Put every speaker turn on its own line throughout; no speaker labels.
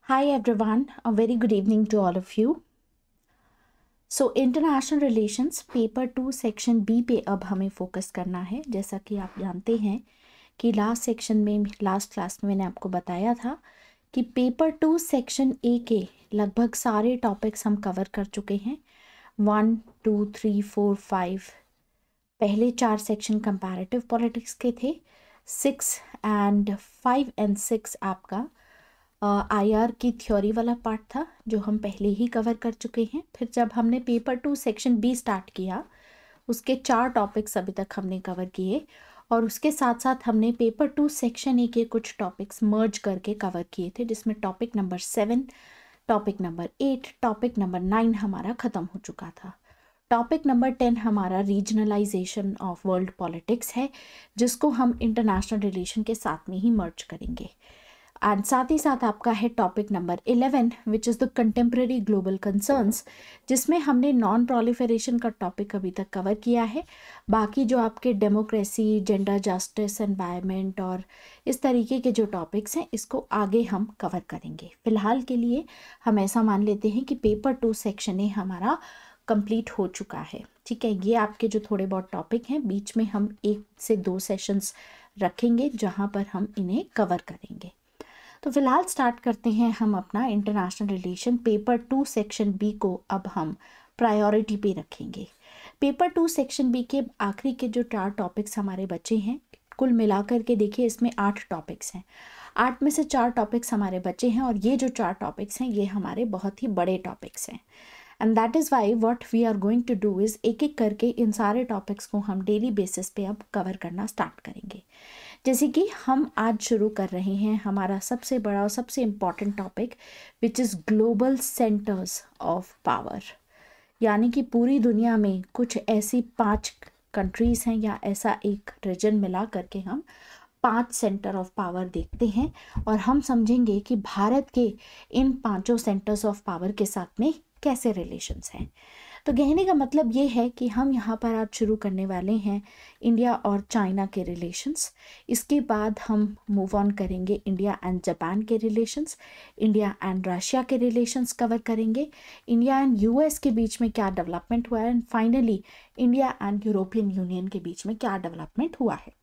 Hi everyone, a very good evening to all of you. So international relations paper 2 section B पे अब हमें focus करना है। जैसा कि आप जानते हैं कि लास्ट क्लास में मैंने आपको बताया था कि पेपर 2 सेक्शन ए के लगभग सारे टॉपिक्स हम कवर कर चुके हैं। 1, 2, 3, 4, 5 पहले 4 सेक्शन कंपैरेटिव पॉलिटिक्स के थे। 6 एंड 5 एंड 6 आपका आईआर की थ्योरी वाला पार्ट था जो हम पहले ही कवर कर चुके हैं। फिर जब हमने पेपर 2 सेक्शन बी स्टार्ट किया उसके 4 टॉपिक्स अभी तक हमने कवर किए और उसके साथ साथ हमने पेपर 2 सेक्शन ए के कुछ टॉपिक्स मर्ज करके कवर किए थे, जिसमें topic number 7, topic number 8, topic number 9 हमारा ख़त्म हो चुका था। टॉपिक नंबर 10 हमारा रीजनलाइजेशन ऑफ वर्ल्ड पॉलिटिक्स है, जिसको हम इंटरनेशनल रिलेशन के साथ में ही मर्ज करेंगे। एंड साथ ही साथ आपका है topic number 11 which is the contemporary global concerns, जिसमें हमने नॉन प्रोलिफरेशन का टॉपिक अभी तक कवर किया है। बाकी जो आपके डेमोक्रेसी, जेंडर जस्टिस, एनवायरनमेंट और इस तरीके के जो टॉपिक्स हैं इसको आगे हम कवर करेंगे। फ़िलहाल के लिए हम ऐसा मान लेते हैं कि पेपर 2 सेक्शन ए हमारा कंप्लीट हो चुका है। ठीक है, ये आपके जो थोड़े बहुत टॉपिक हैं बीच में हम 1 से 2 सेशंस रखेंगे जहाँ पर हम इन्हें कवर करेंगे। तो फिलहाल स्टार्ट करते हैं हम अपना international relation paper 2 section B को अब हम प्रायोरिटी पे रखेंगे। पेपर 2 सेक्शन बी के आखिरी के जो 4 टॉपिक्स हमारे बचे हैं, कुल मिलाकर के देखिए इसमें 8 टॉपिक्स हैं। 8 में से 4 टॉपिक्स हमारे बचे हैं और ये जो 4 टॉपिक्स हैं ये हमारे बहुत ही बड़े टॉपिक्स हैं। And that is why what we are going to do is एक एक करके इन सारे टॉपिक्स को हम डेली बेसिस पे अब कवर करना स्टार्ट करेंगे। जैसे कि हम आज शुरू कर रहे हैं हमारा सबसे बड़ा और सबसे important topic which is global centres of power, यानी कि पूरी दुनिया में कुछ ऐसी 5 कंट्रीज़ हैं या ऐसा एक रीजन मिला करके हम 5 सेंटर ऑफ पावर देखते हैं और हम समझेंगे कि भारत के इन 5 सेंटर्स ऑफ पावर के साथ में कैसे रिलेशंस हैं। तो कहने का मतलब ये है कि हम यहाँ पर आज शुरू करने वाले हैं इंडिया और चाइना के रिलेशंस। इसके बाद हम मूव ऑन करेंगे इंडिया एंड जापान के रिलेशंस, इंडिया एंड रशिया के रिलेशंस कवर करेंगे, इंडिया एंड यूएस के बीच में क्या डेवलपमेंट हुआ है and finally India and European union के बीच में क्या डेवलपमेंट हुआ है।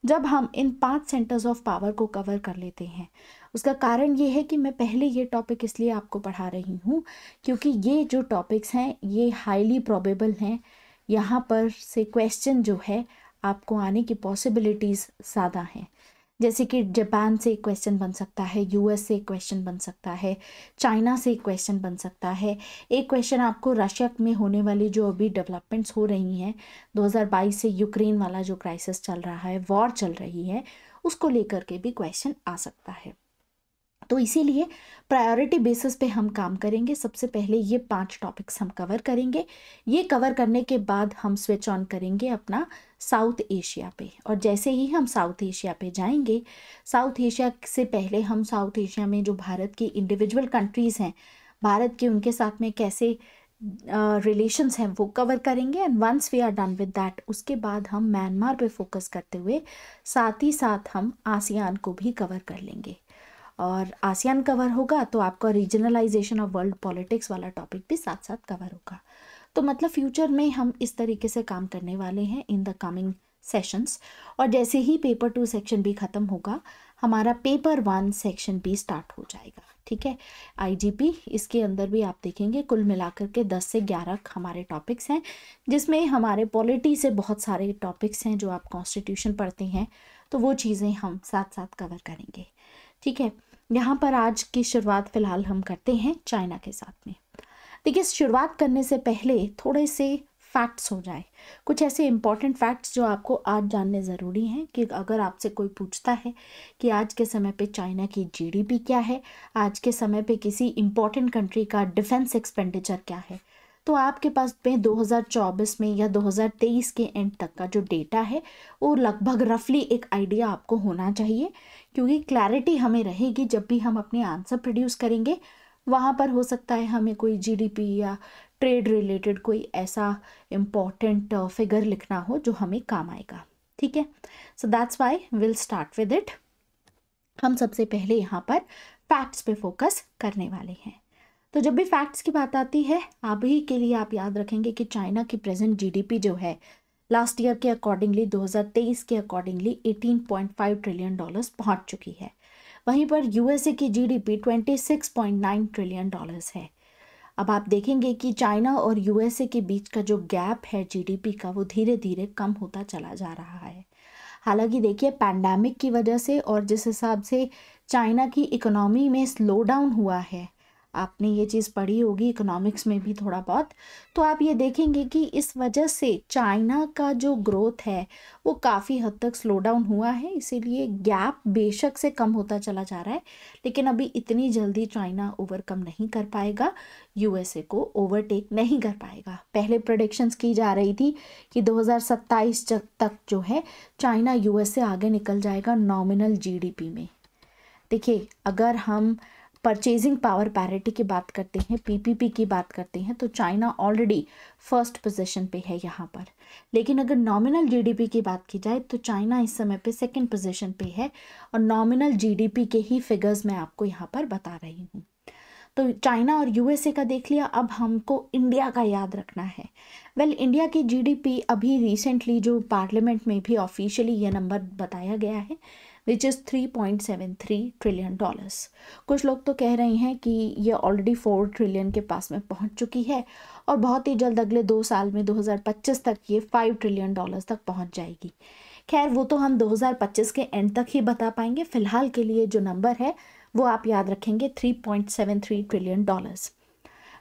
जब हम इन 5 सेंटर्स ऑफ पावर को कवर कर लेते हैं उसका कारण ये है कि मैं पहले ये टॉपिक इसलिए आपको पढ़ा रही हूँ क्योंकि ये जो टॉपिक्स हैं ये हाईली प्रोबेबल हैं। यहाँ पर से क्वेश्चन जो है आपको आने की पॉसिबिलिटीज़ ज़्यादा हैं। जैसे कि जापान से क्वेश्चन बन सकता है, यूएस से क्वेश्चन बन सकता है, चाइना से क्वेश्चन बन सकता है। एक क्वेश्चन आपको रशिया में होने वाली जो अभी डेवलपमेंट्स हो रही हैं 2022 से यूक्रेन वाला जो क्राइसिस चल रहा है, वॉर चल रही है, उसको लेकर के भी क्वेश्चन आ सकता है। तो इसीलिए प्रायोरिटी बेसिस पे हम काम करेंगे। सबसे पहले ये 5 टॉपिक्स हम कवर करेंगे। ये कवर करने के बाद हम स्विच ऑन करेंगे अपना साउथ एशिया पे, और जैसे ही हम साउथ एशिया पे जाएंगे, साउथ एशिया से पहले हम साउथ एशिया में जो भारत की इंडिविजुअल कंट्रीज़ हैं, भारत के उनके साथ में कैसे रिलेशंस हैं वो कवर करेंगे। And once we are done with that उसके बाद हम म्यांमार पे फोकस करते हुए साथ ही साथ हम आसियान को भी कवर कर लेंगे। और आसियान कवर होगा तो आपका रीजनलाइजेशन ऑफ वर्ल्ड पॉलिटिक्स वाला टॉपिक भी साथ साथ कवर होगा। तो मतलब फ्यूचर में हम इस तरीके से काम करने वाले हैं इन द कमिंग सेशंस। और जैसे ही पेपर 2 सेक्शन बी ख़त्म होगा हमारा पेपर 1 सेक्शन बी स्टार्ट हो जाएगा। ठीक है, आईजीपी इसके अंदर भी आप देखेंगे कुल मिलाकर के 10 से 11 हमारे टॉपिक्स हैं, जिसमें हमारे पॉलिटी से बहुत सारे टॉपिक्स हैं। जो आप कॉन्स्टिट्यूशन पढ़ते हैं तो वो चीज़ें हम साथ साथ कवर करेंगे। ठीक है, यहाँ पर आज की शुरुआत फ़िलहाल हम करते हैं चाइना के साथ में। देखिए, शुरुआत करने से पहले थोड़े से फैक्ट्स हो जाए, कुछ ऐसे इंपॉर्टेंट फैक्ट्स जो आपको आज जानने ज़रूरी हैं कि अगर आपसे कोई पूछता है कि आज के समय पे चाइना की जीडीपी क्या है, आज के समय पे किसी इंपॉर्टेंट कंट्री का डिफेंस एक्सपेंडिचर क्या है, तो आपके पास में 2024 में या 2023 के एंड तक का जो डेटा है वो लगभग रफली एक आइडिया आपको होना चाहिए, क्योंकि क्लैरिटी हमें रहेगी जब भी हम अपने आंसर प्रोड्यूस करेंगे। वहाँ पर हो सकता है हमें कोई जीडीपी या ट्रेड रिलेटेड कोई ऐसा इम्पॉर्टेंट फिगर लिखना हो जो हमें काम आएगा। ठीक है, so that's why will start with it. हम सबसे पहले यहाँ पर फैक्ट्स पे फोकस करने वाले हैं। तो जब भी फैक्ट्स की बात आती है, अभी के लिए आप याद रखेंगे कि चाइना की प्रेजेंट जीडीपी जो है लास्ट ईयर के अकॉर्डिंगली 2023 के अकॉर्डिंगली 18.5 ट्रिलियन डॉलर्स पहुंच चुकी है। वहीं पर यूएसए की जीडीपी 26.9 ट्रिलियन डॉलर्स है। अब आप देखेंगे कि चाइना और यूएसए के बीच का जो गैप है जीडीपी का, वो धीरे धीरे कम होता चला जा रहा है। हालांकि देखिए, पैंडेमिक की वजह से और जिस हिसाब से चाइना की इकोनॉमी में स्लो डाउन हुआ है, आपने ये चीज़ पढ़ी होगी इकोनॉमिक्स में भी थोड़ा बहुत, तो आप ये देखेंगे कि इस वजह से चाइना का जो ग्रोथ है वो काफ़ी हद तक स्लो डाउन हुआ है। इसीलिए गैप बेशक से कम होता चला जा रहा है, लेकिन अभी इतनी जल्दी चाइना ओवरकम नहीं कर पाएगा, यूएसए को ओवरटेक नहीं कर पाएगा। पहले प्रेडिक्शंस की जा रही थी कि 2027 तक जो है चाइना यूएस से आगे निकल जाएगा नॉमिनल जीडीपी में। देखिए, अगर हम परचेजिंग पावर पैरिटी की बात करते हैं, पीपीपी की बात करते हैं, तो चाइना ऑलरेडी फर्स्ट पोजीशन पे है यहाँ पर। लेकिन अगर नॉमिनल जीडीपी की बात की जाए तो चाइना इस समय पे सेकंड पोजीशन पे है, और नॉमिनल जीडीपी के ही फिगर्स मैं आपको यहाँ पर बता रही हूँ। तो चाइना और यूएसए का देख लिया, अब हमको इंडिया का याद रखना है। इंडिया की जीडीपी अभी रिसेंटली जो पार्लियामेंट में भी ऑफिशियली ये नंबर बताया गया है, विच इज़ 3.73 ट्रिलियन डॉलर्स। कुछ लोग तो कह रहे हैं कि ये ऑलरेडी 4 ट्रिलियन के पास में पहुंच चुकी है और बहुत ही जल्द अगले 2 साल में 2025 तक ये 5 ट्रिलियन डॉलर्स तक पहुंच जाएगी। खैर, वो तो हम 2025 के एंड तक ही बता पाएंगे। फिलहाल के लिए जो नंबर है वो आप याद रखेंगे 3.73 ट्रिलियन डॉलर्स।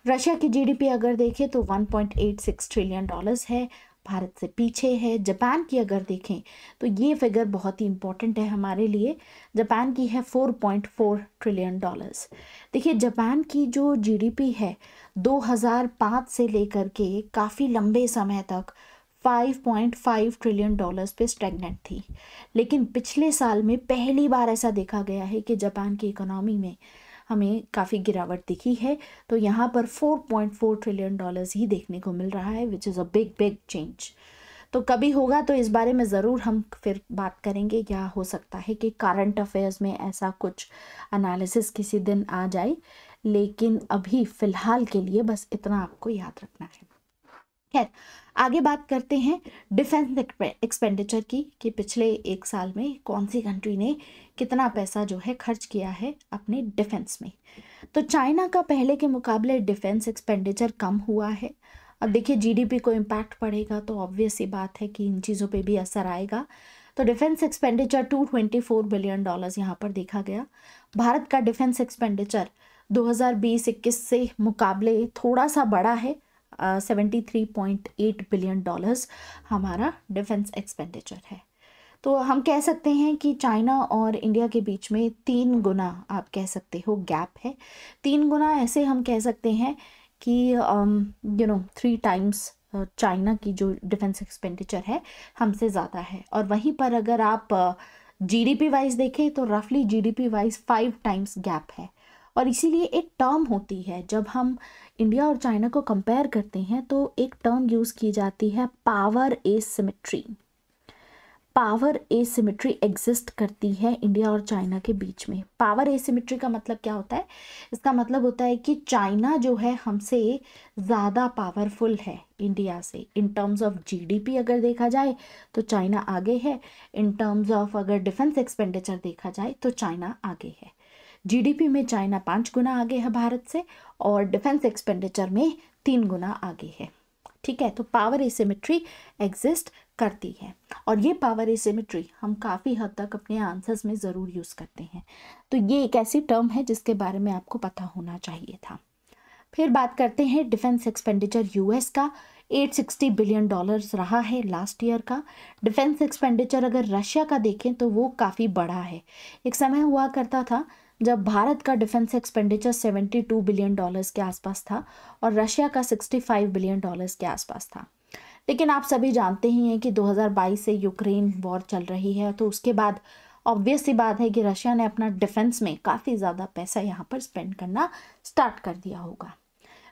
रशिया की जीडीपी अगर देखें तो 1.86 ट्रिलियन डॉलर्स है, भारत से पीछे है। जापान की अगर देखें तो ये फिगर बहुत ही इंपॉर्टेंट है हमारे लिए, जापान की है 4.4 ट्रिलियन डॉलर्स। देखिए, जापान की जो जीडीपी है 2005 से लेकर के काफ़ी लंबे समय तक 5.5 ट्रिलियन डॉलर्स पे स्टैग्नेंट थी, लेकिन पिछले साल में पहली बार ऐसा देखा गया है कि जापान की इकोनॉमी में हमें काफ़ी गिरावट दिखी है। तो यहाँ पर 4.4 ट्रिलियन डॉलर्स ही देखने को मिल रहा है, विच इज़ अ बिग चेंज। तो कभी होगा तो इस बारे में ज़रूर हम फिर बात करेंगे, या हो सकता है कि करंट अफेयर्स में ऐसा कुछ एनालिसिस किसी दिन आ जाए, लेकिन अभी फ़िलहाल के लिए बस इतना आपको याद रखना है। खैर, आगे बात करते हैं डिफेंस एक्सपेंडिचर की, कि पिछले 1 साल में कौन सी कंट्री ने कितना पैसा जो है खर्च किया है अपने डिफेंस में। तो चाइना का पहले के मुकाबले डिफेंस एक्सपेंडिचर कम हुआ है। अब देखिए, जीडीपी को इम्पैक्ट पड़ेगा तो ऑब्वियस सी बात है कि इन चीज़ों पे भी असर आएगा। तो डिफेंस एक्सपेंडिचर 224 बिलियन डॉलर्स यहाँ पर देखा गया। भारत का डिफेंस एक्सपेंडिचर 2020-21 से मुकाबले थोड़ा सा बड़ा है, 73.8 बिलियन डॉलर्स हमारा डिफेंस एक्सपेंडिचर है। तो हम कह सकते हैं कि चाइना और इंडिया के बीच में 3 गुना आप कह सकते हो गैप है। 3 गुना ऐसे हम कह सकते हैं कि 3 टाइम्स चाइना की जो डिफेंस एक्सपेंडिचर है हमसे ज़्यादा है। और वहीं पर अगर आप जीडीपी वाइज देखें तो रफली जीडीपी वाइज 5 टाइम्स गैप है। और इसीलिए एक टर्म होती है, जब हम इंडिया और चाइना को कंपेयर करते हैं तो एक टर्म यूज़ की जाती है, power asymmetry. Power asymmetry exist करती है इंडिया और चाइना के बीच में। पावर एसिमेट्री का मतलब क्या होता है? इसका मतलब होता है कि चाइना जो है हमसे ज़्यादा पावरफुल है इंडिया से। इन टर्म्स ऑफ जीडीपी अगर देखा जाए तो चाइना आगे है, इन टर्म्स ऑफ अगर डिफेंस एक्सपेंडिचर देखा जाए तो चाइना आगे है। जीडीपी में चाइना 5 गुना आगे है भारत से, और डिफेंस एक्सपेंडिचर में 3 गुना आगे है। ठीक है, तो पावर एसिमेट्री एग्जिस्ट करती है, और ये पावर एसिमेट्री हम काफ़ी हद तक अपने आंसर्स में ज़रूर यूज़ करते हैं। तो ये एक ऐसी टर्म है जिसके बारे में आपको पता होना चाहिए था। फिर बात करते हैं डिफेंस एक्सपेंडिचर यूएस का। 860 बिलियन डॉलर्स रहा है लास्ट ईयर का। डिफेंस एक्सपेंडिचर अगर रशिया का देखें तो वो काफ़ी बड़ा है। एक समय हुआ करता था जब भारत का डिफेंस एक्सपेंडिचर 72 बिलियन डॉलर्स के आसपास था और रशिया का 65 बिलियन डॉलर्स के आसपास था। लेकिन आप सभी जानते ही हैं कि 2022 से यूक्रेन वॉर चल रही है, तो उसके बाद ऑब्वियस सी बात है कि रशिया ने अपना डिफेंस में काफ़ी ज़्यादा पैसा यहाँ पर स्पेंड करना स्टार्ट कर दिया होगा।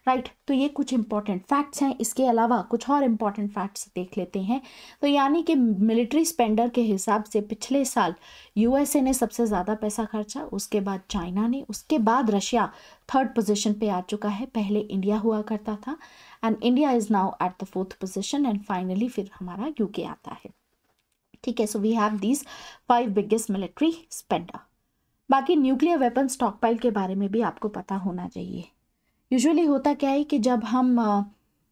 राइट। तो ये कुछ इंपॉर्टेंट फैक्ट्स हैं। इसके अलावा कुछ और इम्पॉर्टेंट फैक्ट्स देख लेते हैं। तो यानी कि मिलिट्री स्पेंडर के हिसाब से पिछले साल यूएसए ने सबसे ज़्यादा पैसा खर्चा, उसके बाद चाइना ने, उसके बाद रशिया थर्ड पोजीशन पे आ चुका है। पहले इंडिया हुआ करता था and India is now at the fourth position and finally फिर हमारा यूके आता है। ठीक है, so we have these 5 biggest military spender. बाकी न्यूक्लियर वेपन स्टॉकपाइल के बारे में भी आपको पता होना चाहिए। यूजुअली होता क्या है कि जब हम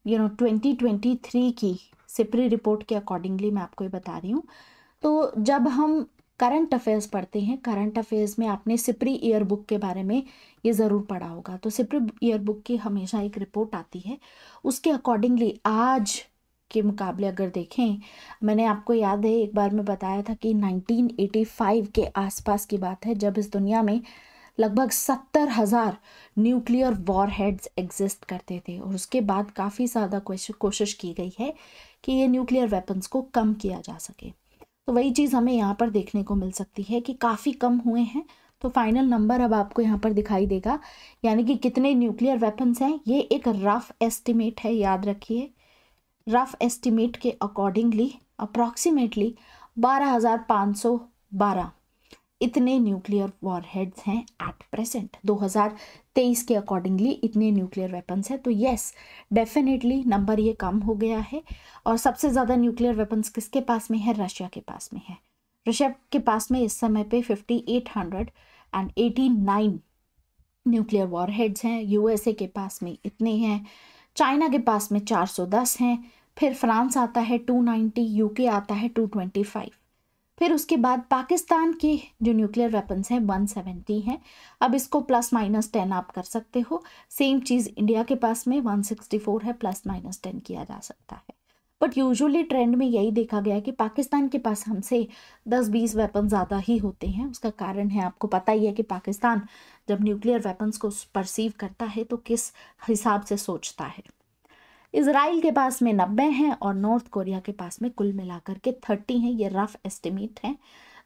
2023 की सिपरी रिपोर्ट के अकॉर्डिंगली मैं आपको ये बता रही हूँ, तो जब हम करंट अफेयर्स पढ़ते हैं, करंट अफेयर्स में आपने सिपरी ईयर बुक के बारे में ये ज़रूर पढ़ा होगा। तो सिपरी ईयर बुक की हमेशा एक रिपोर्ट आती है, उसके अकॉर्डिंगली आज के मुकाबले अगर देखें, मैंने आपको याद है एक बार मैं बताया था कि 1985 के आसपास की बात है जब इस दुनिया में लगभग 70,000 न्यूक्लियर वॉर हेड्स एग्जिस्ट करते थे और उसके बाद काफ़ी ज़्यादा कोशिश की गई है कि ये न्यूक्लियर वेपन्स को कम किया जा सके। तो वही चीज़ हमें यहाँ पर देखने को मिल सकती है कि काफ़ी कम हुए हैं। तो फाइनल नंबर अब आपको यहाँ पर दिखाई देगा, यानी कि कितने न्यूक्लियर वेपन्स हैं। ये एक रफ एस्टिमेट है, याद रखिए। रफ एस्टिमेट के अकॉर्डिंगली अप्रॉक्सीमेटली 12,512 इतने न्यूक्लियर वॉरहेड्स हैं एट प्रेजेंट। 2023 के अकॉर्डिंगली इतने न्यूक्लियर वेपन्स हैं। तो येस, डेफिनेटली नंबर ये कम हो गया है। और सबसे ज़्यादा न्यूक्लियर वेपन्स किसके पास में है? रशिया के पास में है। रशिया के पास में इस समय पे 5889 न्यूक्लियर वॉरहेड्स हैं। यूएसए के पास में इतने हैं, चाइना के पास में 410 हैं, फिर फ्रांस आता है 290, यूके आता है 225, फिर उसके बाद पाकिस्तान के जो न्यूक्लियर वेपन्स हैं 170 हैं। अब इसको ±10 आप कर सकते हो। सेम चीज़ इंडिया के पास में 164 है, ±10 किया जा सकता है। बट यूजुअली ट्रेंड में यही देखा गया है कि पाकिस्तान के पास हमसे 10-20 वेपन ज़्यादा ही होते हैं। उसका कारण है, आपको पता ही है कि पाकिस्तान जब न्यूक्लियर वेपन्स को परसीव करता है तो किस हिसाब से सोचता है। इजराइल के पास में 90 हैं और नॉर्थ कोरिया के पास में कुल मिलाकर के 30 हैं। ये रफ एस्टिमेट हैं।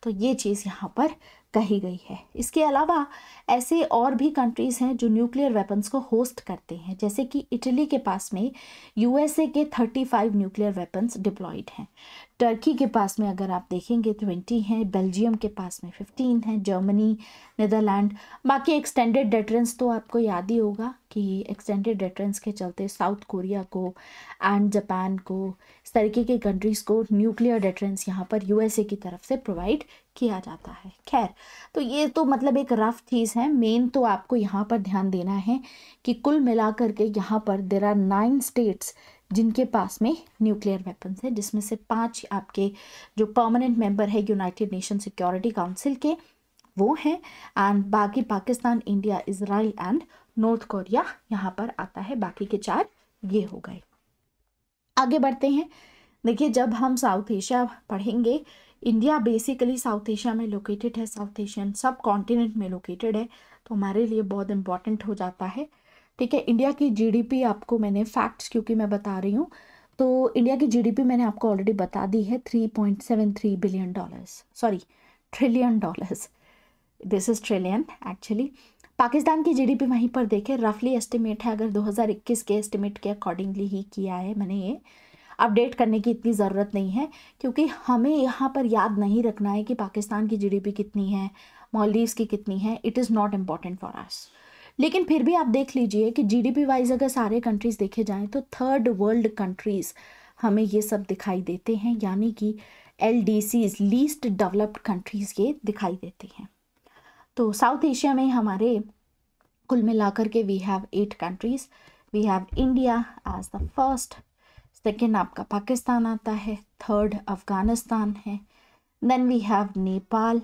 तो ये चीज़ यहाँ पर कही गई है। इसके अलावा ऐसे और भी कंट्रीज़ हैं जो न्यूक्लियर वेपन्स को होस्ट करते हैं, जैसे कि इटली के पास में यूएसए के 35 न्यूक्लियर वेपन्स डिप्लॉयड हैं। टर्की के पास में अगर आप देखेंगे 20 हैं, बेल्जियम के पास में 15 हैं, जर्मनी, नीदरलैंड। बाकी एक्सटेंडेड डेटरेंस तो आपको याद ही होगा कि एक्सटेंडेड डेटरेंस के चलते साउथ कोरिया को एंड जापान को, इस तरीके के कंट्रीज़ को न्यूक्लियर डेटरेंस यहाँ पर यूएसए की तरफ से प्रोवाइड किया जाता है। खैर, तो ये तो मतलब एक रफ चीज़ है। मेन तो आपको यहाँ पर ध्यान देना है कि कुल मिलाकर के यहाँ पर देयर आर 9 स्टेट्स जिनके पास में न्यूक्लियर वेपन्स है, जिसमें से 5 आपके जो परमानेंट मेंबर है यूनाइटेड नेशन सिक्योरिटी काउंसिल के, वो हैं। एंड बाकी Pakistan, India, Israel and north Korea यहाँ पर आता है। बाकी के 4 ये हो गए। आगे बढ़ते हैं। देखिए, जब हम साउथ एशिया पढ़ेंगे, इंडिया बेसिकली साउथ एशिया में लोकेटेड है, साउथ एशियन सब कॉन्टिनेंट में लोकेटेड है, तो हमारे लिए बहुत इंपॉर्टेंट हो जाता है। ठीक है, इंडिया की जीडीपी आपको मैंने फैक्ट्स क्योंकि मैं बता रही हूँ, तो इंडिया की जीडीपी मैंने आपको ऑलरेडी बता दी है, $3.73 billion, sorry trillion dollars, this is trillion actually. Pakistan की जीडीपी वहीं पर देखें, रफली एस्टिमेट है, अगर 2021 के एस्टिमेट के अकॉर्डिंगली ही किया है मैंने, ये अपडेट करने की इतनी ज़रूरत नहीं है क्योंकि हमें यहाँ पर याद नहीं रखना है कि पाकिस्तान की जीडीपी कितनी है, मालदीव्स की कितनी है। It is not important for us. लेकिन फिर भी आप देख लीजिए कि जीडीपी वाइज अगर सारे कंट्रीज़ देखे जाएं तो थर्ड वर्ल्ड कंट्रीज़ हमें ये सब दिखाई देते हैं, यानी कि LDCs, लीस्ट डेवलप्ड कंट्रीज़ ये दिखाई देते हैं। तो साउथ एशिया में हमारे कुल मिलाकर के we have 8 countries. We have India as the first, second आपका पाकिस्तान आता है, थर्ड अफ़गानिस्तान है, देन वी हैव नेपाल,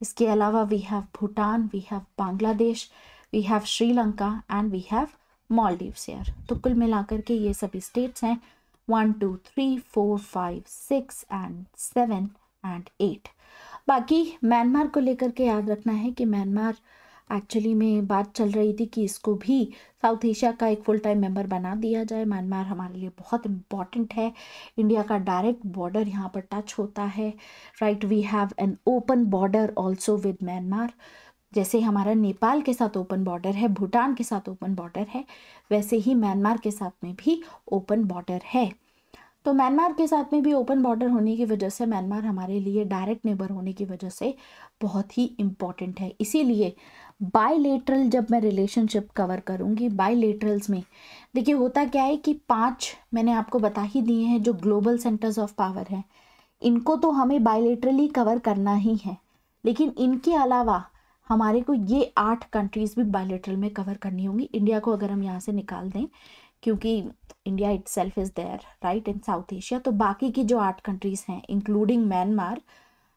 इसके अलावा we have Bhutan, we have Bangladesh, we have Sri Lanka and we have Maldives यार। तो कुल मिलाकर के ये सभी स्टेट्स हैं 1 2 3 4 5 6 एंड 7 एंड 8। बाकी म्यांमार को लेकर के याद रखना है कि म्यांमार एक्चुअली में बात चल रही थी कि इसको भी साउथ एशिया का एक फुल टाइम मेंबर बना दिया जाए। म्यांमार हमारे लिए बहुत इम्पॉर्टेंट है, इंडिया का डायरेक्ट बॉर्डर यहाँ पर टच होता है, right. We have an open border also with Myanmar. जैसे हमारा नेपाल के साथ ओपन बॉर्डर है, भूटान के साथ ओपन बॉर्डर है, वैसे ही म्यांमार के साथ में भी ओपन बॉर्डर है। तो म्यांमार के साथ में भी ओपन बॉर्डर होने की वजह से म्यांमार हमारे लिए डायरेक्ट नेबर होने की वजह से बहुत ही इम्पॉर्टेंट है। इसीलिए बायलेटरल जब मैं रिलेशनशिप कवर करूँगी, बायलेटरल्स में देखिए होता क्या है कि 5 मैंने आपको बता ही दिए हैं जो ग्लोबल सेंटर्स ऑफ पावर हैं, इनको तो हमें बायलेटरली कवर करना ही है, लेकिन इनके अलावा हमारे को ये 8 कंट्रीज़ भी बायलेटरल में कवर करनी होंगी। इंडिया को अगर हम यहाँ से निकाल दें, क्योंकि India itself is there right in South Asia, तो बाकी की जो 8 कंट्रीज़ हैं इंक्लूडिंग म्यांमार,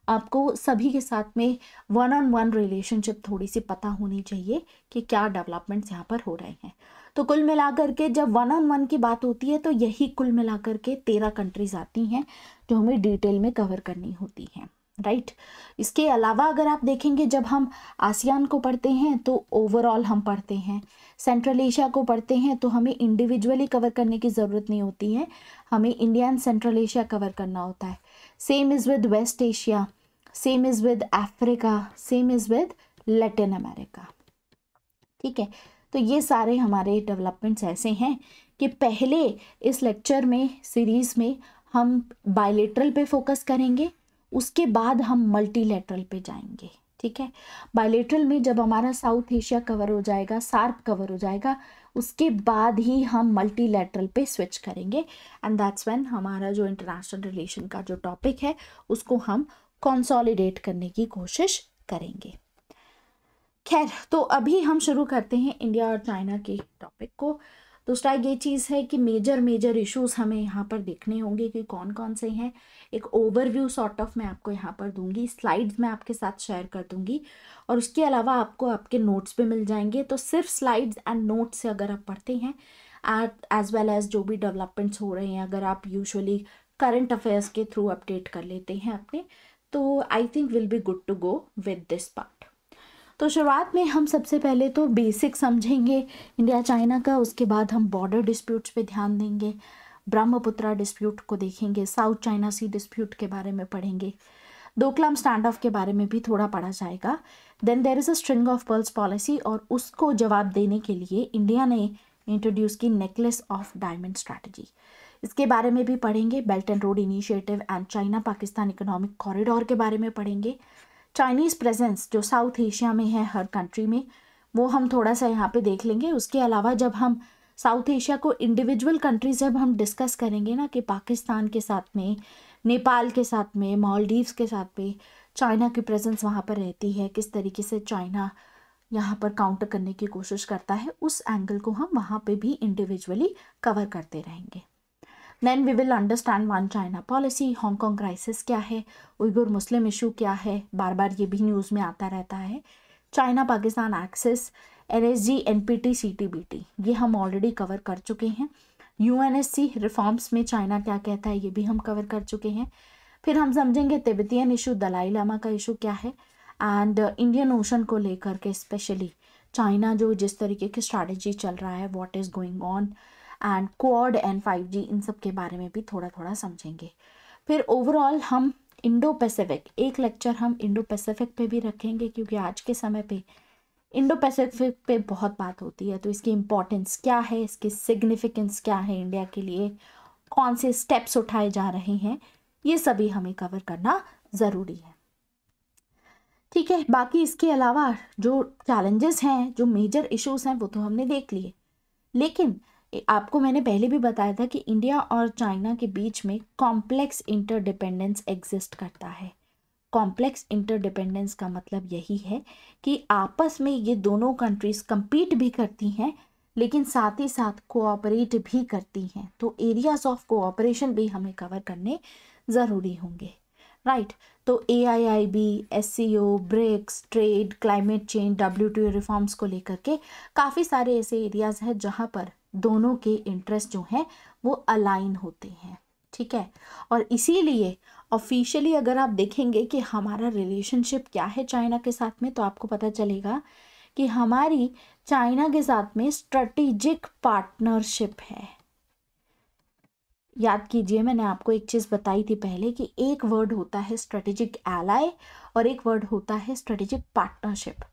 आपको सभी के साथ में 1-on-1 रिलेशनशिप थोड़ी सी पता होनी चाहिए कि क्या डेवलपमेंट्स यहाँ पर हो रहे हैं। तो कुल मिलाकर के जब 1-on-1 की बात होती है तो यही कुल मिलाकर के 13 कंट्रीज़ आती हैं जो हमें डिटेल में कवर करनी होती हैं, राइट। इसके अलावा अगर आप देखेंगे जब हम आसियान को पढ़ते हैं तो ओवरऑल हम पढ़ते हैं, सेंट्रल एशिया को पढ़ते हैं तो हमें इंडिविजुअली कवर करने की ज़रूरत नहीं होती है, हमें India and Central Asia cover करना होता है। Same is with West Asia, same is with Africa, same is with Latin America, ठीक है। तो ये सारे हमारे डेवलपमेंट्स ऐसे हैं कि पहले इस लेक्चर में सीरीज़ में हम बायलेटरल पे फोकस करेंगे, उसके बाद हम मल्टीलेटरल पे जाएंगे, ठीक है। बायलेटरल में जब हमारा साउथ एशिया कवर हो जाएगा, सार्क कवर हो जाएगा, उसके बाद ही हम मल्टीलेटरल पे स्विच करेंगे एंड दैट्स व्हेन हमारा जो इंटरनेशनल रिलेशन का जो टॉपिक है उसको हम कंसोलिडेट करने की कोशिश करेंगे। खैर, तो अभी हम शुरू करते हैं इंडिया और चाइना के टॉपिक को। दूसरा ये चीज़ है कि मेजर इश्यूज हमें यहाँ पर देखने होंगे कि कौन कौन से हैं। एक ओवरव्यू सॉर्ट ऑफ मैं आपको यहाँ पर दूंगी, स्लाइड्स मैं आपके साथ शेयर कर दूंगी और उसके अलावा आपको आपके नोट्स पे मिल जाएंगे। तो सिर्फ स्लाइड्स एंड नोट्स से अगर आप पढ़ते हैं एज वेल एज जो भी डेवलपमेंट्स हो रहे हैं, अगर आप यूजुअली करंट अफेयर्स के थ्रू अपडेट कर लेते हैं अपने, तो I think will be good to go with this part. तो शुरुआत में हम सबसे पहले तो बेसिक समझेंगे इंडिया चाइना का, उसके बाद हम बॉर्डर डिस्प्यूट्स पे ध्यान देंगे, ब्रह्मपुत्रा डिस्प्यूट को देखेंगे, साउथ चाइना सी डिस्प्यूट के बारे में पढ़ेंगे, डोकलाम स्टैंड ऑफ के बारे में भी थोड़ा पढ़ा जाएगा। Then there is a string of pearls policy और उसको जवाब देने के लिए इंडिया ने इंट्रोड्यूस की नेकलेस ऑफ डायमंड स्ट्रैटेजी, इसके बारे में भी पढ़ेंगे। Belt and road initiative and China Pakistan economic corridor के बारे में पढ़ेंगे। चाइनीज़ प्रेजेंस जो साउथ एशिया में है हर कंट्री में, वो हम थोड़ा सा यहाँ पे देख लेंगे। उसके अलावा जब हम साउथ एशिया को इंडिविजुअल कंट्रीज जब हम डिस्कस करेंगे ना कि पाकिस्तान के साथ में, नेपाल के साथ में, मालदीव्स के साथ में चाइना की प्रेजेंस वहाँ पर रहती है, किस तरीके से चाइना यहाँ पर काउंटर करने की कोशिश करता है, उस एंगल को हम वहाँ पे भी इंडिविजुअली कवर करते रहेंगे। Then we will understand one China policy, Hong Kong crisis क्या है, उइगुर मुस्लिम इशू क्या है, बार बार ये भी न्यूज़ में आता रहता है, China Pakistan axis, NSG NPT CTBT ये हम ऑलरेडी कवर कर चुके हैं। UNSC रिफॉर्म्स में चाइना क्या कहता है ये भी हम कवर कर चुके हैं। फिर हम समझेंगे तिब्बतियन इशू, दलाई लामा का इशू क्या है, एंड इंडियन ओशन को लेकर के स्पेशली चाइना जो जिस तरीके की स्ट्रैटेजी चल रहा है, what is going on, and quad and 5G, इन सब के बारे में भी थोड़ा थोड़ा समझेंगे। फिर ओवरऑल हम इंडो पैसिफिक, एक लेक्चर हम इंडो पैसिफिक पे भी रखेंगे क्योंकि आज के समय पे इंडो पैसिफिक पे बहुत बात होती है, तो इसकी इम्पोर्टेंस क्या है, इसकी सिग्निफिकेंस क्या है इंडिया के लिए, कौन से स्टेप्स उठाए जा रहे हैं, ये सभी हमें कवर करना ज़रूरी है, ठीक है। बाकी इसके अलावा जो चैलेंजेस हैं, जो मेजर इश्यूज हैं, वो तो हमने देख लिए, लेकिन आपको मैंने पहले भी बताया था कि इंडिया और चाइना के बीच में कॉम्प्लेक्स इंटरडिपेंडेंस एग्जिस्ट करता है। कॉम्प्लेक्स इंटरडिपेंडेंस का मतलब यही है कि आपस में ये दोनों कंट्रीज compete भी करती हैं लेकिन साथ ही साथ कोऑपरेट भी करती हैं, तो एरियाज ऑफ कोऑपरेशन भी हमें कवर करने ज़रूरी होंगे, राइट। तो AIIB, SCO, BRICS, trade, climate change, WTO reforms को लेकर के काफ़ी सारे ऐसे एरियाज हैं जहाँ पर दोनों के इंटरेस्ट जो हैं वो अलाइन होते हैं, ठीक है। और इसीलिए ऑफिशियली अगर आप देखेंगे कि हमारा रिलेशनशिप क्या है चाइना के साथ में, तो आपको पता चलेगा कि हमारी चाइना के साथ में स्ट्रेटेजिक पार्टनरशिप है। याद कीजिए, मैंने आपको एक चीज़ बताई थी पहले कि एक वर्ड होता है स्ट्रेटेजिक एलाय और एक वर्ड होता है स्ट्रेटेजिक पार्टनरशिप।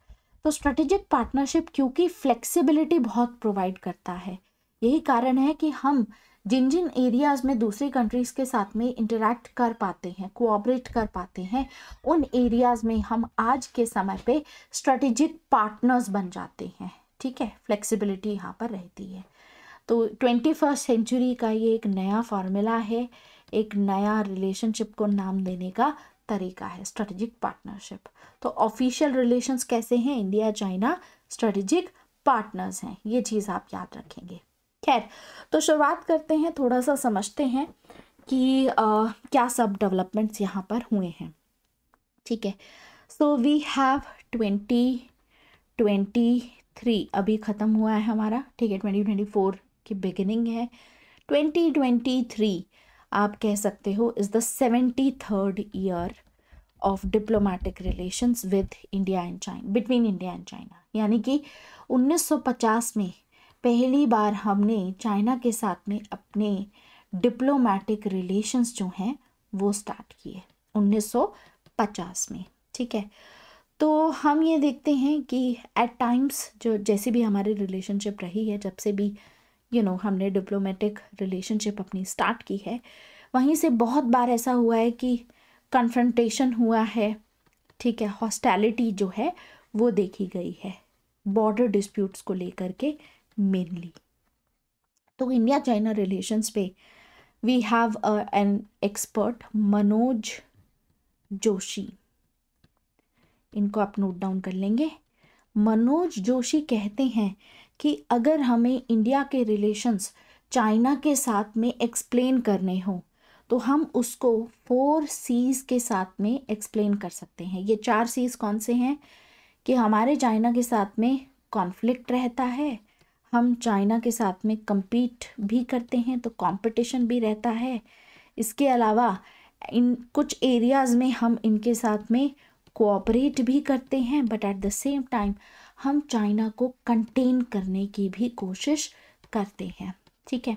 तो स्ट्रेटेजिक पार्टनरशिप क्योंकि फ्लेक्सिबिलिटी बहुत प्रोवाइड करता है, यही कारण है कि हम जिन जिन एरियाज़ में दूसरी कंट्रीज़ के साथ में इंटरैक्ट कर पाते हैं, कोऑपरेट कर पाते हैं, उन एरियाज़ में हम आज के समय पे स्ट्रेटेजिक पार्टनर्स बन जाते हैं। ठीक है, फ्लेक्सिबिलिटी यहाँ पर रहती है। तो 21st सेंचुरी का ये एक नया फार्मूला है, एक नया रिलेशनशिप को नाम देने का तरीका है, स्ट्रेटेजिक पार्टनरशिप। तो ऑफिशियल रिलेशंस कैसे हैं? इंडिया चाइना स्ट्रेटेजिक पार्टनर्स हैं, ये चीज़ आप याद रखेंगे। खैर, तो शुरुआत करते हैं, थोड़ा सा समझते हैं कि क्या सब डेवलपमेंट्स यहाँ पर हुए हैं। ठीक है, सो वी हैव 2023 अभी ख़त्म हुआ है हमारा। ठीक है, 2024 की बिगिनिंग है। 2023 आप कह सकते हो is the 73rd year of diplomatic relations with India and China, between India and China. यानी कि 1950 में पहली बार हमने चाइना के साथ में अपने डिप्लोमेटिक रिलेशंस जो हैं वो स्टार्ट किए 1950 में। ठीक है, तो हम ये देखते हैं कि एट टाइम्स जो जैसी भी हमारी रिलेशनशिप रही है, जब से भी हमने डिप्लोमेटिक रिलेशनशिप अपनी स्टार्ट की है, वहीं से बहुत बार ऐसा हुआ है कि कन्फ्रंटेशन हुआ है। ठीक है, हॉस्टैलिटी जो है वो देखी गई है बॉर्डर डिस्प्यूट्स को लेकर के मेनली। तो इंडिया चाइना रिलेशंस पे we have an expert Manoj Joshi, इनको आप नोट डाउन कर लेंगे। मनोज जोशी कहते हैं कि अगर हमें इंडिया के रिलेशंस चाइना के साथ में एक्सप्लेन करने हो तो हम उसको 4 C's के साथ में एक्सप्लेन कर सकते हैं। ये 4 C's कौन से हैं? कि हमारे चाइना के साथ में कॉन्फ्लिक्ट रहता है, हम चाइना के साथ में compete भी करते हैं, तो कंपटीशन भी रहता है। इसके अलावा इन कुछ एरियाज़ में हम इनके साथ में कोऑपरेट भी करते हैं, but at the same time हम चाइना को कंटेन करने की भी कोशिश करते हैं। ठीक है,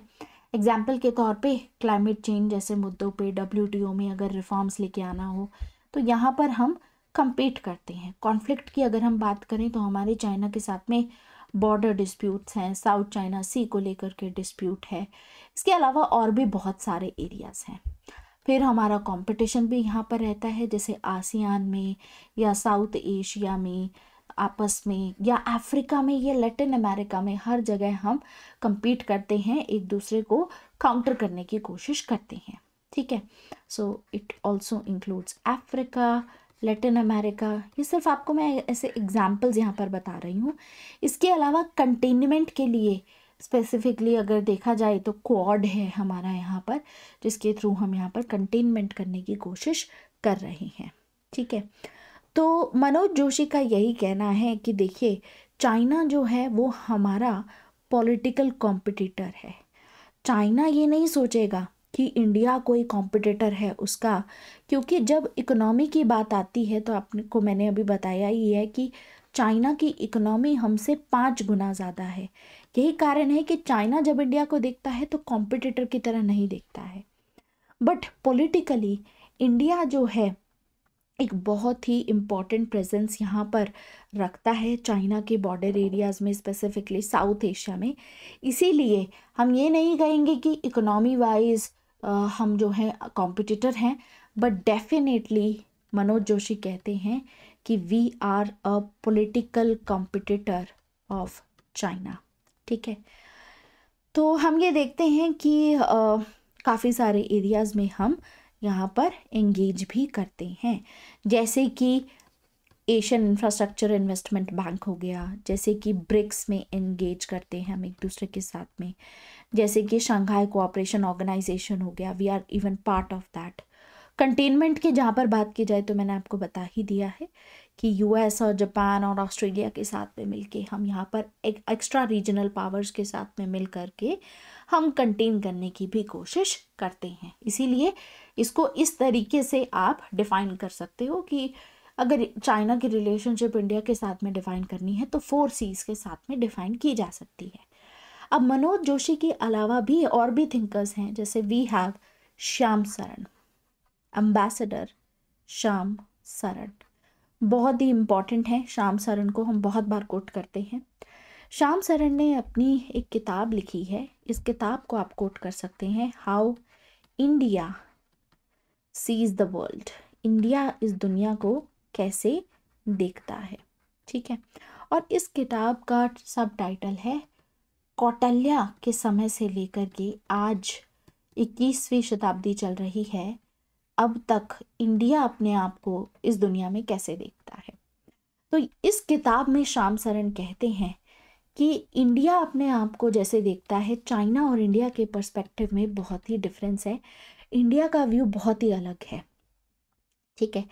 एग्जाम्पल के तौर पे क्लाइमेट चेंज जैसे मुद्दों पे WTO में अगर रिफॉर्म्स लेके आना हो तो यहाँ पर हम compete करते हैं। कॉन्फ्लिक्ट की अगर हम बात करें तो हमारे चाइना के साथ में बॉर्डर डिस्प्यूट्स हैं, साउथ चाइना सी को लेकर के डिस्प्यूट है। इसके अलावा और भी बहुत सारे एरियाज़ हैं। फिर हमारा कंपटीशन भी यहाँ पर रहता है, जैसे आसियान में या साउथ एशिया में आपस में, या अफ्रीका में या लैटिन अमेरिका में, हर जगह हम compete करते हैं, एक दूसरे को काउंटर करने की कोशिश करते हैं। ठीक है, so it also includes Africa, Latin America. ये सिर्फ आपको मैं ऐसे एग्जाम्पल्स यहाँ पर बता रही हूँ। इसके अलावा कंटेनमेंट के लिए स्पेसिफिकली अगर देखा जाए तो क्वाड है हमारा यहाँ पर, जिसके थ्रू हम यहाँ पर कंटेनमेंट करने की कोशिश कर रहे हैं। ठीक है, तो मनोज जोशी का यही कहना है कि देखिए, चाइना जो है वो हमारा पॉलिटिकल कॉम्पिटिटर है। चाइना ये नहीं सोचेगा कि इंडिया कोई कॉम्पिटिटर है उसका, क्योंकि जब इकोनॉमी की बात आती है तो आपको मैंने अभी बताया ही है कि चाइना की इकोनॉमी हमसे 5 गुना ज़्यादा है। यही कारण है कि चाइना जब इंडिया को देखता है तो कॉम्पिटिटर की तरह नहीं देखता है, बट पॉलिटिकली इंडिया जो है एक बहुत ही इम्पॉर्टेंट प्रेजेंस यहाँ पर रखता है चाइना के बॉर्डर एरियाज़ में, स्पेसिफिकली साउथ एशिया में। इसीलिए हम ये नहीं कहेंगे कि इकोनॉमी वाइज हम जो हैं कॉम्पिटिटर हैं, बट डेफिनेटली मनोज जोशी कहते हैं कि we are a political competitor of China. ठीक है, तो हम ये देखते हैं कि काफ़ी सारे एरियाज़ में हम यहाँ पर एंगेज भी करते हैं, जैसे कि एशियन इंफ्रास्ट्रक्चर इन्वेस्टमेंट बैंक हो गया, जैसे कि ब्रिक्स में एंगेज करते हैं हम एक दूसरे के साथ में, जैसे कि शंघाई कोऑपरेशन ऑर्गेनाइजेशन हो गया, we are even part of that. Containment की जहाँ पर बात की जाए तो मैंने आपको बता ही दिया है कि US और जापान और ऑस्ट्रेलिया के साथ में मिलके हम यहाँ पर एक एक्स्ट्रा रीजनल पावर्स के साथ में मिल करके हम कंटेन करने की भी कोशिश करते हैं। इसीलिए इसको इस तरीके से आप डिफ़ाइन कर सकते हो कि अगर चाइना की रिलेशनशिप इंडिया के साथ में डिफ़ाइन करनी है तो 4 C's के साथ में डिफ़ाइन की जा सकती है। अब मनोज जोशी के अलावा भी और भी थिंकर्स हैं, जैसे we have Shyam Saran, ambassador Shyam Saran, बहुत ही इम्पॉर्टेंट है। श्याम सरन को हम बहुत बार कोट करते हैं। श्याम सरन ने अपनी एक किताब लिखी है, इस किताब को आप कोट कर सकते हैं, how India sees the world. India इस दुनिया को कैसे देखता है, ठीक है। और इस किताब का सब टाइटल है कौटिल्य के समय से लेकर के आज 21वीं शताब्दी चल रही है, अब तक इंडिया अपने आप को इस दुनिया में कैसे देखता है। तो इस किताब में श्याम सरन कहते हैं कि इंडिया अपने आप को जैसे देखता है, चाइना और इंडिया के पर्सपेक्टिव में बहुत ही डिफरेंस है। इंडिया का व्यू बहुत ही अलग है, ठीक है।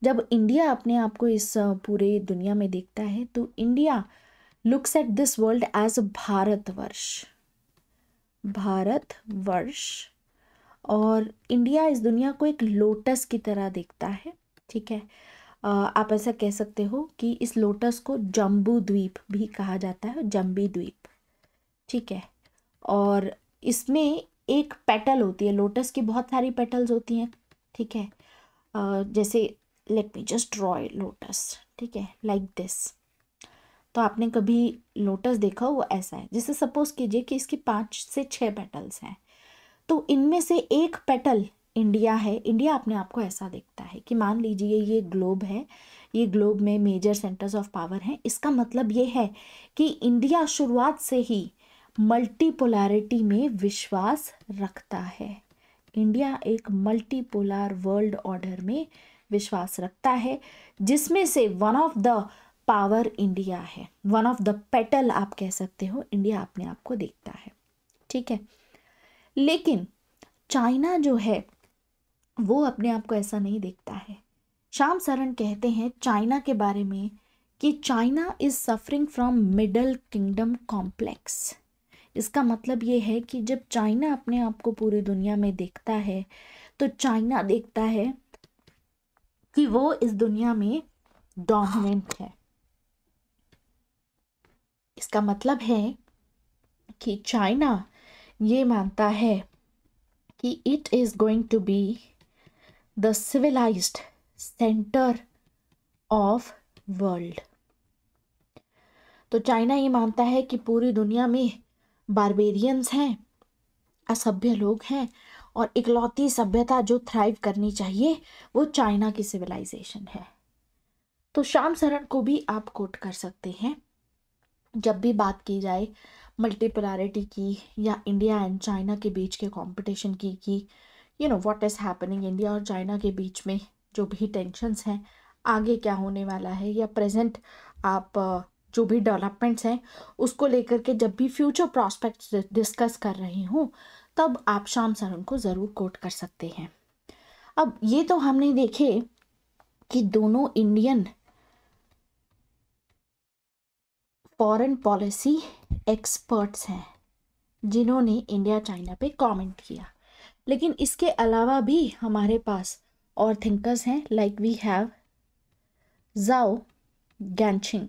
जब इंडिया अपने आप को इस पूरे दुनिया में देखता है तो India looks at this world as Bharatvarsha, Bharatvarsha. और इंडिया इस दुनिया को एक लोटस की तरह देखता है, ठीक है। आप ऐसा कह सकते हो कि इस लोटस को जम्बू द्वीप भी कहा जाता है, जम्बी द्वीप, ठीक है। और इसमें एक पेटल होती है, लोटस की बहुत सारी पेटल्स होती हैं, ठीक है। जैसे let me just draw a lotus, ठीक है, लाइक दिस। तो आपने कभी लोटस देखा हो, वो ऐसा है। जैसे सपोज कीजिए कि इसकी 5 से 6 पेटल्स हैं, तो इनमें से एक पेटल इंडिया है। इंडिया अपने आप को ऐसा देखता है कि मान लीजिए ये ग्लोब है, ये ग्लोब में मेजर सेंटर्स ऑफ पावर हैं। इसका मतलब ये है कि इंडिया शुरुआत से ही मल्टीपोलैरिटी में विश्वास रखता है। इंडिया एक मल्टीपोलर वर्ल्ड ऑर्डर में विश्वास रखता है, जिसमें से one of the power India है, वन ऑफ द पेटल आप कह सकते हो, इंडिया अपने आप को देखता है, ठीक है। लेकिन चाइना जो है वो अपने आप को ऐसा नहीं देखता है। श्याम सरन कहते हैं चाइना के बारे में कि China is suffering from middle kingdom complex. इसका मतलब ये है कि जब चाइना अपने आप को पूरी दुनिया में देखता है तो चाइना देखता है कि वो इस दुनिया में डोमिनेंट है। इसका मतलब है कि चाइना ये मानता है कि it is going to be the civilised centre of world. तो चाइना ये मानता है कि पूरी दुनिया में बारबेरियंस हैं, असभ्य लोग हैं, और इकलौती सभ्यता जो थ्राइव करनी चाहिए वो चाइना की सिविलाइजेशन है। तो श्याम सरन को भी आप कोट कर सकते हैं जब भी बात की जाए मल्टीपोलैरिटी की या इंडिया एंड चाइना के बीच के कंपटीशन की, कि you know what is happening, India और चाइना के बीच में जो भी टेंशन्स हैं, आगे क्या होने वाला है, या प्रेजेंट आप जो भी डेवलपमेंट्स हैं उसको लेकर के जब भी फ्यूचर प्रॉस्पेक्ट्स डिस्कस कर रही हूँ, तब आप श्याम सरन को ज़रूर कोट कर सकते हैं। अब ये तो हमने देखे कि दोनों इंडियन फॉरेन पॉलिसी एक्सपर्ट्स हैं जिन्होंने इंडिया चाइना पे कमेंट किया, लेकिन इसके अलावा भी हमारे पास और थिंकर्स हैं, लाइक वी हैव ज़ाओ गैनशिंग,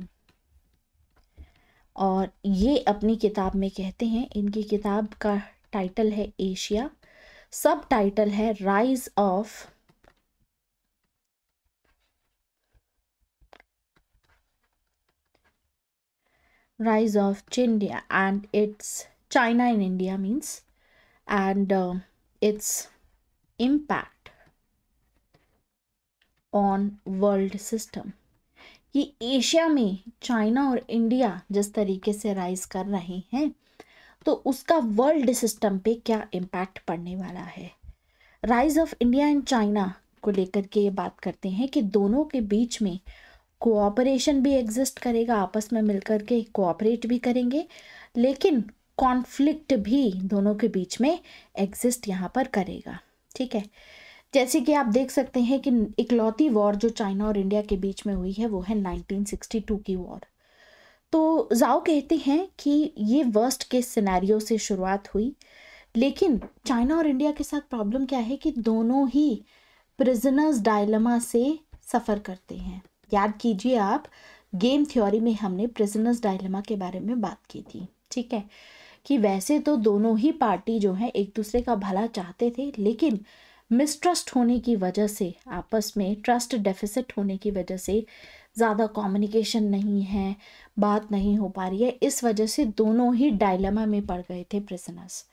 और ये अपनी किताब में कहते हैं, इनकी किताब का टाइटल है एशिया, सब टाइटल है rise of India and its China in India means and its impact on world system। कि एशिया में चाइना और इंडिया जिस तरीके से राइज कर रहे हैं तो उसका वर्ल्ड सिस्टम पे क्या इम्पैक्ट पड़ने वाला है। Rise of India and China को लेकर के ये बात करते हैं कि दोनों के बीच में कोऑपरेशन भी एग्जिस्ट करेगा, आपस में मिलकर के कोऑपरेट भी करेंगे, लेकिन कॉन्फ्लिक्ट भी दोनों के बीच में एग्जिस्ट यहाँ पर करेगा, ठीक है। जैसे कि आप देख सकते हैं कि इकलौती वॉर जो चाइना और इंडिया के बीच में हुई है वो है 1962 की वॉर। तो ज़ाओ कहते हैं कि ये वर्स्ट केस सिनेरियो से शुरुआत हुई, लेकिन चाइना और इंडिया के साथ प्रॉब्लम क्या है कि दोनों ही प्रिजनर्स डायलेमा से सफ़र करते हैं। याद कीजिए आप, गेम थ्योरी में हमने प्रिजनर्स डायलेमा के बारे में बात की थी, ठीक है, कि वैसे तो दोनों ही पार्टी जो है एक दूसरे का भला चाहते थे, लेकिन मिसट्रस्ट होने की वजह से, आपस में ट्रस्ट डेफिसिट होने की वजह से ज़्यादा कम्युनिकेशन नहीं है, बात नहीं हो पा रही है, इस वजह से दोनों ही डायलेमा में पड़ गए थे प्रिजनर्स,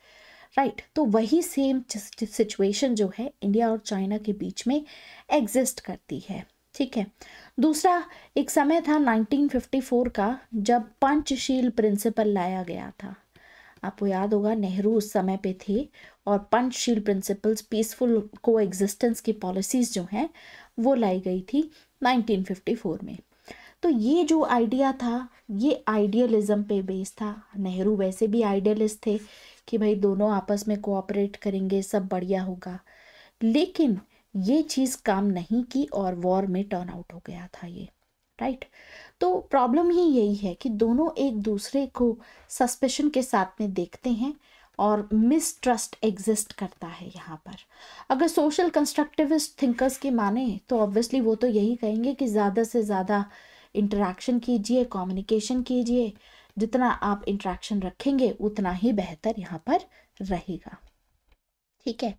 राइट। तो वही सेम सिचुएशन जो है इंडिया और चाइना के बीच में एग्जिस्ट करती है, ठीक है। दूसरा एक समय था 1954 का, जब पंचशील प्रिंसिपल लाया गया था। आपको याद होगा नेहरू उस समय पे थे, और पंचशील प्रिंसिपल्स, पीसफुल को एग्जिस्टेंस की पॉलिसीज़ जो हैं वो लाई गई थी 1954 में। तो ये जो आइडिया था ये आइडियलिज्म पे बेस था। नेहरू वैसे भी आइडियलिस्ट थे कि भाई दोनों आपस में कोऑपरेट करेंगे, सब बढ़िया होगा, लेकिन ये चीज़ काम नहीं की और वॉर में टर्न आउट हो गया था ये, राइट। तो प्रॉब्लम ही यही है कि दोनों एक दूसरे को सस्पेशन के साथ में देखते हैं और मिसट्रस्ट एग्जिस्ट करता है यहाँ पर। अगर सोशल कंस्ट्रक्टिविस्ट थिंकर्स की माने तो ऑब्वियसली वो तो यही कहेंगे कि ज़्यादा से ज़्यादा इंटरेक्शन कीजिए, कम्युनिकेशन कीजिए, जितना आप इंटरेक्शन रखेंगे उतना ही बेहतर यहाँ पर रहेगा, ठीक है।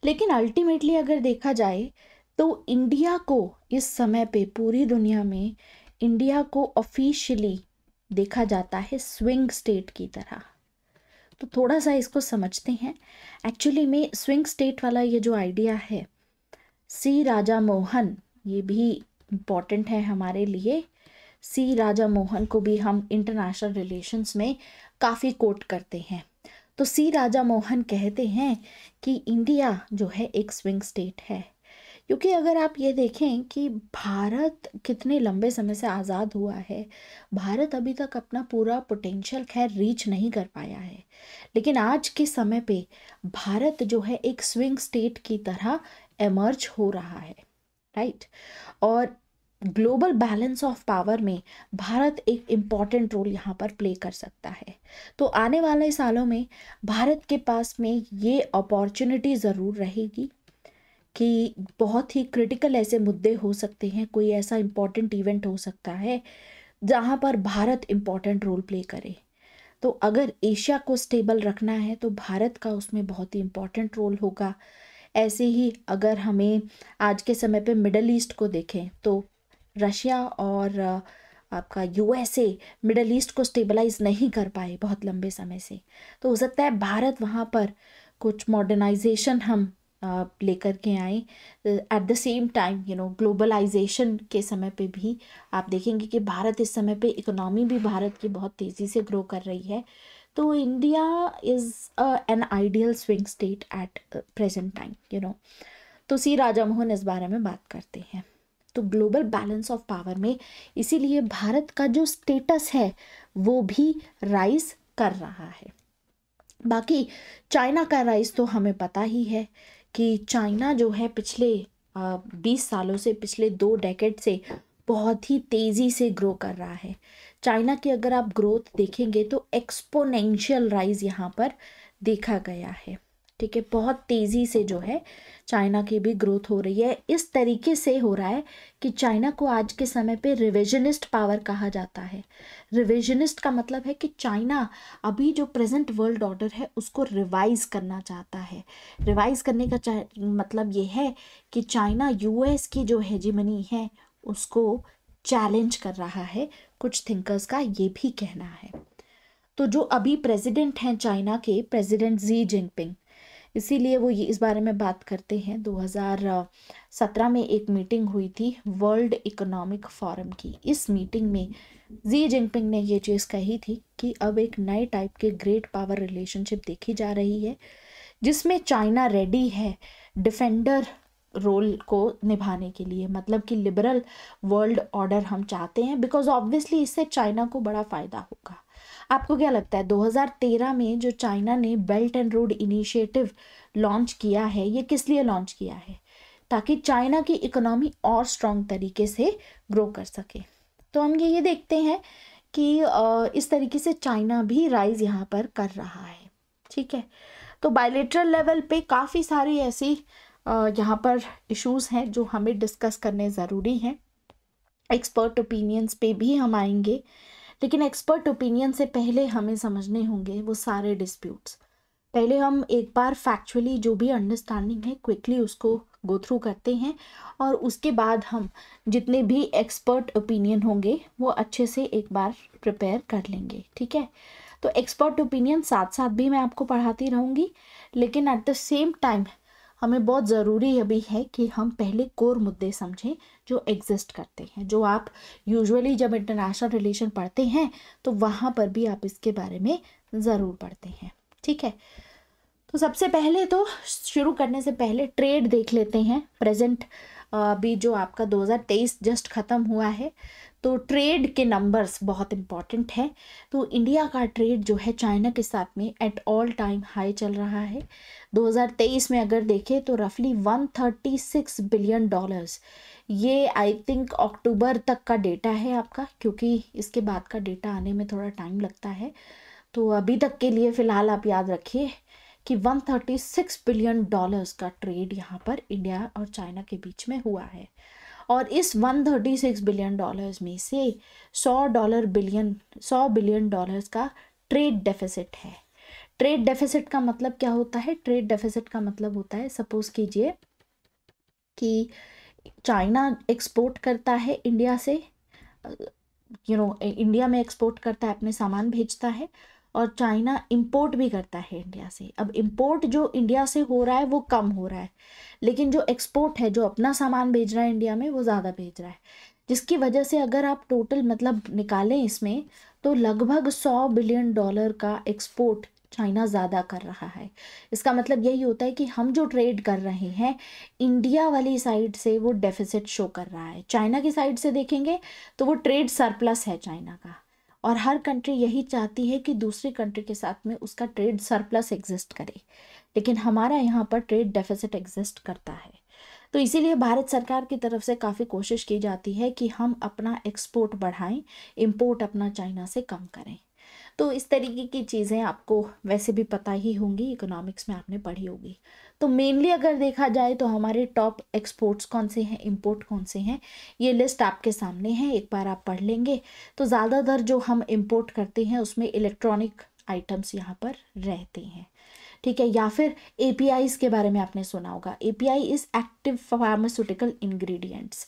लेकिन अल्टीमेटली अगर देखा जाए तो इंडिया को इस समय पे पूरी दुनिया में इंडिया को ऑफिशियली देखा जाता है स्विंग स्टेट की तरह। तो थोड़ा सा इसको समझते हैं। एक्चुअली में स्विंग स्टेट वाला ये जो आइडिया है, सी राजा मोहन, ये भी इम्पॉर्टेंट है हमारे लिए। सी राजा मोहन को भी हम इंटरनेशनल रिलेशंस में काफ़ी कोट करते हैं। तो सी राजा मोहन कहते हैं कि इंडिया जो है एक स्विंग स्टेट है, क्योंकि अगर आप ये देखें कि भारत कितने लंबे समय से आज़ाद हुआ है, भारत अभी तक अपना पूरा पोटेंशियल खैर रीच नहीं कर पाया है, लेकिन आज के समय पे भारत जो है एक स्विंग स्टेट की तरह एमर्ज हो रहा है, राइट। और ग्लोबल बैलेंस ऑफ पावर में भारत एक इम्पॉर्टेंट रोल यहाँ पर प्ले कर सकता है। तो आने वाले सालों में भारत के पास में ये अपॉर्चुनिटी ज़रूर रहेगी कि बहुत ही क्रिटिकल ऐसे मुद्दे हो सकते हैं, कोई ऐसा इम्पॉर्टेंट इवेंट हो सकता है जहाँ पर भारत इम्पॉर्टेंट रोल प्ले करे। तो अगर एशिया को स्टेबल रखना है तो भारत का उसमें बहुत ही इम्पॉर्टेंट रोल होगा। ऐसे ही अगर हमें आज के समय पे मिडल ईस्ट को देखें तो रशिया और आपका यूएसए मिडल ईस्ट को स्टेबलाइज नहीं कर पाए बहुत लंबे समय से, तो हो सकता है भारत वहाँ पर कुछ मॉडर्नाइजेशन हम लेकर के आए। At the same time globalisation के समय पे भी आप देखेंगे कि भारत इस समय पे इकोनॉमी भी भारत की बहुत तेज़ी से ग्रो कर रही है। तो India is an ideal swing state at present time. तो सी राजा मोहन इस बारे में बात करते हैं। तो ग्लोबल बैलेंस ऑफ पावर में इसीलिए भारत का जो स्टेटस है वो भी राइज कर रहा है। बाकी चाइना का राइज तो हमें पता ही है कि चाइना जो है पिछले 20 सालों से, पिछले 2 डेकेड से बहुत ही तेज़ी से ग्रो कर रहा है। चाइना की अगर आप ग्रोथ देखेंगे तो एक्सपोनेंशियल राइज यहाँ पर देखा गया है, ठीक है। बहुत तेज़ी से जो है चाइना की भी ग्रोथ हो रही है। इस तरीके से हो रहा है कि चाइना को आज के समय पे रिविजनिस्ट पावर कहा जाता है। रिविजनिस्ट का मतलब है कि चाइना अभी जो प्रेजेंट वर्ल्ड ऑर्डर है उसको रिवाइज करना चाहता है। रिवाइज करने का मतलब ये है कि चाइना यूएस की जो हेजीमनी है उसको चैलेंज कर रहा है, कुछ थिंकर्स का ये भी कहना है। तो जो अभी प्रेसिडेंट हैं चाइना के, प्रेसिडेंट जी जिनपिंग, इसीलिए वो ये इस बारे में बात करते हैं। 2017 में एक मीटिंग हुई थी वर्ल्ड इकोनॉमिक फोरम की। इस मीटिंग में जी जिनपिंग ने ये चीज़ कही थी कि अब एक नए टाइप के ग्रेट पावर रिलेशनशिप देखी जा रही है जिसमें चाइना रेडी है डिफेंडर रोल को निभाने के लिए। मतलब कि लिबरल वर्ल्ड ऑर्डर हम चाहते हैं, बिकॉज ऑब्वियसली इससे चाइना को बड़ा फ़ायदा होगा। आपको क्या लगता है 2013 में जो चाइना ने belt and road initiative launch किया है, ये किस लिए लॉन्च किया है? ताकि चाइना की इकोनॉमी और स्ट्रॉन्ग तरीके से ग्रो कर सके। तो हम ये देखते हैं कि इस तरीके से चाइना भी राइज यहाँ पर कर रहा है, ठीक है। तो बायलेटरल लेवल पे काफ़ी सारी ऐसी यहाँ पर इश्यूज़ हैं जो हमें डिस्कस करने ज़रूरी हैं। एक्सपर्ट ओपिनियंस पे भी हम आएंगे, लेकिन एक्सपर्ट ओपिनियन से पहले हमें समझने होंगे वो सारे डिस्प्यूट्स। पहले हम एक बार फैक्चुअली जो भी अंडरस्टैंडिंग है क्विकली उसको गो थ्रू करते हैं, और उसके बाद हम जितने भी एक्सपर्ट ओपिनियन होंगे वो अच्छे से एक बार प्रिपेयर कर लेंगे, ठीक है। तो एक्सपर्ट ओपिनियन साथ साथ भी मैं आपको पढ़ाती रहूँगी, लेकिन एट द सेम टाइम हमें बहुत ज़रूरी अभी है कि हम पहले कोर मुद्दे समझें जो एग्जिस्ट करते हैं, जो आप यूजुअली जब इंटरनेशनल रिलेशन पढ़ते हैं तो वहाँ पर भी आप इसके बारे में ज़रूर पढ़ते हैं, ठीक है। तो सबसे पहले तो शुरू करने से पहले ट्रेड देख लेते हैं। प्रेजेंट अभी जो आपका 2023 जस्ट ख़त्म हुआ है, तो ट्रेड के नंबर्स बहुत इम्पॉर्टेंट है। तो इंडिया का ट्रेड जो है चाइना के साथ में एट ऑल टाइम हाई चल रहा है। 2023 में अगर देखें तो रफली $136 बिलियन, ये आई थिंक अक्टूबर तक का डेटा है आपका, क्योंकि इसके बाद का डेटा आने में थोड़ा टाइम लगता है। तो अभी तक के लिए फ़िलहाल आप याद रखिए कि $136 बिलियन का ट्रेड यहाँ पर इंडिया और चाइना के बीच में हुआ है। और इस $136 बिलियन में से $100 बिलियन का ट्रेड डेफिसिट है। ट्रेड डेफिसिट का मतलब क्या होता है? ट्रेड डेफिसिट का मतलब होता है, सपोज कीजिए कि चाइना एक्सपोर्ट करता है इंडिया से, इंडिया में एक्सपोर्ट करता है, अपने सामान भेजता है, और चाइना इंपोर्ट भी करता है इंडिया से। अब इंपोर्ट जो इंडिया से हो रहा है वो कम हो रहा है, लेकिन जो एक्सपोर्ट है, जो अपना सामान भेज रहा है इंडिया में, वो ज़्यादा भेज रहा है, जिसकी वजह से अगर आप टोटल मतलब निकालें इसमें, तो लगभग $100 बिलियन का एक्सपोर्ट चाइना ज़्यादा कर रहा है। इसका मतलब यही होता है कि हम जो ट्रेड कर रहे हैं इंडिया वाली साइड से वो डेफिसिट शो कर रहा है। चाइना की साइड से देखेंगे तो वो ट्रेड सरप्लस है चाइना का, और हर कंट्री यही चाहती है कि दूसरी कंट्री के साथ में उसका ट्रेड सरप्लस एग्जिस्ट करे, लेकिन हमारा यहाँ पर ट्रेड डेफिसिट एग्जिस्ट करता है। तो इसीलिए भारत सरकार की तरफ से काफ़ी कोशिश की जाती है कि हम अपना एक्सपोर्ट बढ़ाएं, इंपोर्ट अपना चाइना से कम करें। तो इस तरीके की चीज़ें आपको वैसे भी पता ही होंगी, इकोनॉमिक्स में आपने पढ़ी होगी। तो मेनली अगर देखा जाए तो हमारे टॉप एक्सपोर्ट्स कौन से हैं, इंपोर्ट कौन से हैं, ये लिस्ट आपके सामने है, एक बार आप पढ़ लेंगे। तो ज़्यादातर जो हम इंपोर्ट करते हैं उसमें इलेक्ट्रॉनिक आइटम्स यहाँ पर रहते हैं, ठीक है। या फिर APIs के बारे में आपने सुना होगा। API is active pharmaceutical ingredients.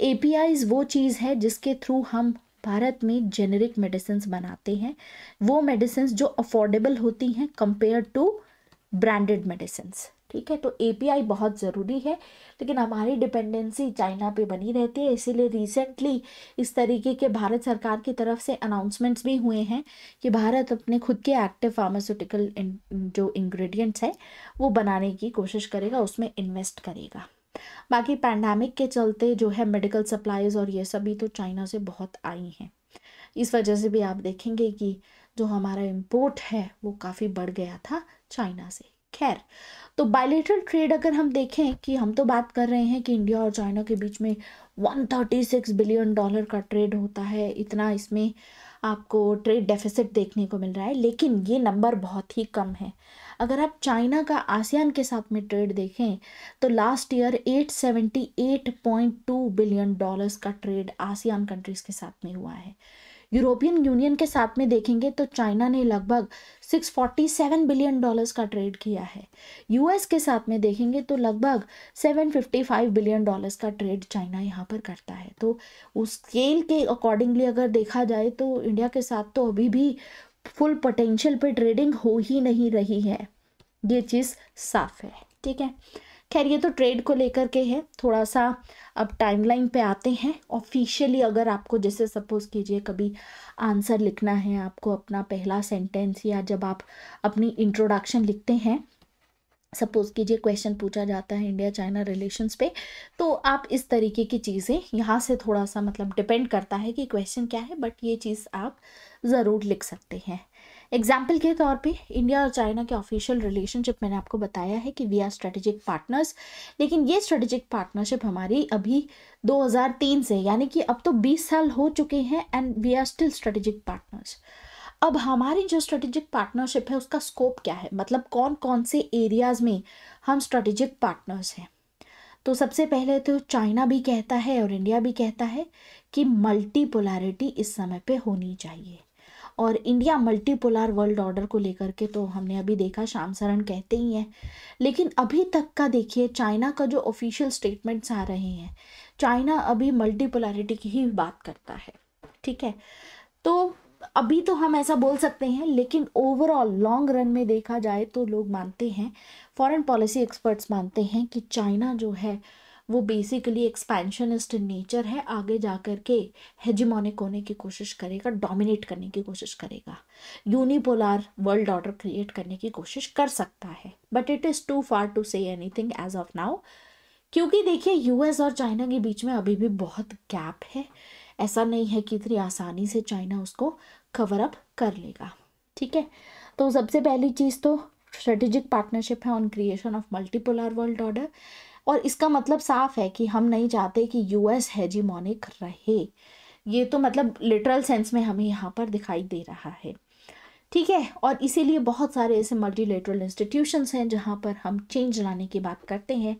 APIs वो चीज़ है जिसके थ्रू हम भारत में जेनेरिक मेडिसिन्स बनाते हैं, वो मेडिसिन्स जो अफोर्डेबल होती हैं कंपेयर टू ब्रांडेड मेडिसिन्स, ठीक है। तो API बहुत ज़रूरी है, लेकिन हमारी डिपेंडेंसी चाइना पे बनी रहती है। इसीलिए रिसेंटली इस तरीके के भारत सरकार की तरफ से अनाउंसमेंट्स भी हुए हैं कि भारत अपने खुद के एक्टिव फार्मास्यूटिकल जो इंग्रेडिएंट्स है वो बनाने की कोशिश करेगा, उसमें इन्वेस्ट करेगा। बाकी पैंडेमिक के चलते जो है मेडिकल सप्लाईज और ये सभी तो चाइना से बहुत आई हैं, इस वजह से भी आप देखेंगे कि जो हमारा इंपोर्ट है वो काफ़ी बढ़ गया था चाइना से। खैर, तो बायलैटरल ट्रेड अगर हम देखें कि हम तो बात कर रहे हैं कि इंडिया और चाइना के बीच में $136 बिलियन का ट्रेड होता है, इतना इसमें आपको ट्रेड डेफिसिट देखने को मिल रहा है, लेकिन ये नंबर बहुत ही कम है। अगर आप चाइना का आसियान के साथ में ट्रेड देखें तो लास्ट ईयर $878.2 बिलियन का ट्रेड आसियान कंट्रीज़ के साथ में हुआ है। यूरोपियन यूनियन के साथ में देखेंगे तो चाइना ने लगभग $647 बिलियन का ट्रेड किया है। US के साथ में देखेंगे तो लगभग $755 बिलियन का ट्रेड चाइना यहाँ पर करता है। तो उस स्केल के अकॉर्डिंगली अगर देखा जाए तो इंडिया के साथ तो अभी भी फुल पोटेंशियल पे ट्रेडिंग हो ही नहीं रही है, ये चीज़ साफ है, ठीक है। खैर, ये तो ट्रेड को लेकर के है। थोड़ा सा अब टाइमलाइन पे आते हैं। ऑफिशियली अगर आपको जैसे सपोज कीजिए कभी आंसर लिखना है, आपको अपना पहला सेंटेंस या जब आप अपनी इंट्रोडक्शन लिखते हैं, सपोज कीजिए क्वेश्चन पूछा जाता है इंडिया चाइना रिलेशंस पे, तो आप इस तरीके की चीज़ें यहाँ से थोड़ा सा मतलब डिपेंड करता है कि क्वेश्चन क्या है, बट ये चीज़ आप ज़रूर लिख सकते हैं। एग्जाम्पल के तौर पे इंडिया और चाइना के ऑफिशियल रिलेशनशिप मैंने आपको बताया है कि वी आर स्ट्रेटेजिक पार्टनर्स, लेकिन ये स्ट्रेटेजिक पार्टनरशिप हमारी अभी 2003 से, यानी कि अब तो 20 साल हो चुके हैं, and we are still strategic partners. अब हमारी जो स्ट्रेटेजिक पार्टनरशिप है उसका स्कोप क्या है, मतलब कौन कौन से एरियाज़ में हम स्ट्रेटेजिक पार्टनर्स हैं। तो सबसे पहले तो चाइना भी कहता है और इंडिया भी कहता है कि मल्टीपोलैरिटी इस समय पे होनी चाहिए, और इंडिया मल्टीपोलर वर्ल्ड ऑर्डर को लेकर के तो हमने अभी देखा, श्याम सरन कहते ही हैं। लेकिन अभी तक का देखिए चाइना का जो ऑफिशियल स्टेटमेंट्स आ रहे हैं, चाइना अभी मल्टीपोलैरिटी की ही बात करता है, ठीक है। तो अभी तो हम ऐसा बोल सकते हैं, लेकिन ओवरऑल लॉन्ग रन में देखा जाए तो लोग मानते हैं, फॉरेन पॉलिसी एक्सपर्ट्स मानते हैं कि चाइना जो है वो बेसिकली एक्सपेंशनिस्ट इन नेचर है। आगे जा कर के हेजिमोनिक होने की कोशिश करेगा, डोमिनेट करने की कोशिश करेगा, यूनिपोलर वर्ल्ड ऑर्डर क्रिएट करने की कोशिश कर सकता है। But it is too far to say anything as of now, क्योंकि देखिए यूएस और चाइना के बीच में अभी भी बहुत गैप है। ऐसा नहीं है कि इतनी आसानी से चाइना उसको कवर अप कर लेगा, ठीक है। तो सबसे पहली चीज़ तो स्ट्रेटेजिक पार्टनरशिप है on creation of multipolar world order, और इसका मतलब साफ है कि हम नहीं चाहते कि यूएस हेजिमोनिक रहे। ये तो मतलब लिटरल सेंस में हमें यहाँ पर दिखाई दे रहा है, ठीक है। और इसीलिए बहुत सारे ऐसे मल्टीलेटरल इंस्टीट्यूशंस हैं जहाँ पर हम चेंज लाने की बात करते हैं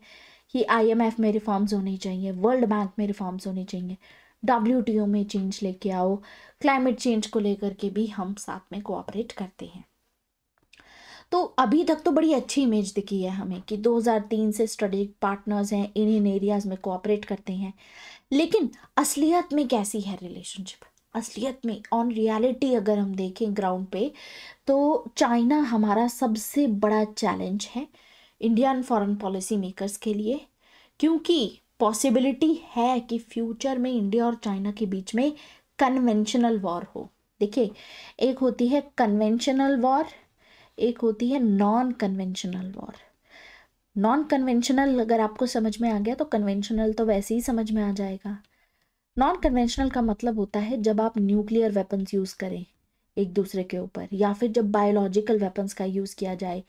कि आईएमएफ में रिफॉर्म्स होनी चाहिए, वर्ल्ड बैंक में रिफॉर्म्स होनी चाहिए, डब्ल्यूटीओ में चेंज लेके आओ, क्लाइमेट चेंज को लेकर के भी हम साथ में कोऑपरेट करते हैं। तो अभी तक तो बड़ी अच्छी इमेज दिखी है हमें कि 2003 से स्ट्रेटेजिक पार्टनर्स हैं, इन एरियाज में कोऑपरेट करते हैं। लेकिन असलियत में कैसी है रिलेशनशिप? असलियत में ऑन रियलिटी अगर हम देखें ग्राउंड पे, तो चाइना हमारा सबसे बड़ा चैलेंज है इंडियन फॉरेन पॉलिसी मेकर्स के लिए, क्योंकि पॉसिबिलिटी है कि फ्यूचर में इंडिया और चाइना के बीच में कन्वेंशनल वॉर हो। देखिए, एक होती है कन्वेंशनल वॉर, एक होती है non conventional war. Non conventional अगर आपको समझ में आ गया तो कन्वेंशनल तो वैसे ही समझ में आ जाएगा। नॉन कन्वेंशनल का मतलब होता है जब आप न्यूक्लियर वेपन्स यूज़ करें एक दूसरे के ऊपर, या फिर जब बायोलॉजिकल वेपन्स का यूज़ किया जाए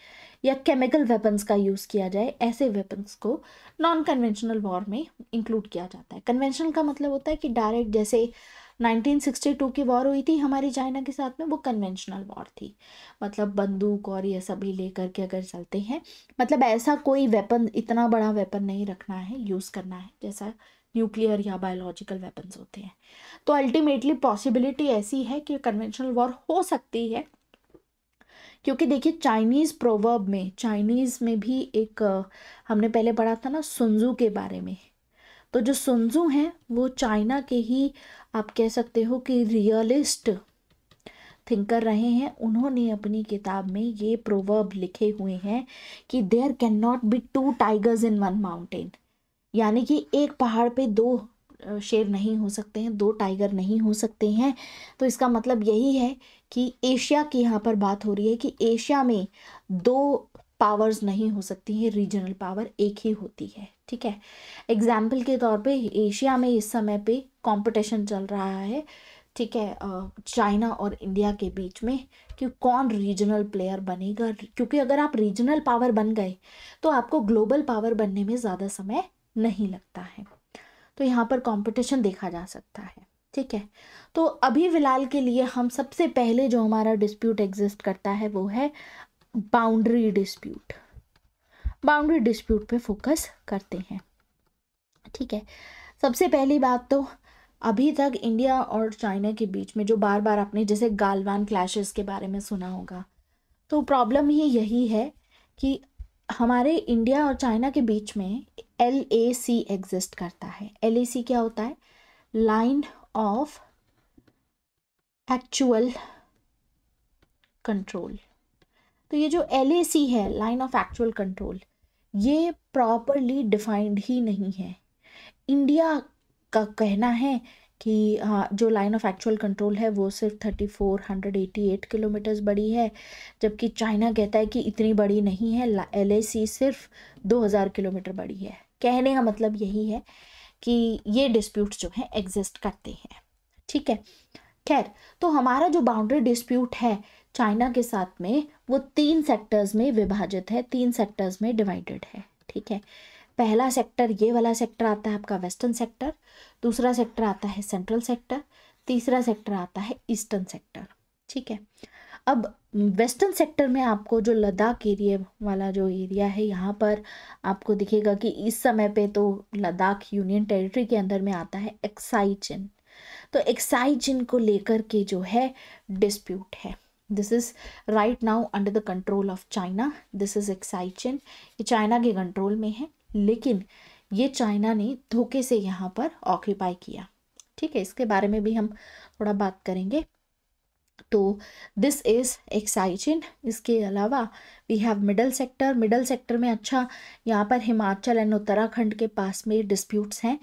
या केमिकल वेपन्स का यूज़ किया जाए, ऐसे वेपन्स को नॉन कन्वेंशनल वॉर में इंक्लूड किया जाता है। कन्वेंशनल का मतलब होता है कि डायरेक्ट, जैसे 1962 की वॉर हुई थी हमारी चाइना के साथ में, वो कन्वेंशनल वॉर थी। मतलब बंदूक और ये सभी लेकर के अगर चलते हैं, मतलब ऐसा कोई वेपन, इतना बड़ा वेपन नहीं रखना है, यूज़ करना है जैसा न्यूक्लियर या बायोलॉजिकल वेपन्स होते हैं। तो अल्टीमेटली पॉसिबिलिटी ऐसी है कि कन्वेंशनल वॉर हो सकती है, क्योंकि देखिए चाइनीज़ प्रोवर्ब में, चाइनीज़ में भी एक हमने पहले पढ़ा था ना सुन्जू के बारे में। तो जो सुन्जू हैं वो चाइना के ही आप कह सकते हो कि रियलिस्ट थिंकर रहे हैं। उन्होंने अपनी किताब में ये प्रोवर्ब लिखे हुए हैं कि there can not be two tigers in one mountain, यानी कि एक पहाड़ पे दो शेर नहीं हो सकते हैं, दो टाइगर नहीं हो सकते हैं। तो इसका मतलब यही है कि एशिया की यहाँ पर बात हो रही है कि एशिया में दो पावर्स नहीं हो सकती हैं, रीजनल पावर एक ही होती है, ठीक है। एग्जाम्पल के तौर पे एशिया में इस समय पे कंपटीशन चल रहा है, ठीक है, चाइना और इंडिया के बीच में कि कौन रीजनल प्लेयर बनेगा। क्योंकि अगर आप रीजनल पावर बन गए तो आपको ग्लोबल पावर बनने में ज़्यादा समय नहीं लगता है। तो यहाँ पर कंपटीशन देखा जा सकता है, ठीक है। तो अभी फ़िलहाल के लिए हम सबसे पहले जो हमारा डिस्प्यूट एग्जिस्ट करता है वो है बाउंड्री डिस्प्यूट। बाउंड्री डिस्प्यूट पे फोकस करते हैं, ठीक है। सबसे पहली बात तो अभी तक इंडिया और चाइना के बीच में जो बार बार आपने जैसे गालवान क्लैशेस के बारे में सुना होगा, तो प्रॉब्लम ही यही है कि हमारे इंडिया और चाइना के बीच में LAC एग्जिस्ट करता है। LAC क्या होता है? Line of actual control. तो ये जो LAC है, लाइन ऑफ एक्चुअल कंट्रोल, ये प्रॉपरली डिफाइंड ही नहीं है। इंडिया का कहना है कि हाँ, जो लाइन ऑफ एक्चुअल कंट्रोल है वो सिर्फ 3488 किलोमीटर्स बड़ी है, जबकि चाइना कहता है कि इतनी बड़ी नहीं है, LAC सिर्फ 2000 किलोमीटर बड़ी है। कहने का मतलब यही है कि ये डिस्प्यूट्स जो हैं एग्जिस्ट करते हैं, ठीक है। खैर, तो हमारा जो बाउंड्री डिस्प्यूट है चाइना के साथ में वो 3 सेक्टर्स में विभाजित है, 3 सेक्टर्स में डिवाइडेड है, ठीक है। पहला सेक्टर, ये वाला सेक्टर आता है आपका वेस्टर्न सेक्टर, दूसरा सेक्टर आता है सेंट्रल सेक्टर, तीसरा सेक्टर आता है ईस्टर्न सेक्टर, ठीक है। अब वेस्टर्न सेक्टर में आपको जो लद्दाख एरिया वाला जो एरिया है, यहाँ पर आपको दिखेगा कि इस समय पे तो लद्दाख यूनियन टेरिटरी के अंदर में आता है एक्साई चिन। तो एक्साई चिन को लेकर के जो है डिस्प्यूट है। This is right now under the control of China. This is Aksai Chin, ये चाइना के कंट्रोल में है, लेकिन ये चाइना ने धोखे से यहाँ पर ऑक्यूपाई किया। ठीक है, इसके बारे में भी हम थोड़ा बात करेंगे। तो दिस इज एक्साई चिन। इसके अलावा we have middle sector. Middle sector में अच्छा यहाँ पर हिमाचल एंड उत्तराखंड के पास में डिस्प्यूट्स हैं।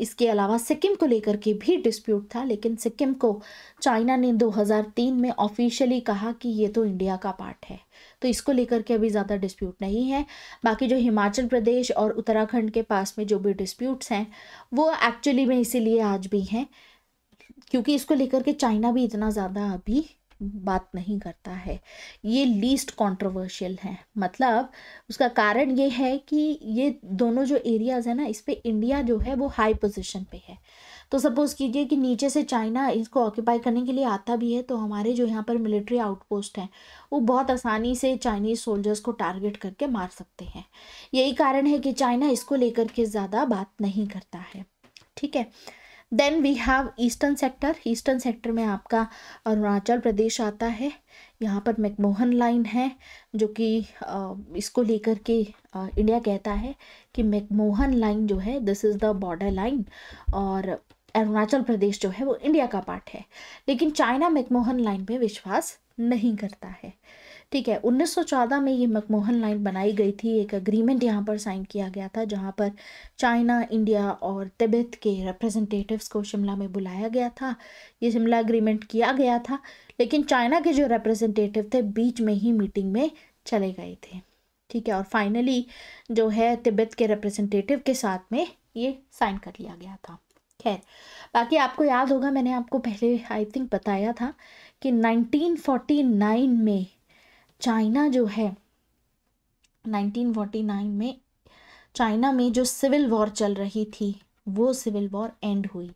इसके अलावा सिक्किम को लेकर के भी डिस्प्यूट था, लेकिन सिक्किम को चाइना ने 2003 में ऑफिशियली कहा कि ये तो इंडिया का पार्ट है, तो इसको लेकर के अभी ज़्यादा डिस्प्यूट नहीं है। बाकी जो हिमाचल प्रदेश और उत्तराखंड के पास में जो भी डिस्प्यूट्स हैं वो एक्चुअली में इसीलिए आज भी हैं क्योंकि इसको लेकर के चाइना भी इतना ज़्यादा अभी बात नहीं करता है। ये लीस्ट कंट्रोवर्शियल है, मतलब उसका कारण ये है कि ये दोनों जो एरियाज़ है ना, इस पे इंडिया जो है वो हाई पोजीशन पे है। तो सपोज़ कीजिए कि नीचे से चाइना इसको ऑक्यूपाई करने के लिए आता भी है, तो हमारे जो यहाँ पर मिलिट्री आउटपोस्ट हैं वो बहुत आसानी से चाइनीज़ सोल्जर्स को टारगेट करके मार सकते हैं। यही कारण है कि चाइना इसको लेकर के ज़्यादा बात नहीं करता है। ठीक है, then we have eastern sector. Eastern sector में आपका अरुणाचल प्रदेश आता है। यहाँ पर मैकमोहन लाइन है, जो कि इसको लेकर के इंडिया कहता है कि मैकमोहन लाइन जो है this is the border line, और अरुणाचल प्रदेश जो है वो इंडिया का पार्ट है। लेकिन चाइना मैकमोहन लाइन पे विश्वास नहीं करता है। ठीक है, 1914 में ये मैकमोहन लाइन बनाई गई थी। एक एग्रीमेंट यहाँ पर साइन किया गया था, जहाँ पर चाइना, इंडिया और तिब्बत के रिप्रेजेंटेटिव्स को शिमला में बुलाया गया था। ये शिमला एग्रीमेंट किया गया था, लेकिन चाइना के जो रिप्रेजेंटेटिव थे बीच में ही मीटिंग में चले गए थे। ठीक है, और फाइनली जो है तिब्बत के रिप्रेजेंटेटिव के साथ में ये साइन कर लिया गया था। खैर, बाकी आपको याद होगा, मैंने आपको पहले आई थिंक बताया था कि 1949 में चाइना जो है 1949 में चाइना में जो सिविल वॉर चल रही थी वो सिविल वॉर एंड हुई।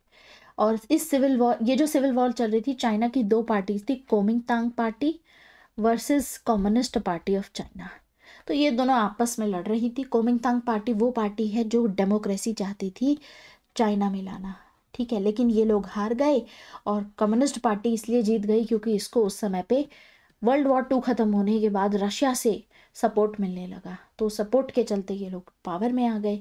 और इस सिविल वॉर, ये जो सिविल वॉर चल रही थी, चाइना की दो पार्टीज थी, Kuomintang party versus communist party of China. तो ये दोनों आपस में लड़ रही थी। कुओमिंगतांग पार्टी वो पार्टी है जो डेमोक्रेसी चाहती थी चाइना में लाना। ठीक है, लेकिन ये लोग हार गए, और कम्युनिस्ट पार्टी इसलिए जीत गई क्योंकि इसको उस समय पे वर्ल्ड वॉर 2 ख़त्म होने के बाद रशिया से सपोर्ट मिलने लगा, तो सपोर्ट के चलते ये लोग पावर में आ गए।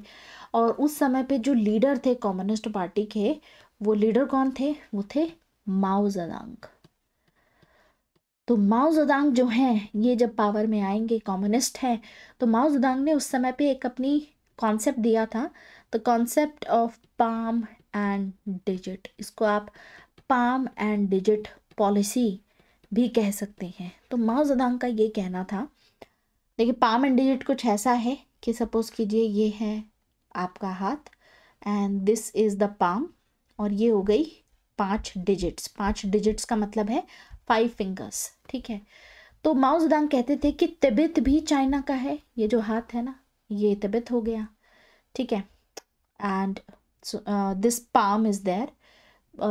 और उस समय पे जो लीडर थे कम्युनिस्ट पार्टी के, वो लीडर कौन थे? वो थे माओ जेडुंग। तो माओ जेडुंग जो हैं, ये जब पावर में आएंगे, कम्युनिस्ट हैं, तो माओ जेडुंग ने उस समय पे एक अपनी कॉन्सेप्ट दिया था, the concept of palm and digit. इसको आप पाम एंड डिजिट पॉलिसी भी कह सकते हैं। तो माओ जेडुंग का ये कहना था, देखिए पाम एंड डिजिट कुछ ऐसा है कि सपोज कीजिए ये है आपका हाथ and this is the palm, और ये हो गई 5 डिजिट्स। 5 डिजिट्स का मतलब है 5 फिंगर्स। ठीक है, तो माओ जेडुंग कहते थे कि तिब्बत भी चाइना का है। ये जो हाथ है ना, ये तिब्बत हो गया। ठीक है, and this palm is there,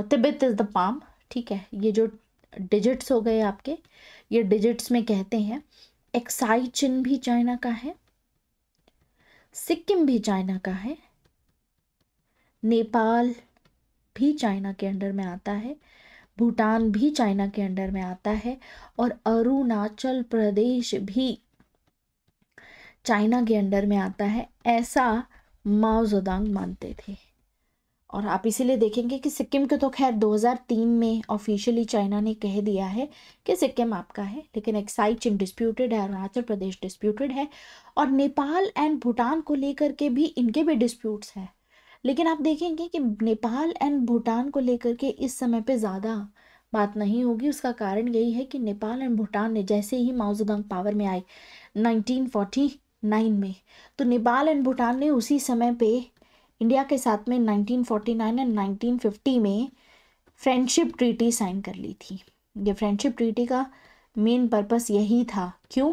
Tibet is the palm. ठीक है, ये जो डिजिट्स हो गए आपके, ये डिजिट्स में कहते हैं एक्साई चिन भी चाइना का है, सिक्किम भी चाइना का है, नेपाल भी चाइना के अंडर में आता है, भूटान भी चाइना के अंडर में आता है, और अरुणाचल प्रदेश भी चाइना के अंडर में आता है। ऐसा माओ जेडुंग मानते थे। और आप इसीलिए देखेंगे कि सिक्किम को तो खैर 2003 में ऑफिशियली चाइना ने कह दिया है कि सिक्किम आपका है, लेकिन एक्साई चिन डिस्प्यूटेड है, अरुणाचल प्रदेश डिस्प्यूटेड है, और नेपाल एंड भूटान को लेकर के भी इनके भी डिस्प्यूट्स हैं। लेकिन आप देखेंगे कि नेपाल एंड भूटान को लेकर के इस समय पे ज़्यादा बात नहीं होगी। उसका कारण यही है कि नेपाल एंड भूटान ने जैसे ही माओ जेडुंग पावर में आए 1949 में, तो नेपाल एंड भूटान ने उसी समय पे इंडिया के साथ में 1949 एंड 1950 में फ्रेंडशिप ट्रीटी साइन कर ली थी। ये फ्रेंडशिप ट्रीटी का मेन पर्पस यही था। क्यों?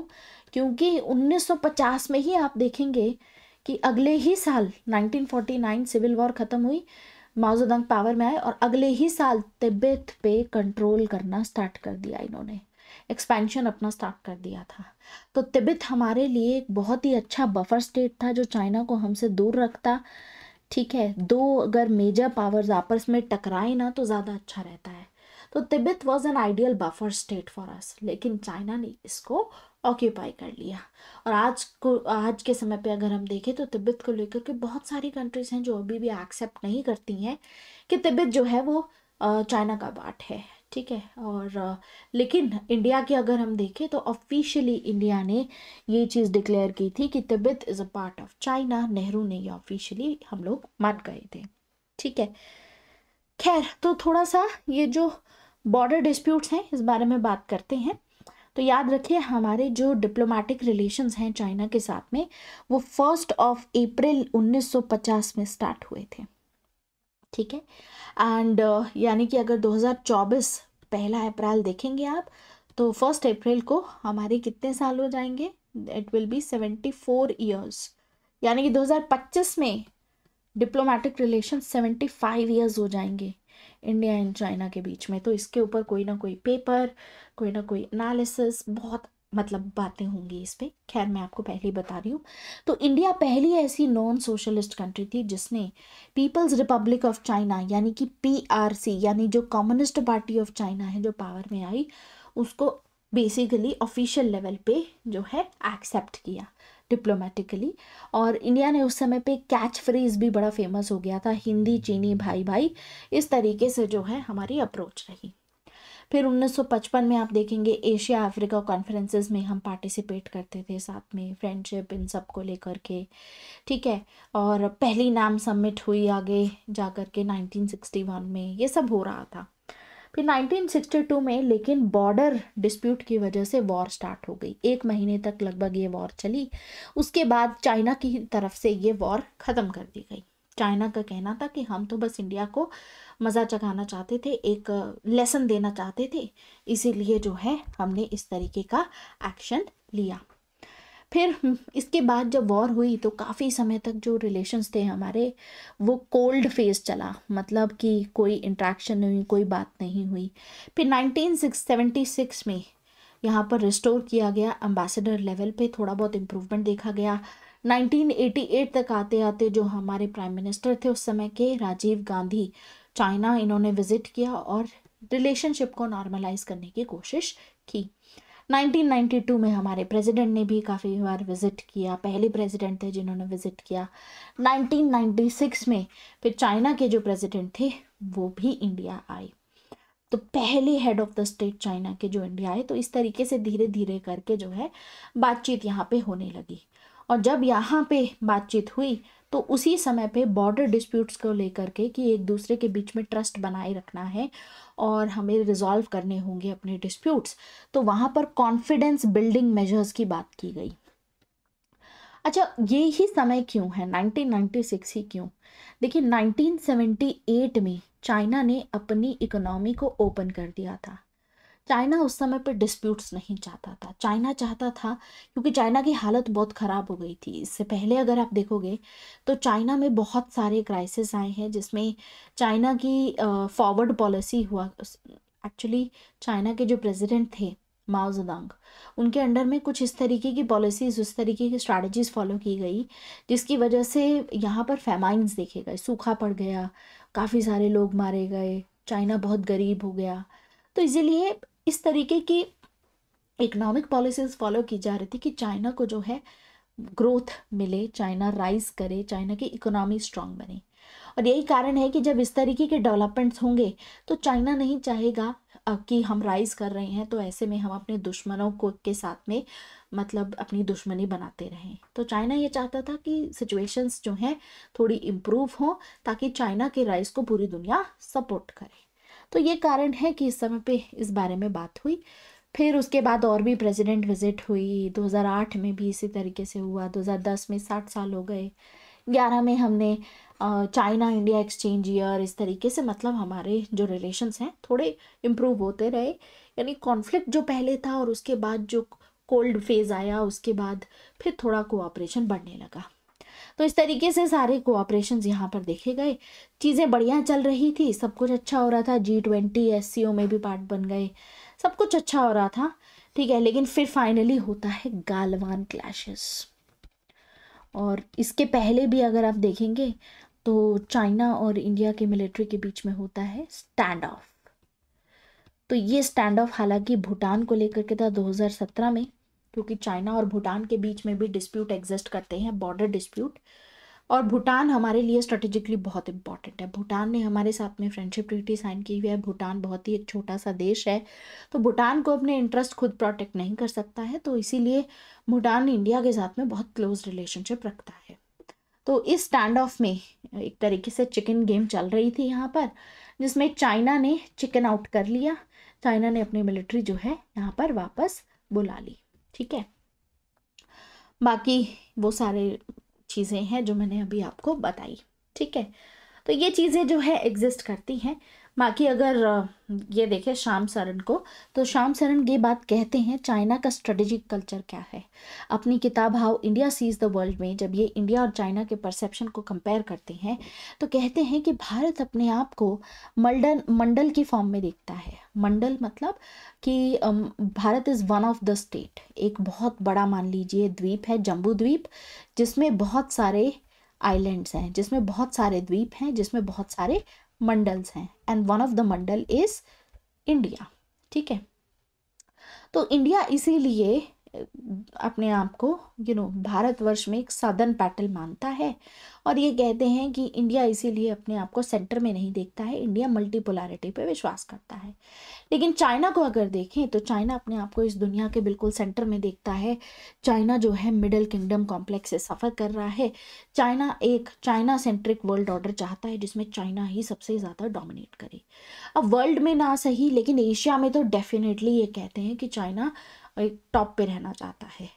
क्योंकि 1950 में ही आप देखेंगे कि अगले ही साल 1949 सिविल वॉर ख़त्म हुई, माओ जेडुंग पावर में आए, और अगले ही साल तिब्बत पे कंट्रोल करना स्टार्ट कर दिया। इन्होंने एक्सपेंशन अपना स्टार्ट कर दिया था। तो तिब्बत हमारे लिए एक बहुत ही अच्छा बफर स्टेट था जो चाइना को हमसे दूर रखता, ठीक है, दो अगर मेजर पावर्स आपस में टकराए ना तो ज़्यादा अच्छा रहता है। तो Tibet was an ideal buffer state for us, लेकिन चाइना ने इसको ऑक्यूपाई कर लिया। और आज के समय पे अगर हम देखें तो तिब्बत को लेकर के बहुत सारी कंट्रीज हैं जो अभी भी एक्सेप्ट नहीं करती हैं कि तिब्बत जो है वो चाइना का पार्ट है। ठीक है, और लेकिन इंडिया की अगर हम देखें तो ऑफिशियली इंडिया ने ये चीज़ डिक्लेयर की थी कि Tibet is a part of China. Nehru ने ये ऑफिशियली हम लोग मान गए थे। ठीक है, खैर तो थोड़ा सा ये जो बॉर्डर डिस्प्यूट्स हैं इस बारे में बात करते हैं। तो याद रखिए हमारे जो डिप्लोमेटिक रिलेशंस हैं चाइना के साथ में वो 1 अप्रैल 1950 में स्टार्ट हुए थे। ठीक है, एंड यानी कि अगर 2024 पहला अप्रैल देखेंगे आप तो 1 अप्रैल को हमारे कितने साल हो जाएंगे, इट विल बी 74 ईयर्स, यानी कि 2025 में डिप्लोमेटिक रिलेशन 75 ईयर्स हो जाएंगे इंडिया एंड चाइना के बीच में। तो इसके ऊपर कोई ना कोई पेपर, कोई ना कोई एनालिसिस, बहुत मतलब बातें होंगी इस पे। खैर मैं आपको पहले ही बता रही हूँ। तो इंडिया पहली ऐसी नॉन सोशलिस्ट कंट्री थी जिसने पीपल्स रिपब्लिक ऑफ चाइना यानी कि PRC यानी जो कम्युनिस्ट पार्टी ऑफ चाइना है जो पावर में आई उसको बेसिकली ऑफिशियल लेवल पे जो है एक्सेप्ट किया डिप्लोमेटिकली। और इंडिया ने उस समय पे कैच फ्रेज भी बड़ा फेमस हो गया था, हिंदी चीनी भाई भाई, इस तरीके से जो है हमारी अप्रोच रही। फिर 1955 में आप देखेंगे एशिया अफ्रीका कॉन्फ्रेंसेस में हम पार्टिसिपेट करते थे साथ में, फ्रेंडशिप इन सब को लेकर के। ठीक है, और पहली नाम समिट हुई आगे जा कर के 1961 में, ये सब हो रहा था। फिर 1962 में लेकिन बॉर्डर डिस्प्यूट की वजह से वॉर स्टार्ट हो गई। 1 महीने तक लगभग ये वॉर चली। उसके बाद चाइना की तरफ से ये वॉर ख़त्म कर दी गई। चाइना का कहना था कि हम तो बस इंडिया को मज़ा चखाना चाहते थे, एक लेसन देना चाहते थे, इसीलिए जो है हमने इस तरीके का एक्शन लिया। फिर इसके बाद जब वॉर हुई तो काफ़ी समय तक जो रिलेशंस थे हमारे वो कोल्ड फेज चला, मतलब कि कोई इंट्रैक्शन नहीं हुई, कोई बात नहीं हुई। फिर 1976 में यहाँ पर रिस्टोर किया गया, एम्बेसडर लेवल पे थोड़ा बहुत इम्प्रूवमेंट देखा गया। 1988 तक आते आते जो हमारे प्राइम मिनिस्टर थे उस समय के राजीव गांधी, चाइना इन्होंने विजिट किया और रिलेशनशिप को नॉर्मलाइज करने की कोशिश की। 1992 में हमारे प्रेसिडेंट ने भी काफ़ी बार विज़िट किया, पहले प्रेसिडेंट थे जिन्होंने विज़िट किया। 1996 में फिर चाइना के जो प्रेसिडेंट थे वो भी इंडिया आए, तो पहले head of the state China के जो इंडिया आए। तो इस तरीके से धीरे धीरे करके जो है बातचीत यहाँ पे होने लगी। और जब यहाँ पे बातचीत हुई तो उसी समय पे बॉर्डर डिस्प्यूट्स को लेकर के कि एक दूसरे के बीच में ट्रस्ट बनाए रखना है और हमें रिजॉल्व करने होंगे अपने डिस्प्यूट्स, तो वहाँ पर कॉन्फिडेंस बिल्डिंग मेजर्स की बात की गई। अच्छा, ये ही समय क्यों है, 1996 ही क्यों? देखिए 1978 में चाइना ने अपनी इकोनॉमी को ओपन कर दिया था। चाइना उस समय पर डिस्प्यूट्स नहीं चाहता था। चाइना चाहता था, क्योंकि चाइना की हालत बहुत ख़राब हो गई थी। इससे पहले अगर आप देखोगे तो चाइना में बहुत सारे क्राइसिस आए हैं जिसमें चाइना की फॉरवर्ड पॉलिसी हुआ। एक्चुअली चाइना के जो प्रेसिडेंट थे माओ जेडुंग, उनके अंडर में कुछ इस तरीके की पॉलिसीज़, उस तरीके की स्ट्रैटेजीज फॉलो की गई जिसकी वजह से यहाँ पर फेमाइंस देखे गए, सूखा पड़ गया, काफ़ी सारे लोग मारे गए, चाइना बहुत गरीब हो गया। तो इसीलिए इस तरीके की इकोनॉमिक पॉलिसीज़ फॉलो की जा रही थी कि चाइना को जो है ग्रोथ मिले, चाइना राइज करे, चाइना की इकोनॉमी स्ट्रांग बने। और यही कारण है कि जब इस तरीके के डेवलपमेंट्स होंगे तो चाइना नहीं चाहेगा कि हम राइज कर रहे हैं तो ऐसे में हम अपने दुश्मनों को के साथ में मतलब अपनी दुश्मनी बनाते रहें। तो चाइना ये चाहता था कि सिचुएशंस जो हैं थोड़ी इम्प्रूव हों ताकि चाइना के राइज को पूरी दुनिया सपोर्ट करे। तो ये कारण है कि इस समय पे इस बारे में बात हुई। फिर उसके बाद और भी प्रेसिडेंट विजिट हुई, 2008 में भी इसी तरीके से हुआ, 2010 में 60 साल हो गए, 11 में हमने चाइना इंडिया एक्सचेंज ईयर, इस तरीके से मतलब हमारे जो रिलेशंस हैं थोड़े इम्प्रूव होते रहे। यानी कॉन्फ्लिक्ट जो पहले था और उसके बाद जो कोल्ड फेज़ आया उसके बाद फिर थोड़ा कोऑपरेशन बढ़ने लगा। तो इस तरीके से सारे कोऑपरेशंस यहाँ पर देखे गए, चीज़ें बढ़िया चल रही थी, सब कुछ अच्छा हो रहा था। G20 SCO में भी पार्ट बन गए, सब कुछ अच्छा हो रहा था। ठीक है, लेकिन फिर फाइनली होता है गालवान क्लैशेस। और इसके पहले भी अगर आप देखेंगे तो चाइना और इंडिया के मिलिट्री के बीच में होता है स्टैंड ऑफ। तो ये स्टैंड ऑफ हालांकि भूटान को लेकर के था 2017 में, क्योंकि चाइना और भूटान के बीच में भी डिस्प्यूट एग्जिस्ट करते हैं, बॉर्डर डिस्प्यूट। और भूटान हमारे लिए स्ट्रेटेजिकली बहुत इंपॉर्टेंट है। भूटान ने हमारे साथ में फ्रेंडशिप ट्रीटी साइन की हुई है। भूटान बहुत ही एक छोटा सा देश है, तो भूटान को अपने इंटरेस्ट खुद प्रोटेक्ट नहीं कर सकता है, तो इसीलिए भूटान इंडिया के साथ में बहुत क्लोज रिलेशनशिप रखता है। तो इस स्टैंड ऑफ में एक तरीके से चिकन गेम चल रही थी यहाँ पर, जिसमें चाइना ने चिकन आउट कर लिया। चाइना ने अपनी मिलिट्री जो है यहाँ पर वापस बुला ली। ठीक है, बाकी वो सारे चीज़ें हैं जो मैंने अभी आपको बताई। ठीक है, तो ये चीज़ें जो है एग्जिस्ट करती हैं। बाकी अगर ये देखें श्याम सरन को, तो श्याम सरन ये बात कहते हैं चाइना का स्ट्रेटेजिक कल्चर क्या है। अपनी किताब how India sees the world में जब ये इंडिया और चाइना के परसेप्शन को कंपेयर करते हैं, तो कहते हैं कि भारत अपने आप को मंडल की फॉर्म में देखता है। मंडल मतलब कि Bharat is one of the state, एक बहुत बड़ा मान लीजिए द्वीप है, जम्बू द्वीप, जिसमें बहुत सारे आइलैंड्स हैं, जिसमें बहुत सारे द्वीप हैं, जिसमें बहुत सारे मंडल्स हैं, and one of the Mandal is India. ठीक है, तो इंडिया इसीलिए अपने आप को भारतवर्ष में एक सदर्न पैटल मानता है, और ये कहते हैं कि इंडिया इसीलिए अपने आप को सेंटर में नहीं देखता है, इंडिया मल्टीपोलैरिटी पे विश्वास करता है। लेकिन चाइना को अगर देखें तो चाइना अपने आप को इस दुनिया के बिल्कुल सेंटर में देखता है। चाइना जो है मिडिल किंगडम कॉम्प्लेक्स से सफ़र कर रहा है। चाइना एक चाइना सेंट्रिक वर्ल्ड ऑर्डर चाहता है, जिसमें चाइना ही सबसे ज़्यादा डोमिनेट करे। अब वर्ल्ड में ना सही, लेकिन एशिया में तो डेफिनेटली ये कहते हैं कि चाइना एक टॉप पे रहना चाहता है,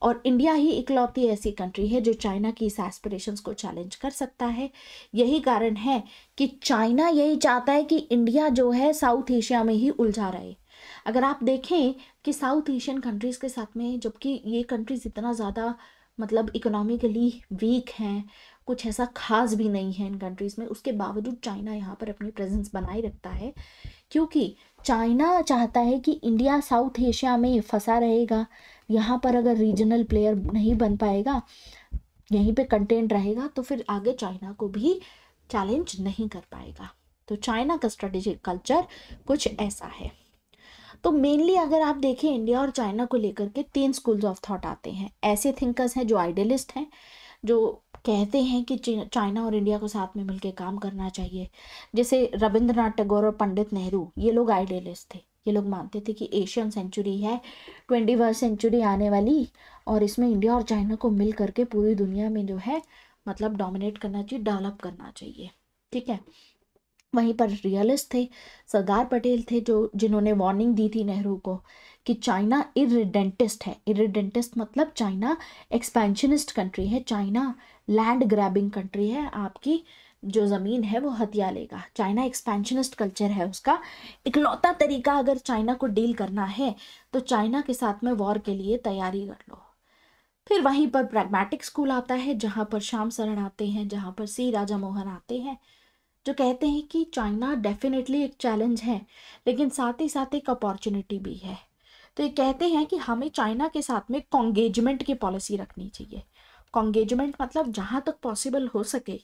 और इंडिया ही इकलौती ऐसी कंट्री है जो चाइना की इस एस्पिरेशंस को चैलेंज कर सकता है। यही कारण है कि चाइना यही चाहता है कि इंडिया जो है साउथ एशिया में ही उलझा रहे। अगर आप देखें कि साउथ एशियन कंट्रीज़ के साथ में, जबकि ये कंट्रीज़ इतना ज़्यादा मतलब इकोनॉमिकली वीक हैं, कुछ ऐसा खास भी नहीं है इन कंट्रीज़ में, उसके बावजूद चाइना यहाँ पर अपनी प्रेजेंस बनाए रखता है, क्योंकि चाइना चाहता है कि इंडिया साउथ एशिया में फंसा रहेगा। यहाँ पर अगर रीजनल प्लेयर नहीं बन पाएगा, यहीं पे कंटेंट रहेगा, तो फिर आगे चाइना को भी चैलेंज नहीं कर पाएगा। तो चाइना का स्ट्रेटेजिक कल्चर कुछ ऐसा है। तो मेनली अगर आप देखें इंडिया और चाइना को लेकर के 3 स्कूल्स ऑफ थॉट आते हैं। ऐसे थिंकर्स हैं जो आइडियलिस्ट हैं, जो कहते हैं कि चाइना और इंडिया को साथ में मिलकर काम करना चाहिए। जैसे रविंद्रनाथ टैगोर और पंडित नेहरू, ये लोग आइडियलिस्ट थे। ये लोग मानते थे कि एशियन सेंचुरी है, 21वीं सेंचुरी आने वाली, और इसमें इंडिया और चाइना को मिल करके पूरी दुनिया में जो है मतलब डोमिनेट करना चाहिए, डेवलप करना चाहिए। ठीक है, वहीं पर रियलिस्ट थे, सरदार पटेल थे, जिन्होंने वार्निंग दी थी नेहरू को कि चाइना इरिडेंटिस्ट है। इरिडेंटिस्ट मतलब चाइना एक्सपेंशनिस्ट कंट्री है, चाइना लैंड ग्रैबिंग कंट्री है, आपकी जो ज़मीन है वो हथिया लेगा। चाइना एक्सपेंशनिस्ट कल्चर है उसका। इकलौता तरीका अगर चाइना को डील करना है तो चाइना के साथ में वॉर के लिए तैयारी कर लो। फिर वहीं पर प्रैग्मेटिक स्कूल आता है, जहाँ पर श्याम सरन आते हैं, जहाँ पर सी राजा मोहन आते हैं, जो कहते हैं कि चाइना डेफिनेटली एक चैलेंज है, लेकिन साथ ही साथ एक अपॉर्चुनिटी भी है। तो ये कहते हैं कि हमें चाइना के साथ में कॉन्गेजमेंट की पॉलिसी रखनी चाहिए। कॉन्गेजमेंट मतलब जहाँ तक पॉसिबल हो सके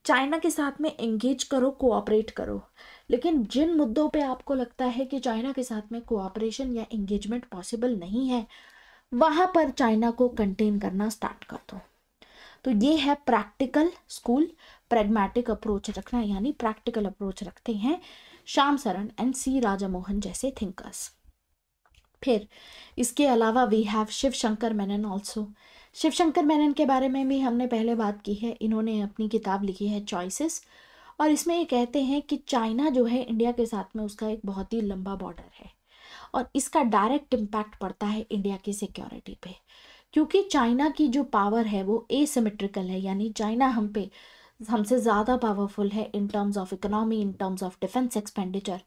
चाइना के साथ में एंगेज करो, कोऑपरेट करो, लेकिन जिन मुद्दों पे आपको लगता है कि चाइना के साथ में कोऑपरेशन या एंगेजमेंट पॉसिबल नहीं है, वहाँ पर चाइना को कंटेन करना स्टार्ट कर दो। तो ये है प्रैक्टिकल स्कूल, प्रैग्मेटिक अप्रोच रखना, यानी प्रैक्टिकल अप्रोच रखते हैं श्याम सरन एंड सी राजा मोहन जैसे थिंकर्स। फिर इसके अलावा we have Shiv Shankar Menon also. Shiv Shankar Menon के बारे में भी हमने पहले बात की है। इन्होंने अपनी किताब लिखी है चॉइसेस, और इसमें ये कहते हैं कि चाइना जो है इंडिया के साथ में उसका एक बहुत ही लंबा बॉर्डर है, और इसका डायरेक्ट इम्पैक्ट पड़ता है इंडिया की सिक्योरिटी पे, क्योंकि चाइना की जो पावर है वो एसिमेट्रिकल है, यानी चाइना हमसे ज़्यादा पावरफुल है in terms of economy, in terms of defence expenditure.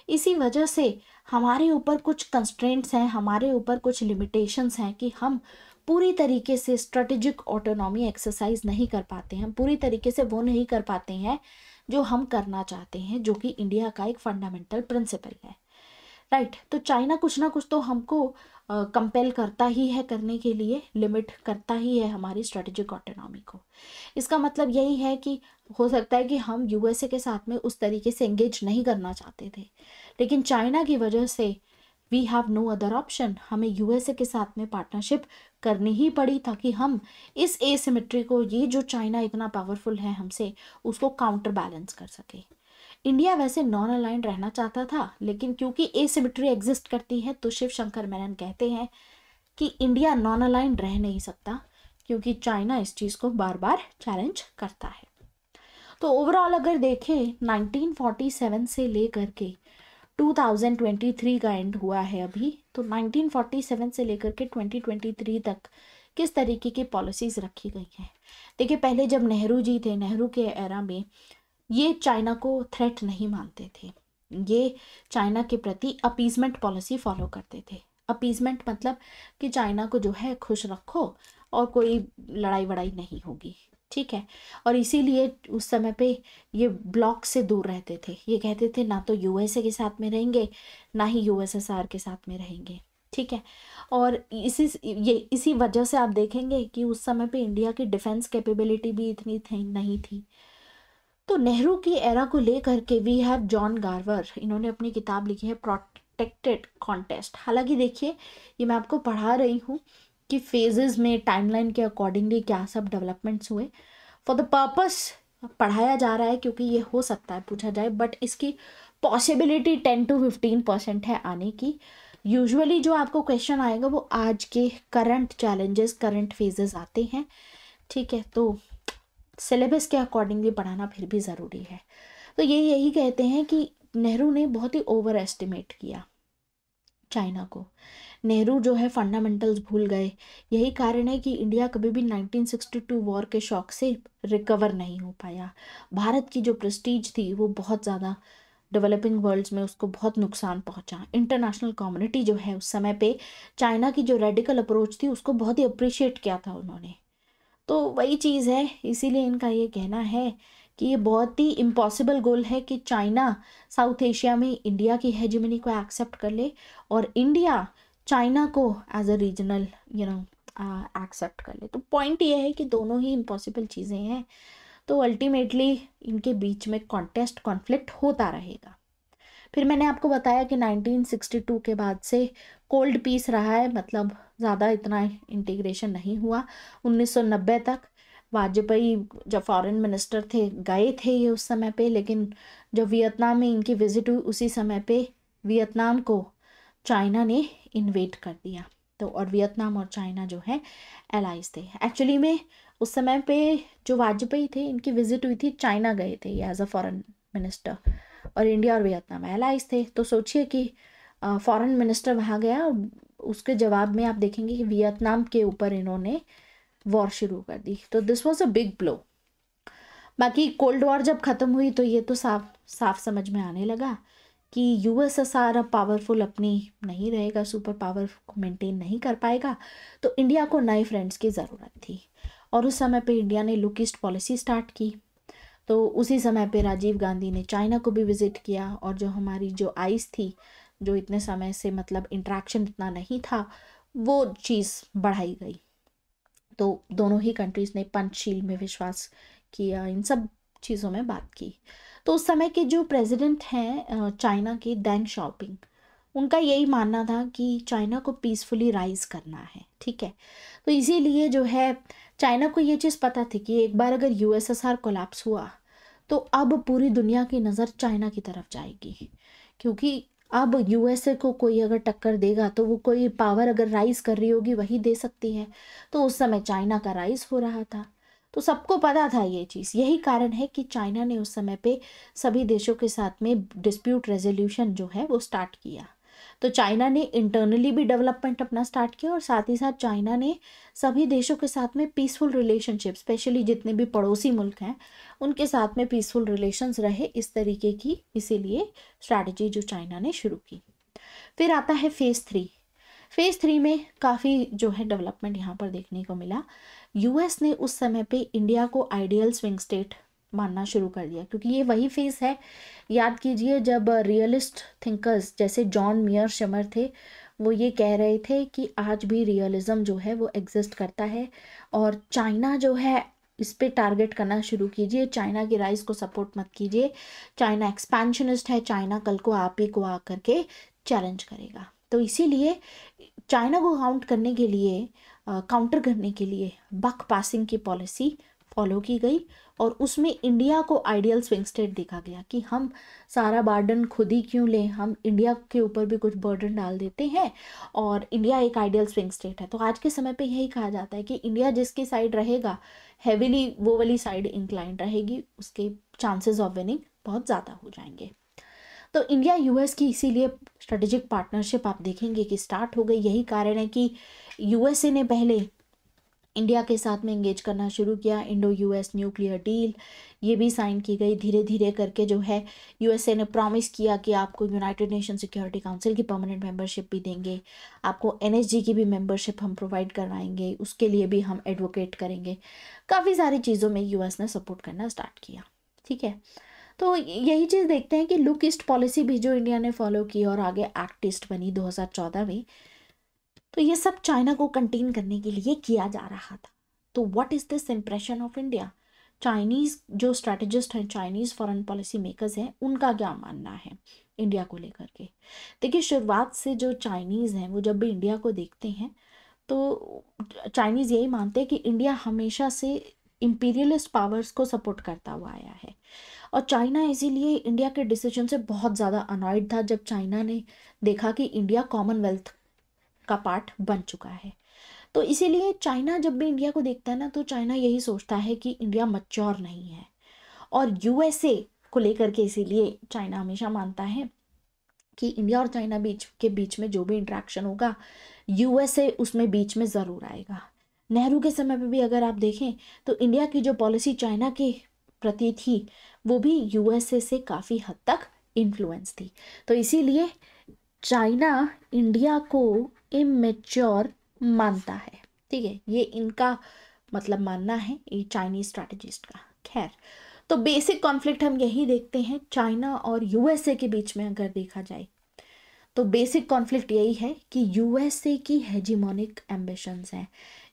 इसी वजह से हमारे ऊपर कुछ कंस्ट्रेंट्स हैं, हमारे ऊपर कुछ लिमिटेशंस हैं कि हम पूरी तरीके से स्ट्रेटेजिक ऑटोनॉमी एक्सरसाइज नहीं कर पाते हैं, हम पूरी तरीके से वो नहीं कर पाते हैं जो हम करना चाहते हैं, जो कि इंडिया का एक फंडामेंटल प्रिंसिपल है। राइट। तो चाइना कुछ ना कुछ तो हमको कंपेल करता ही है करने के लिए, लिमिट करता ही है हमारी स्ट्रेटेजिक ऑटोनॉमी को। इसका मतलब यही है कि हो सकता है कि हम यूएसए के साथ में उस तरीके से एंगेज नहीं करना चाहते थे, लेकिन चाइना की वजह से we have no other option, हमें यूएसए के साथ में पार्टनरशिप करनी ही पड़ी ताकि हम इस एसिमेट्री को, ये जो चाइना इतना पावरफुल है हमसे, उसको काउंटर बैलेंस कर सके। इंडिया वैसे नॉन अलाइंड रहना चाहता था, लेकिन क्योंकि एसिमेट्री एग्जिस्ट करती है तो शिव शंकर मेनन कहते हैं कि इंडिया नॉन अलाइंड रह नहीं सकता, क्योंकि चाइना इस चीज़ को बार बार चैलेंज करता है। तो ओवरऑल अगर देखें 1947 से लेकर के 2023 का एंड हुआ है अभी, तो 1947 से लेकर के 2023 तक किस तरीके की पॉलिसीज़ रखी गई हैं। देखिए, पहले जब नेहरू जी थे, नेहरू के एरा में ये चाइना को थ्रेट नहीं मानते थे, ये चाइना के प्रति अपीजमेंट पॉलिसी फॉलो करते थे। अपीजमेंट मतलब कि चाइना को जो है खुश रखो और कोई लड़ाई वड़ाई नहीं होगी, ठीक है। और इसीलिए उस समय पे ये ब्लॉक से दूर रहते थे, ये कहते थे ना तो यूएसए के साथ में रहेंगे ना ही यूएसएसआर के साथ में रहेंगे, ठीक है। और इसी वजह से आप देखेंगे कि उस समय पे इंडिया की डिफेंस कैपेबिलिटी भी इतनी नहीं थी। तो नेहरू की एरा को लेकर के वी हैव जॉन गार्वर, इन्होंने अपनी किताब लिखी है प्रोटेक्टेड कॉन्टेस्ट। हालांकि देखिए, ये मैं आपको पढ़ा रही हूँ कि फेजेस में टाइमलाइन के अकॉर्डिंगली क्या सब डेवलपमेंट्स हुए, फॉर द पर्पस पढ़ाया जा रहा है, क्योंकि ये हो सकता है पूछा जाए, बट इसकी पॉसिबिलिटी 10 to 15% है आने की। यूजुअली जो आपको क्वेश्चन आएगा वो आज के करंट चैलेंजेस, करंट फेजेस आते हैं, ठीक है। तो सिलेबस के अकॉर्डिंगली पढ़ाना फिर भी ज़रूरी है। तो ये यही कहते हैं कि नेहरू ने बहुत ही ओवर एस्टिमेट किया चाइना को। नेहरू जो है फंडामेंटल्स भूल गए। यही कारण है कि इंडिया कभी भी 1962 वॉर के शॉक से रिकवर नहीं हो पाया। भारत की जो प्रेस्टीज थी वो बहुत ज़्यादा डेवलपिंग वर्ल्ड्स में उसको बहुत नुकसान पहुंचा। इंटरनेशनल कम्युनिटी जो है उस समय पे चाइना की जो रेडिकल अप्रोच थी उसको बहुत ही अप्रिशिएट किया था उन्होंने। तो वही चीज़ है, इसीलिए इनका ये कहना है कि ये बहुत ही इम्पॉसिबल गोल है कि चाइना साउथ एशिया में इंडिया की हेजेमनी को एक्सेप्ट कर ले और इंडिया चाइना को एज अ रीजनल एक्सेप्ट कर ले। तो पॉइंट ये है कि दोनों ही इम्पॉसिबल चीज़ें हैं, तो अल्टीमेटली इनके बीच में कॉन्टेस्ट कॉन्फ्लिक्ट होता रहेगा। फिर मैंने आपको बताया कि 1962 के बाद से कोल्ड पीस रहा है, मतलब ज़्यादा इतना इंटीग्रेशन नहीं हुआ। 1990 तक वाजपेयी जब फॉरेन मिनिस्टर थे गए थे ये उस समय पे, लेकिन जब वियतनाम में इनकी विजिट हुई उसी समय पे वियतनाम को चाइना ने इन्वेड कर दिया। तो और वियतनाम और चाइना जो है एलाइज थे। एक्चुअली में उस समय पे जो वाजपेयी थे इनकी विजिट हुई थी, चाइना गए थे एज अ फॉरेन मिनिस्टर, और इंडिया और वियतनाम एलाइज थे। तो सोचिए कि फॉरेन मिनिस्टर वहाँ गया, उसके जवाब में आप देखेंगे कि वियतनाम के ऊपर इन्होंने वॉर शुरू कर दी। तो this was a big blow. बाकी कोल्ड वॉर जब ख़त्म हुई तो ये तो साफ समझ में आने लगा कि यूएसएसआर अब पावरफुल अपनी नहीं रहेगा, सुपर पावर को मेंटेन नहीं कर पाएगा, तो इंडिया को नए फ्रेंड्स की ज़रूरत थी। और उस समय पे इंडिया ने लुक ईस्ट पॉलिसी स्टार्ट की। तो उसी समय पे राजीव गांधी ने चाइना को भी विज़िट किया, और जो हमारी जो आइस थी, जो इतने समय से मतलब इंटरेक्शन इतना नहीं था, वो चीज़ बढ़ाई गई। तो दोनों ही कंट्रीज़ ने पंचशील में विश्वास किया, इन सब चीज़ों में बात की। तो उस समय के जो प्रेसिडेंट हैं चाइना के, देंग शाओपिंग, उनका यही मानना था कि चाइना को पीसफुली राइज करना है, ठीक है। तो इसीलिए जो है चाइना को ये चीज़ पता थी कि एक बार अगर यूएसएसआर कोलैप्स हुआ तो अब पूरी दुनिया की नज़र चाइना की तरफ जाएगी, क्योंकि अब यूएसए को कोई अगर टक्कर देगा तो वो कोई पावर अगर राइज कर रही होगी वही दे सकती है। तो उस समय चाइना का राइज हो रहा था, तो सबको पता था ये चीज़। यही कारण है कि चाइना ने उस समय पे सभी देशों के साथ में डिस्प्यूट रेजोल्यूशन जो है वो स्टार्ट किया। तो चाइना ने इंटरनली भी डेवलपमेंट अपना स्टार्ट किया, और साथ ही साथ चाइना ने सभी देशों के साथ में पीसफुल रिलेशनशिप, स्पेशली जितने भी पड़ोसी मुल्क हैं उनके साथ में पीसफुल रिलेशंस रहे, इस तरीके की इसीलिए स्ट्रैटेजी जो चाइना ने शुरू की। फिर आता है फेज़ 3। फेज़ 3 में काफ़ी जो है डेवलपमेंट यहाँ पर देखने को मिला। यूएस ने उस समय पे इंडिया को आइडियल स्विंग स्टेट मानना शुरू कर दिया, क्योंकि ये वही फेस है, याद कीजिए, जब रियलिस्ट थिंकर्स जैसे जॉन मियर शमर थे, वो ये कह रहे थे कि आज भी रियलिज्म जो है वो एग्जिस्ट करता है, और चाइना जो है इस पे टारगेट करना शुरू कीजिए, चाइना की राइज को सपोर्ट मत कीजिए, चाइना एक्सपेंशनिस्ट है, चाइना कल को आप ही को आकर के चैलेंज करेगा। तो इसीलिए चाइना को काउंटर करने के लिए बक पासिंग की पॉलिसी फॉलो की गई, और उसमें इंडिया को आइडियल स्विंग स्टेट देखा गया कि हम सारा बर्डन खुद ही क्यों लें, हम इंडिया के ऊपर भी कुछ बर्डन डाल देते हैं, और इंडिया एक आइडियल स्विंग स्टेट है। तो आज के समय पे यही कहा जाता है कि इंडिया जिसकी साइड रहेगा, हेविली वो वाली साइड इंक्लाइंड रहेगी, उसके चांसेस ऑफ विनिंग बहुत ज़्यादा हो जाएंगे। तो इंडिया यूएस की इसीलिए स्ट्रेटेजिक पार्टनरशिप आप देखेंगे कि स्टार्ट हो गई। यही कारण है कि यूएसए ने पहले इंडिया के साथ में एंगेज करना शुरू किया, इंडो यूएस न्यूक्लियर डील ये भी साइन की गई। धीरे धीरे करके जो है यूएसए ने प्रॉमिस किया कि आपको यूनाइटेड नेशन सिक्योरिटी काउंसिल की परमानेंट मेंबरशिप भी देंगे, आपको एनएसजी की भी मेंबरशिप हम प्रोवाइड करवाएंगे, उसके लिए भी हम एडवोकेट करेंगे। काफ़ी सारी चीज़ों में यूएस ने सपोर्ट करना स्टार्ट किया। ठीक है, तो यही चीज़ देखते हैं कि लुक ईस्ट पॉलिसी भी जो इंडिया ने फॉलो की और आगे एक्ट ईस्ट बनी 2014 में, तो ये सब चाइना को कंटेन करने के लिए किया जा रहा था। तो what is this impression of India? Chinese जो स्ट्रैटेजिस्ट हैं, चाइनीज फॉरेन पॉलिसी मेकर्स हैं, उनका क्या मानना है इंडिया को लेकर के? देखिए, शुरुआत से जो चाइनीज हैं वो जब भी इंडिया को देखते हैं तो चाइनीज यही मानते हैं कि इंडिया हमेशा से इंपीरियलिस्ट पावर्स को सपोर्ट करता हुआ आया है, और चाइना इसीलिए इंडिया के डिसीजन से बहुत ज़्यादा अनॉयड था जब चाइना ने देखा कि इंडिया कॉमनवेल्थ का पार्ट बन चुका है। तो इसीलिए चाइना जब भी इंडिया को देखता है ना, तो चाइना यही सोचता है कि इंडिया मैच्योर नहीं है, और यूएसए को लेकर के इसीलिए चाइना हमेशा मानता है कि इंडिया और चाइना के बीच में जो भी इंटरेक्शन होगा, यूएसए उसमें बीच में ज़रूर आएगा। नेहरू के समय पे भी अगर आप देखें तो इंडिया की जो पॉलिसी चाइना के प्रति थी वो भी यूएसए से काफ़ी हद तक इन्फ्लुएंस थी। तो इसीलिए चाइना इंडिया को इमेच्योर मानता है। ठीक है, ये इनका मतलब मानना है, ये चाइनीज स्ट्रैटेजिस्ट का। खैर, तो बेसिक कॉन्फ्लिक्ट हम यही देखते हैं चाइना और यूएसए के बीच में। अगर देखा जाए तो बेसिक कॉन्फ्लिक्ट यही है कि यूएसए की हेजिमोनिक एम्बिशंस हैं।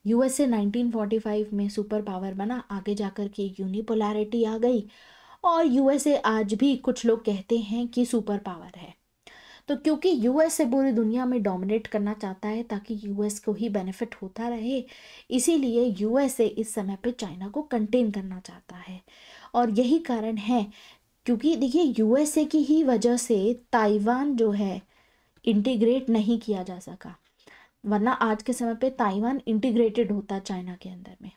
यूएसए 1945 में सुपर पावर बना, आगे जाकर के यूनिपोलैरिटी आ गई, और यूएसए आज भी कुछ लोग कहते हैं कि सुपर पावर है। तो क्योंकि यूएसए पूरी दुनिया में डोमिनेट करना चाहता है ताकि यूएस को ही बेनिफिट होता रहे, इसीलिए यूएसए इस समय पे चाइना को कंटेन करना चाहता है। और यही कारण है, क्योंकि देखिए यूएसए की ही वजह से ताइवान जो है इंटीग्रेट नहीं किया जा सका, वरना आज के समय पे ताइवान इंटीग्रेटेड होता चाइना के अंदर में।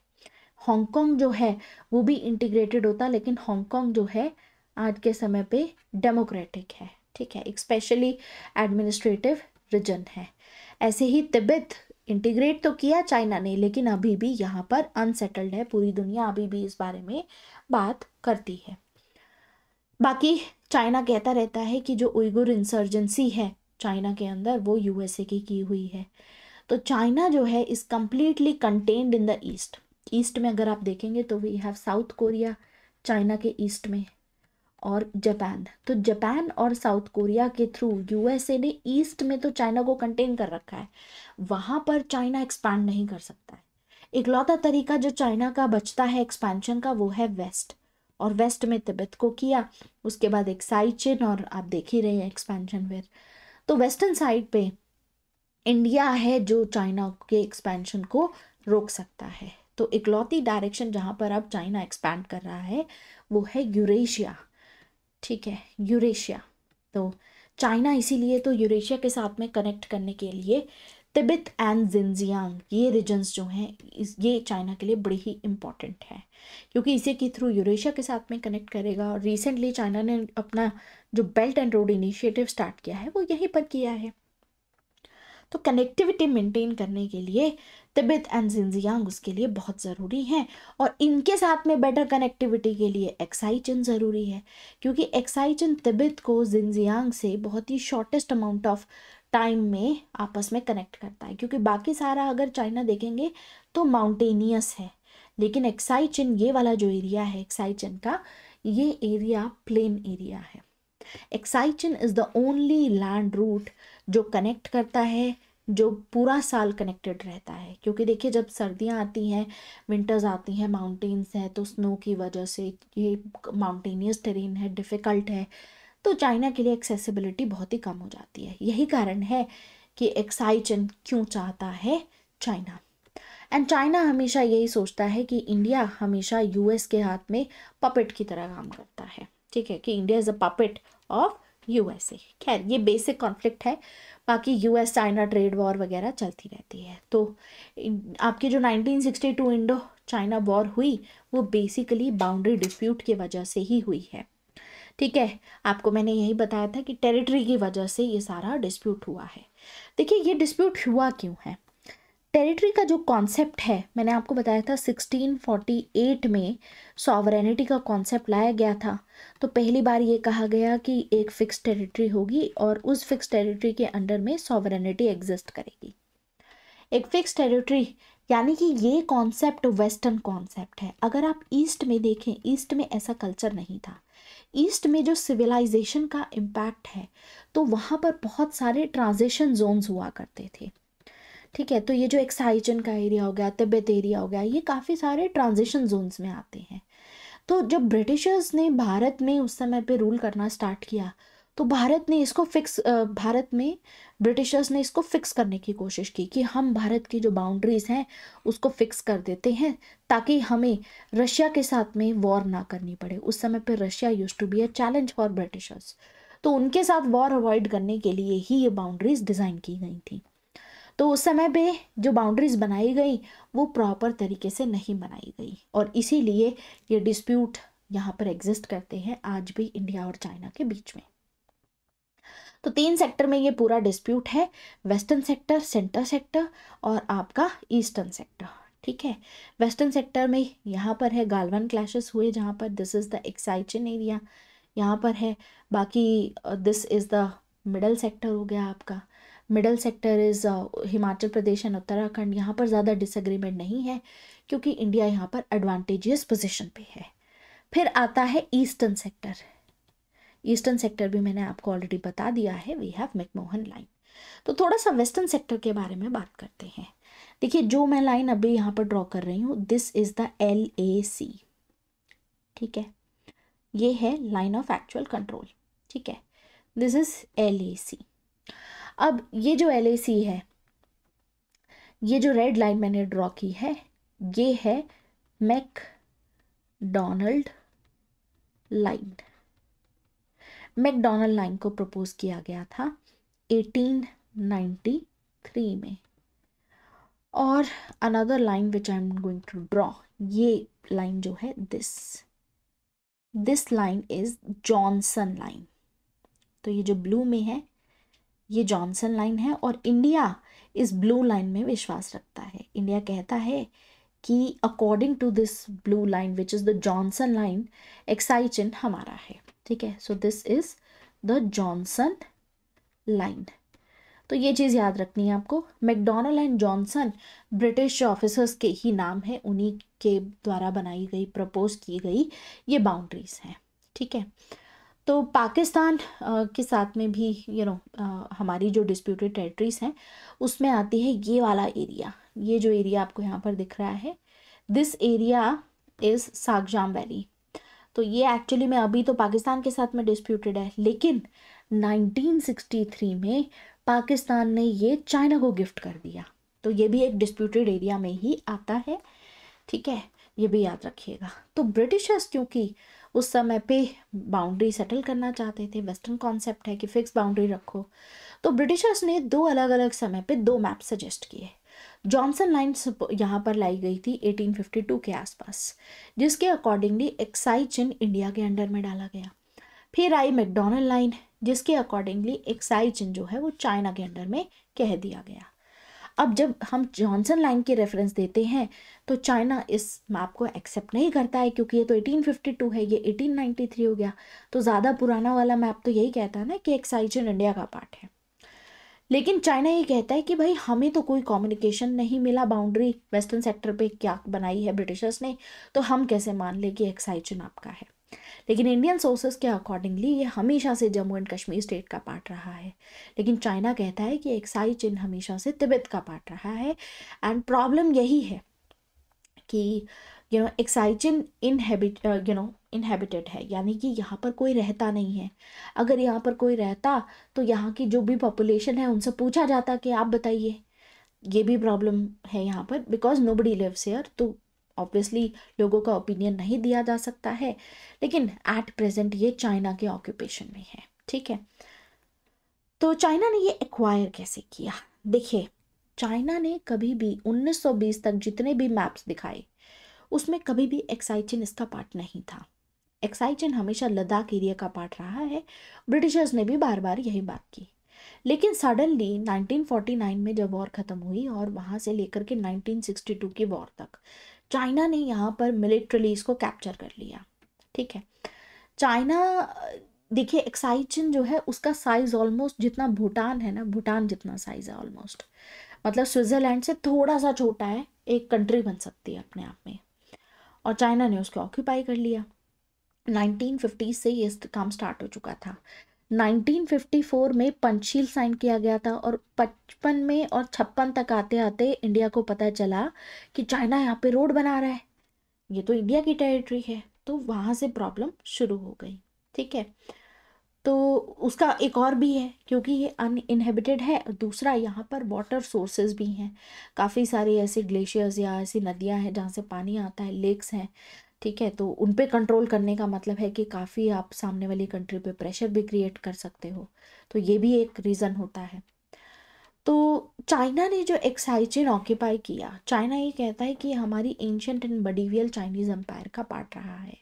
हांगकांग जो है वो भी इंटीग्रेटेड होता, लेकिन हांगकांग जो है आज के समय पे डेमोक्रेटिक है। ठीक है, एक स्पेशली एडमिनिस्ट्रेटिव रीजन है। ऐसे ही तिब्बत इंटीग्रेट तो किया चाइना ने, लेकिन अभी भी यहाँ पर अनसेटल्ड है। पूरी दुनिया अभी भी इस बारे में बात करती है। बाकी चाइना कहता रहता है कि जो उइगुर इंसर्जेंसी है चाइना के अंदर वो यूएसए की हुई है। तो चाइना जो है is completely contained in the east. East में अगर आप देखेंगे तो we have South Korea China के ईस्ट में, और जापान। तो जापान और साउथ कोरिया के थ्रू यूएसए ने ईस्ट में तो चाइना को कंटेन कर रखा है, वहाँ पर चाइना एक्सपैंड नहीं कर सकता है। इकलौता तरीका जो चाइना का बचता है एक्सपेंशन का वो है वेस्ट, और वेस्ट में तिब्बत को किया, उसके बाद एक साइड चेन, और आप देख ही रहे हैं एक्सपेंशन फिर। तो वेस्टर्न साइड पे इंडिया है जो चाइना के एक्सपेंशन को रोक सकता है। तो इकलौती डायरेक्शन जहाँ पर अब चाइना एक्सपैंड कर रहा है वो है यूरेशिया। ठीक है, यूरेशिया। तो चाइना इसीलिए तो यूरेशिया के साथ में कनेक्ट करने के लिए तिब्बत एंड जिनजियांग ये रीजन्स जो हैं ये चाइना के लिए बड़ी ही इम्पॉर्टेंट है, क्योंकि इसी के थ्रू यूरेशिया के साथ में कनेक्ट करेगा। और रिसेंटली चाइना ने अपना जो belt and road initiative start किया है वो यहीं पर किया है। तो कनेक्टिविटी मेंटेन करने के लिए तिब्बत एंड जिनजियांग उसके लिए बहुत ज़रूरी है, और इनके साथ में बेटर कनेक्टिविटी के लिए एक्साई चीन ज़रूरी है, क्योंकि एक्साई चीन तिब्बत को जिनजियांग से बहुत ही शॉर्टेस्ट अमाउंट ऑफ टाइम में आपस में कनेक्ट करता है, क्योंकि बाकी सारा अगर चाइना देखेंगे तो माउंटेनियस है, लेकिन एक्साई चिन ये वाला जो एरिया है एक्साई चिन का, ये एरिया प्लेन एरिया है। एक्साई चिन is the only land route जो कनेक्ट करता है, जो पूरा साल कनेक्टेड रहता है। क्योंकि देखिए जब सर्दियाँ आती हैं, विंटर्स आती हैं, माउंटेन्स हैं, तो स्नो की वजह से ये माउंटेनियस टेरेन है, डिफ़िकल्ट है, तो चाइना के लिए एक्सेसिबिलिटी बहुत ही कम हो जाती है। यही कारण है कि एक्साई चिन क्यों चाहता है चाइना। एंड चाइना हमेशा यही सोचता है कि इंडिया हमेशा यूएस के हाथ में पपेट की तरह काम करता है, ठीक है, कि India is a puppet of USA. खैर ये बेसिक कॉन्फ्लिक्ट है, बाकी यूएस चाइना ट्रेड वॉर वगैरह चलती रहती है। तो आपकी जो 1962 इंडो चाइना वॉर हुई वो बेसिकली बाउंड्री डिस्प्यूट की वजह से ही हुई है, ठीक है। आपको मैंने यही बताया था कि टेरिटरी की वजह से ये सारा डिस्प्यूट हुआ है। देखिए ये डिस्प्यूट हुआ क्यों है। टेरिटरी का जो कॉन्सेप्ट है, मैंने आपको बताया था 1648 में सॉवरेनिटी का कॉन्सेप्ट लाया गया था। तो पहली बार ये कहा गया कि एक फिक्स टेरिटरी होगी और उस फिक्स टेरिटरी के अंडर में सॉवरेनिटी एग्जिस्ट करेगी। एक फिक्स टेरिटरी यानी कि ये कॉन्सेप्ट वेस्टर्न कॉन्सेप्ट है। अगर आप ईस्ट में देखें, ईस्ट में ऐसा कल्चर नहीं था। ईस्ट में जो सिविलाइजेशन का इम्पैक्ट है, तो वहाँ पर बहुत सारे ट्रांजिशन जोन्स हुआ करते थे, ठीक है। तो ये जो एक्साई चिन का एरिया हो गया, तिब्बत एरिया हो गया, ये काफ़ी सारे ट्रांजिशन जोन्स में आते हैं। तो जब ब्रिटिशर्स ने भारत में उस समय पे रूल करना स्टार्ट किया, तो भारत में ब्रिटिशर्स ने इसको फिक्स करने की कोशिश की कि हम भारत की जो बाउंड्रीज़ हैं उसको फिक्स कर देते हैं, ताकि हमें रशिया के साथ में वॉर ना करनी पड़े। उस समय पे Russia used to be a challenge for Britishers, तो उनके साथ वॉर अवॉइड करने के लिए ही ये बाउंड्रीज डिज़ाइन की गई थी। तो उस समय पे जो बाउंड्रीज बनाई गई वो प्रॉपर तरीके से नहीं बनाई गई, और इसीलिए ये डिस्प्यूट यहाँ पर एग्जिस्ट करते हैं आज भी इंडिया और चाइना के बीच में। तो 3 सेक्टर में ये पूरा डिस्प्यूट है, वेस्टर्न सेक्टर, सेंटर सेक्टर और आपका ईस्टर्न सेक्टर, ठीक है। वेस्टर्न सेक्टर में यहाँ पर है गालवान क्लैशेस हुए, जहाँ पर this is the एक्साई chin area यहाँ पर है। बाकी this is the middle sector हो गया आपका। Middle sector is Himachal Pradesh and Uttarakhand. यहाँ पर ज़्यादा डिसएग्रीमेंट नहीं है क्योंकि इंडिया यहाँ पर एडवांटेजियस पोजीशन पे है। फिर आता है ईस्टर्न सेक्टर। ईस्टर्न सेक्टर भी मैंने आपको ऑलरेडी बता दिया है, वी हैव मैकमोहन लाइन। तो थोड़ा सा वेस्टर्न सेक्टर के बारे में बात करते हैं। देखिए जो मैं लाइन अभी यहाँ पर ड्रॉ कर रही हूँ, दिस इज़ द LAC, ठीक है। ये है लाइन ऑफ एक्चुअल कंट्रोल, ठीक है, दिस इज़ LAC। अब ये जो LAC है, ये जो रेड लाइन मैंने ड्रॉ की है, ये है मैकडॉनल्ड लाइन। मैकडॉनल्ड लाइन को प्रपोज किया गया था 1893 में। और another line which I am going to draw, ये लाइन जो है this line is Johnson line. तो ये जो ब्लू में है ये जॉनसन लाइन है, और इंडिया इस ब्लू लाइन में विश्वास रखता है। इंडिया कहता है कि according to this blue line which is the Johnson line, Aksai Chin हमारा है, ठीक है। So this is the Johnson line. तो ये चीज़ याद रखनी है आपको। McDonald and Johnson British officers के ही नाम है, उन्हीं के द्वारा बनाई गई, प्रपोज की गई ये बाउंड्रीज हैं, ठीक है। तो पाकिस्तान के साथ में भी हमारी जो डिस्प्यूटेड टेरिटरीज हैं उसमें आती है ये वाला एरिया। ये जो एरिया आपको यहाँ पर दिख रहा है, दिस एरिया इज़ सागजाम वैली। तो ये एक्चुअली में अभी तो पाकिस्तान के साथ में डिस्प्यूटेड है, लेकिन 1963 में पाकिस्तान ने ये चाइना को गिफ्ट कर दिया। तो ये भी एक डिस्प्यूटेड एरिया में ही आता है, ठीक है, ये भी याद रखिएगा। तो ब्रिटिशर्स क्योंकि उस समय पे बाउंड्री सेटल करना चाहते थे, वेस्टर्न कॉन्सेप्ट है कि फिक्स बाउंड्री रखो, तो ब्रिटिशर्स ने 2 अलग अलग समय पे 2 मैप सजेस्ट किए। जॉनसन लाइन यहाँ पर लाई गई थी 1852 के आसपास, जिसके अकॉर्डिंगली एक्साई चिन इंडिया के अंडर में डाला गया। फिर आई मैकडॉनल्ड लाइन, जिसके अकॉर्डिंगली एक्साई चिन जो है वो चाइना के अंडर में कह दिया गया। अब जब हम जॉनसन लाइन की रेफरेंस देते हैं तो चाइना इस मैप को एक्सेप्ट नहीं करता है, क्योंकि ये तो 1852 है, ये 1893 हो गया। तो ज़्यादा पुराना वाला मैप तो यही कहता है ना कि एक्साई चिन इंडिया का पार्ट है। लेकिन चाइना ये कहता है कि भाई हमें तो कोई कम्युनिकेशन नहीं मिला, बाउंड्री वेस्टर्न सेक्टर पे क्या बनाई है ब्रिटिशर्स ने, तो हम कैसे मान ले कि एक्साई चिन आपका है। लेकिन इंडियन सोर्सेस के अकॉर्डिंगली ये हमेशा से जम्मू एंड कश्मीर स्टेट का पार्ट रहा है। लेकिन चाइना कहता है कि एक्साई चिन हमेशा से तिब्बत का पार्ट रहा है। एंड प्रॉब्लम यही है कि एक्साई चिन इनहेबिटेड है, यानी कि यहाँ पर कोई रहता नहीं है। अगर यहाँ पर कोई रहता तो यहाँ की जो भी पॉपुलेशन है उनसे पूछा जाता कि आप बताइए। ये भी प्रॉब्लम है यहाँ पर, बिकॉज नोबडी लिव्स हियर, तो ऑब्वियसली लोगों का ओपिनियन नहीं दिया जा सकता है। लेकिन एट प्रेजेंट ये चाइना के ऑक्यूपेशन में है, ठीक है। तो चाइना ने ये एक्वायर कैसे किया? देखिए, चाइना ने कभी भी 1920 तक जितने भी मैप्स दिखाए उसमें कभी भी एक्साई चिन इसका पार्ट नहीं था। एक्साई चिन हमेशा लद्दाख एरिया का पार्ट रहा है। ब्रिटिशर्स ने भी बार बार यही बात की। लेकिन सडनली 1949 में जब वॉर ख़त्म हुई और वहाँ से लेकर के 1962 की वॉर तक चाइना ने यहाँ पर मिलिट्रली इसको कैप्चर कर लिया, ठीक है। चाइना, देखिए एक्साई चिन जो है उसका साइज ऑलमोस्ट जितना भूटान है ना, भूटान जितना साइज है ऑलमोस्ट, मतलब स्विट्जरलैंड से थोड़ा सा छोटा है, एक कंट्री बन सकती है अपने आप में। और चाइना ने उसको ऑक्यूपाई कर लिया। 1950 से ये काम स्टार्ट हो चुका था। 1954 में पंचशील साइन किया गया था और 55 में और 56 तक आते आते इंडिया को पता चला कि चाइना यहाँ पे रोड बना रहा है, ये तो इंडिया की टेरिटरी है। तो वहाँ से प्रॉब्लम शुरू हो गई, ठीक है। तो उसका एक और भी है, क्योंकि ये अनइनहेबिटेड है। दूसरा, यहाँ पर वाटर सोर्सेज भी हैं, काफ़ी सारे ऐसे ग्लेशियर्स या ऐसी नदियाँ हैं जहाँ से पानी आता है, लेक्स हैं, ठीक है। तो उन पे कंट्रोल करने का मतलब है कि काफ़ी आप सामने वाली कंट्री पे प्रेशर भी क्रिएट कर सकते हो, तो ये भी एक रीज़न होता है। तो चाइना ने जो एक्साई चिन ऑक्यूपाई किया, चाइना ये कहता है कि हमारी ancient and medieval Chinese empire का पार्ट रहा है,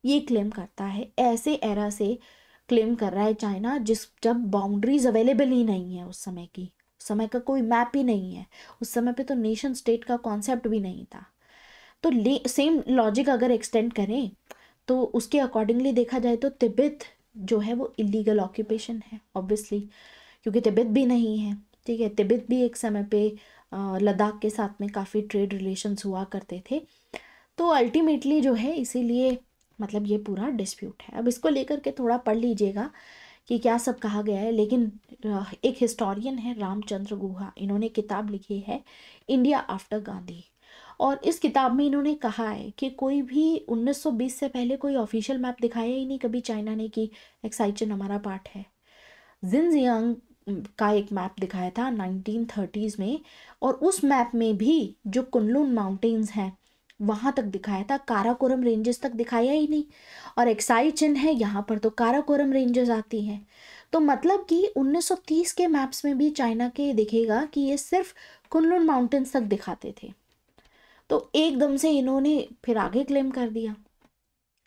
ये क्लेम करता है। ऐसे एरा से क्लेम कर रहा है चाइना जब बाउंड्रीज अवेलेबल ही नहीं है उस समय की, उस समय का कोई मैप ही नहीं है, उस समय पे तो नेशन स्टेट का कॉन्सेप्ट भी नहीं था। तो सेम लॉजिक अगर एक्सटेंड करें तो उसके अकॉर्डिंगली देखा जाए तो तिब्बत जो है वो इलीगल ऑक्यूपेशन है ऑब्वियसली, क्योंकि तिब्बत भी नहीं है, ठीक है। तिब्बत भी एक समय पे लद्दाख के साथ में काफ़ी ट्रेड रिलेशंस हुआ करते थे। तो अल्टीमेटली जो है, इसीलिए मतलब ये पूरा डिस्प्यूट है। अब इसको लेकर के थोड़ा पढ़ लीजिएगा कि क्या सब कहा गया है। लेकिन एक हिस्टोरियन है रामचंद्र गुहा, इन्होंने किताब लिखी है इंडिया आफ्टर गांधी, और इस किताब में इन्होंने कहा है कि कोई भी 1920 से पहले कोई ऑफिशियल मैप दिखाया ही नहीं कभी चाइना ने कि एक्साई चिन हमारा पार्ट है। जिनजियांग का एक मैप दिखाया था 1930s में, और उस मैप में भी जो कुनलुन माउंटेन्स हैं वहाँ तक दिखाया था, काराकोरम रेंजेस तक दिखाया ही नहीं। और एक्साई चिन है यहाँ पर तो काराकोरम रेंजेस आती हैं। तो मतलब कि 1930 के मैप्स में भी चाइना के दिखेगा कि ये सिर्फ कुनलुन माउंटेन्स तक दिखाते थे। तो एकदम से इन्होंने फिर आगे क्लेम कर दिया।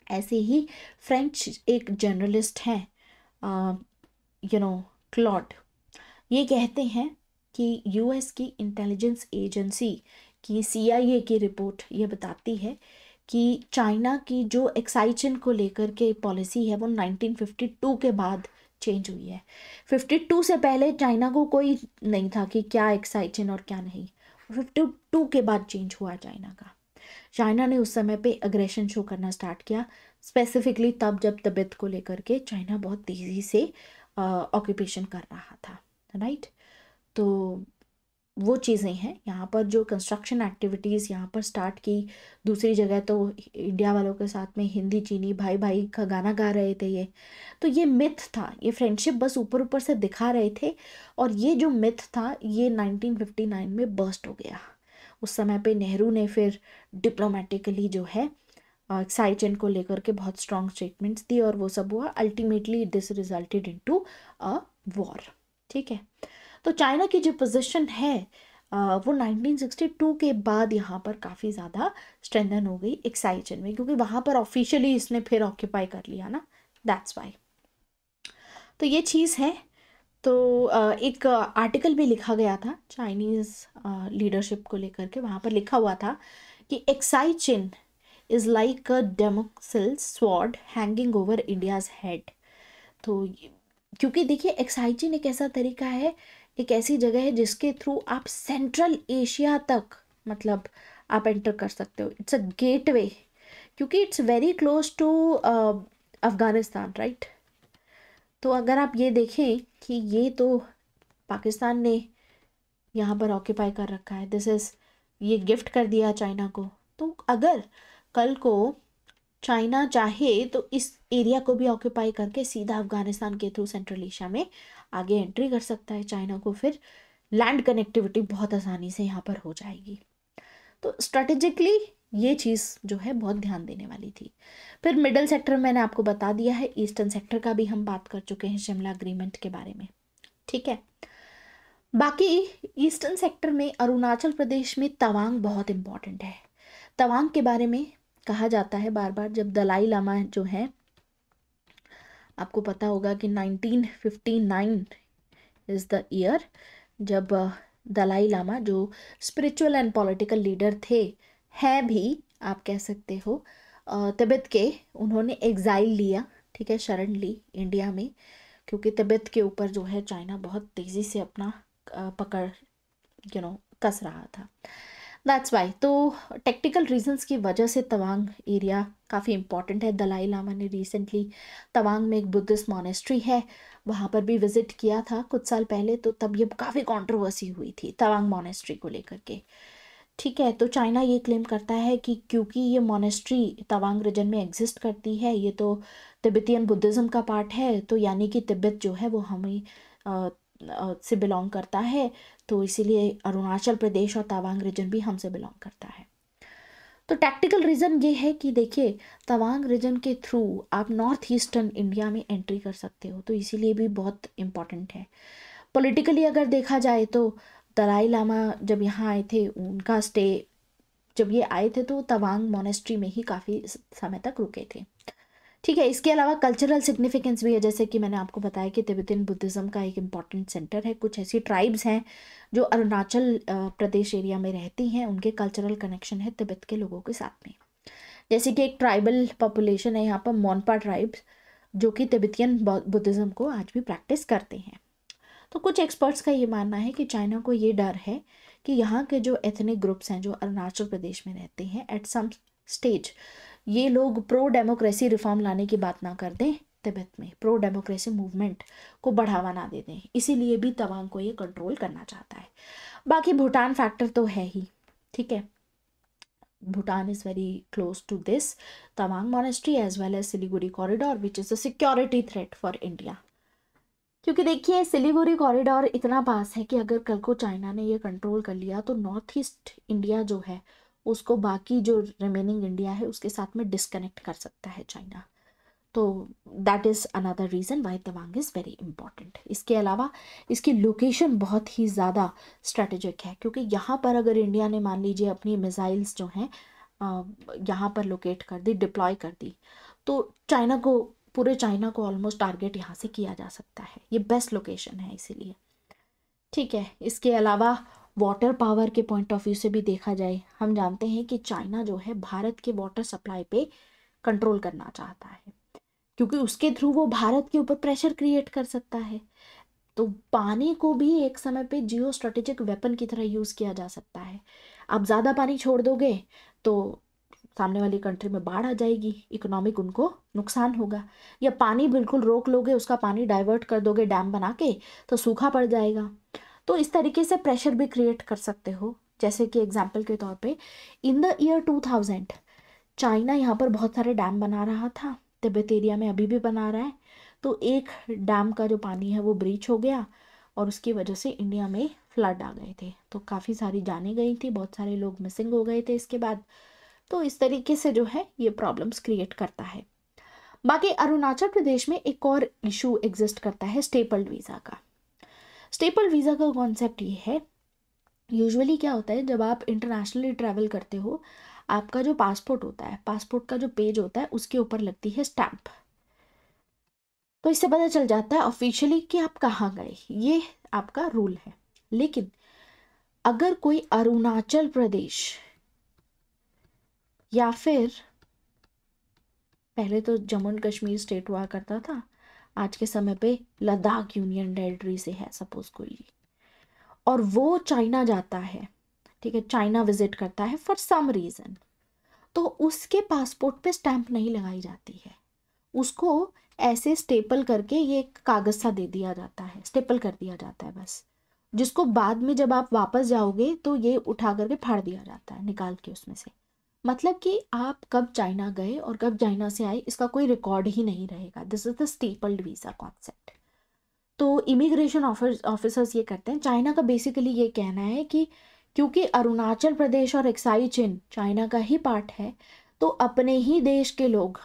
ऐसे ही फ्रेंच एक जर्नलिस्ट हैं क्लॉड, ये कहते हैं कि यूएस की इंटेलिजेंस एजेंसी की CIA की रिपोर्ट ये बताती है कि चाइना की जो एक्साई चिन को लेकर के पॉलिसी है वो 1952 के बाद चेंज हुई है। 52 से पहले चाइना को कोई नहीं था कि क्या एक्साई चिन और क्या नहीं। 52 के बाद चेंज हुआ चाइना का। चाइना ने उस समय पे अग्रेशन शो करना स्टार्ट किया, स्पेसिफिकली तब जब तिब्बत को लेकर के चाइना बहुत तेज़ी से ऑक्यूपेशन कर रहा था, राइट। तो वो चीज़ें हैं यहाँ पर, जो कंस्ट्रक्शन एक्टिविटीज़ यहाँ पर स्टार्ट की। दूसरी जगह तो इंडिया वालों के साथ में हिंदी चीनी भाई भाई का गाना गा रहे थे ये। तो ये मिथ था, ये फ्रेंडशिप बस ऊपर ऊपर से दिखा रहे थे, और ये जो मिथ था ये 1959 में बर्स्ट हो गया। उस समय पे नेहरू ने फिर डिप्लोमेटिकली जो है एक्साई चिन को लेकर के बहुत स्ट्रॉन्ग स्टेटमेंट्स दी, और वो सब हुआ। Ultimately this resulted into a war, ठीक है। तो चाइना की जो पोजीशन है वो 1962 के बाद यहाँ पर काफ़ी ज़्यादा स्ट्रेंथन हो गई एक्साई चिन में, क्योंकि वहाँ पर ऑफिशियली इसने फिर ऑक्यूपाई कर लिया ना, दैट्स वाई। तो ये चीज़ है। तो एक आर्टिकल भी लिखा गया था चाइनीज़ लीडरशिप को लेकर के, वहाँ पर लिखा हुआ था कि Aksai Chin is like a Damocles sword hanging over India's head. तो क्योंकि देखिए एक्साई चिन एक ऐसा तरीका है एक ऐसी जगह है जिसके थ्रू आप सेंट्रल एशिया तक मतलब आप एंटर कर सकते हो। इट्स अ गेटवे, क्योंकि it's very close to Afghanistan, right. तो अगर आप ये देखें कि ये तो पाकिस्तान ने यहाँ पर ऑक्यूपाई कर रखा है, दिस इज़, ये गिफ्ट कर दिया चाइना को। तो अगर कल को चाइना चाहे तो इस एरिया को भी ऑक्यूपाई करके सीधा अफगानिस्तान के थ्रू सेंट्रल एशिया में आगे एंट्री कर सकता है। चाइना को फिर लैंड कनेक्टिविटी बहुत आसानी से यहाँ पर हो जाएगी। तो स्ट्रेटेजिकली ये चीज़ जो है बहुत ध्यान देने वाली थी। फिर मिडल सेक्टर मैंने आपको बता दिया है, ईस्टर्न सेक्टर का भी हम बात कर चुके हैं शिमला अग्रीमेंट के बारे में, ठीक है। बाकी ईस्टर्न सेक्टर में अरुणाचल प्रदेश में तवांग बहुत इम्पॉर्टेंट है। तवांग के बारे में कहा जाता है बार बार, जब दलाई लामा जो है, आपको पता होगा कि 1959 इज़ द ईयर जब दलाई लामा जो स्पिरिचुअल एंड पॉलिटिकल लीडर थे, हैं भी आप कह सकते हो, तिब्बत के, उन्होंने एग्जाइल लिया, ठीक है, शरण ली इंडिया में, क्योंकि तिब्बत के ऊपर जो है चाइना बहुत तेज़ी से अपना पकड़ कस रहा था। दैट्स वाई, तो टेक्निकल रीजंस की वजह से तवांग एरिया काफ़ी इंपॉर्टेंट है। दलाई लामा ने रिसेंटली तवांग में एक बुद्धिस्ट मॉनेस्ट्री है, वहाँ पर भी विजिट किया था कुछ साल पहले, तो तब ये काफ़ी कंट्रोवर्सी हुई थी तवांग मॉनेस्ट्री को लेकर के, ठीक है। तो चाइना ये क्लेम करता है कि क्योंकि ये मॉनेस्ट्री तवांग रीजन में एग्जिस्ट करती है, ये तो तिब्बतियन बुद्धिज़्म का पार्ट है, तो यानी कि तिब्बत जो है वो हमें से बिलोंग करता है, तो इसीलिए अरुणाचल प्रदेश और तवांग रीजन भी हमसे बिलोंग करता है। तो टैक्टिकल रीज़न ये है कि देखिए, तवांग रीजन के थ्रू आप नॉर्थ ईस्टर्न इंडिया में एंट्री कर सकते हो, तो इसीलिए भी बहुत इम्पॉर्टेंट है। पॉलिटिकली अगर देखा जाए तो दलाई लामा जब यहाँ आए थे, उनका स्टे, जब ये आए थे तो तवांग मॉनेस्ट्री में ही काफ़ी समय तक रुके थे, ठीक है। इसके अलावा कल्चरल सिग्निफिकेंस भी है, जैसे कि मैंने आपको बताया कि तिब्बतियन बुद्धिज़्म का एक इम्पॉर्टेंट सेंटर है। कुछ ऐसी ट्राइब्स हैं जो अरुणाचल प्रदेश एरिया में रहती हैं, उनके कल्चरल कनेक्शन है तिब्बत के लोगों के साथ में। जैसे कि एक ट्राइबल पॉपुलेशन है यहाँ पर, मोनपा ट्राइब्स, जो कि तिब्बतियन बुद्धिज़्म को आज भी प्रैक्टिस करते हैं। तो कुछ एक्सपर्ट्स का ये मानना है कि चाइना को ये डर है कि यहाँ के जो एथनिक ग्रुप्स हैं जो अरुणाचल प्रदेश में रहते हैं, एट सम स्टेज ये लोग प्रो डेमोक्रेसी रिफॉर्म लाने की बात ना कर दें, तिब्बत में प्रो डेमोक्रेसी मूवमेंट को बढ़ावा ना दे दें, इसीलिए भी तवांग को ये कंट्रोल करना चाहता है। बाकी भूटान फैक्टर तो है ही, ठीक है। Bhutan is very close to this Tawang monastery as well as Siliguri corridor which is a security threat for India, क्योंकि देखिए सिलीगुड़ी कॉरिडोर इतना पास है कि अगर कल को चाइना ने ये कंट्रोल कर लिया तो नॉर्थ ईस्ट इंडिया जो है उसको बाकी जो रिमेनिंग इंडिया है उसके साथ में डिस्कनेक्ट कर सकता है चाइना। तो that is another reason why Tawang is very important. इसके अलावा इसकी लोकेशन बहुत ही ज़्यादा स्ट्रेटेजिक है, क्योंकि यहाँ पर अगर इंडिया ने मान लीजिए अपनी मिसाइल्स जो हैं यहाँ पर लोकेट कर दी, डिप्लॉय कर दी, तो चाइना को, पूरे चाइना को ऑलमोस्ट टारगेट यहाँ से किया जा सकता है। ये बेस्ट लोकेशन है इसीलिए, ठीक है। इसके अलावा वाटर पावर के पॉइंट ऑफ व्यू से भी देखा जाए, हम जानते हैं कि चाइना जो है भारत के वाटर सप्लाई पे कंट्रोल करना चाहता है, क्योंकि उसके थ्रू वो भारत के ऊपर प्रेशर क्रिएट कर सकता है। तो पानी को भी एक समय पे जियो स्ट्रेटेजिक वेपन की तरह यूज़ किया जा सकता है। आप ज़्यादा पानी छोड़ दोगे तो सामने वाली कंट्री में बाढ़ आ जाएगी, इकोनॉमिक उनको नुकसान होगा, या पानी बिल्कुल रोक लोगे, उसका पानी डाइवर्ट कर दोगे डैम बना के, तो सूखा पड़ जाएगा। तो इस तरीके से प्रेशर भी क्रिएट कर सकते हो। जैसे कि एग्जाम्पल के तौर पे इन द ईयर 2000 चाइना यहाँ पर बहुत सारे डैम बना रहा था, तिब्बत एरिया में अभी भी बना रहा है। तो एक डैम का जो पानी है वो ब्रीच हो गया और उसकी वजह से इंडिया में फ्लड आ गए थे, तो काफ़ी सारी जानें गई थी, बहुत सारे लोग मिसिंग हो गए थे इसके बाद। तो इस तरीके से जो है ये प्रॉब्लम्स क्रिएट करता है। बाकी अरुणाचल प्रदेश में एक और इशू एग्जिस्ट करता है स्टेपल्ड वीज़ा का। स्टेपल्ड वीज़ा का कॉन्सेप्ट ये है, यूजुअली क्या होता है जब आप इंटरनेशनली ट्रैवल करते हो, आपका जो पासपोर्ट होता है, पासपोर्ट का जो पेज होता है उसके ऊपर लगती है स्टैंप, तो इससे पता चल जाता है ऑफिशियली कि आप कहाँ गए, ये आपका रूल है। लेकिन अगर कोई अरुणाचल प्रदेश या फिर पहले तो जम्मू एंड कश्मीर स्टेट हुआ करता था, आज के समय पे लद्दाख यूनियन टेरिटरी से है सपोज कोई, और वो चाइना जाता है, ठीक है, चाइना विजिट करता है फॉर सम रीज़न, तो उसके पासपोर्ट पे स्टैंप नहीं लगाई जाती है, उसको ऐसे स्टेपल करके ये एक कागज़ सा दे दिया जाता है, स्टेपल कर दिया जाता है बस, जिसको बाद में जब आप वापस जाओगे तो ये उठा करके फाड़ दिया जाता है निकाल के उसमें से। मतलब कि आप कब चाइना गए और कब चाइना से आए इसका कोई रिकॉर्ड ही नहीं रहेगा। This is the stapled visa concept. तो इमिग्रेशन ऑफिसर्स ये करते हैं। चाइना का बेसिकली ये कहना है कि क्योंकि अरुणाचल प्रदेश और एक्साई चिन चाइना का ही पार्ट है, तो अपने ही देश के लोग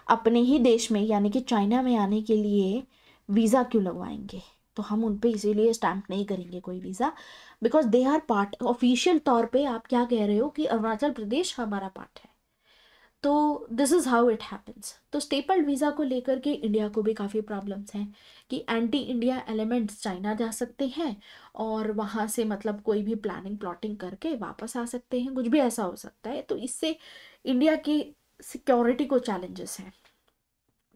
अपने ही देश में यानी कि चाइना में आने के लिए वीज़ा क्यों लगवाएंगे, तो हम उन पे इसीलिए स्टैम्प नहीं करेंगे कोई visa, because they are part. Official तौर पे आप क्या कह रहे हो कि अरुणाचल प्रदेश हमारा पार्ट है। तो this is how it happens. तो स्टेपल्ड वीज़ा को लेकर के इंडिया को भी काफ़ी प्रॉब्लम्स हैं कि एंटी इंडिया एलिमेंट्स चाइना जा सकते हैं और वहाँ से मतलब कोई भी प्लानिंग प्लॉटिंग करके वापस आ सकते हैं, कुछ भी ऐसा हो सकता है। तो इससे इंडिया की सिक्योरिटी को चैलेंजेस हैं,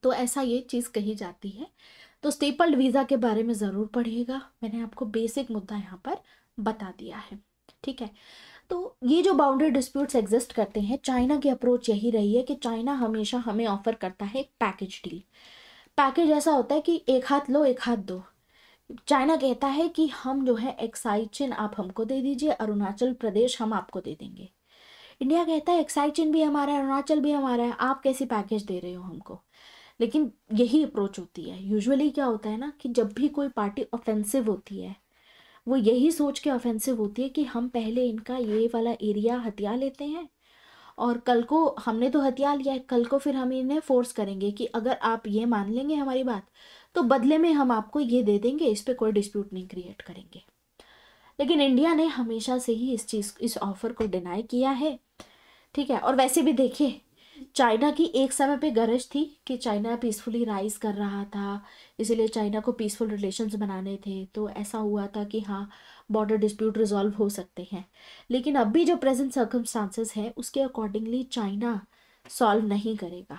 तो ऐसा ये चीज़ कही जाती है। तो स्टेपल्ड वीज़ा के बारे में ज़रूर पढ़िएगा, मैंने आपको बेसिक मुद्दा यहाँ पर बता दिया है, ठीक है। तो ये जो बाउंड्री डिस्प्यूट्स एग्जिस्ट करते हैं, चाइना की अप्रोच यही रही है कि चाइना हमेशा हमें ऑफर करता है पैकेज डील। पैकेज ऐसा होता है कि एक हाथ लो एक हाथ दो। चाइना कहता है कि हम जो है एक्साई चिन आप हमको दे दीजिए, अरुणाचल प्रदेश हम आपको दे देंगे। इंडिया कहता है एक्साई चिन भी हमारा है, अरुणाचल भी हमारा है, आप कैसी पैकेज दे रहे हो हमको। लेकिन यही अप्रोच होती है। यूजुअली क्या होता है ना कि जब भी कोई पार्टी ऑफेंसिव होती है, वो यही सोच के ऑफेंसिव होती है कि हम पहले इनका ये वाला एरिया हथिया लेते हैं और कल को हमने तो हथिया लिया है, कल को फिर हम इन्हें फोर्स करेंगे कि अगर आप ये मान लेंगे हमारी बात तो बदले में हम आपको ये दे देंगे, इस पर कोई डिस्प्यूट नहीं क्रिएट करेंगे। लेकिन इंडिया ने हमेशा से ही इस ऑफर को डिनाई किया है, ठीक है। और वैसे भी देखिए, चाइना की एक समय पे गरज थी कि चाइना पीसफुली राइज कर रहा था, इसीलिए चाइना को पीसफुल रिलेशंस बनाने थे, तो ऐसा हुआ था कि हाँ बॉर्डर डिस्प्यूट रिजॉल्व हो सकते हैं। लेकिन अभी जो प्रेजेंट सर्कमस्टांसेस है उसके अकॉर्डिंगली चाइना सॉल्व नहीं करेगा,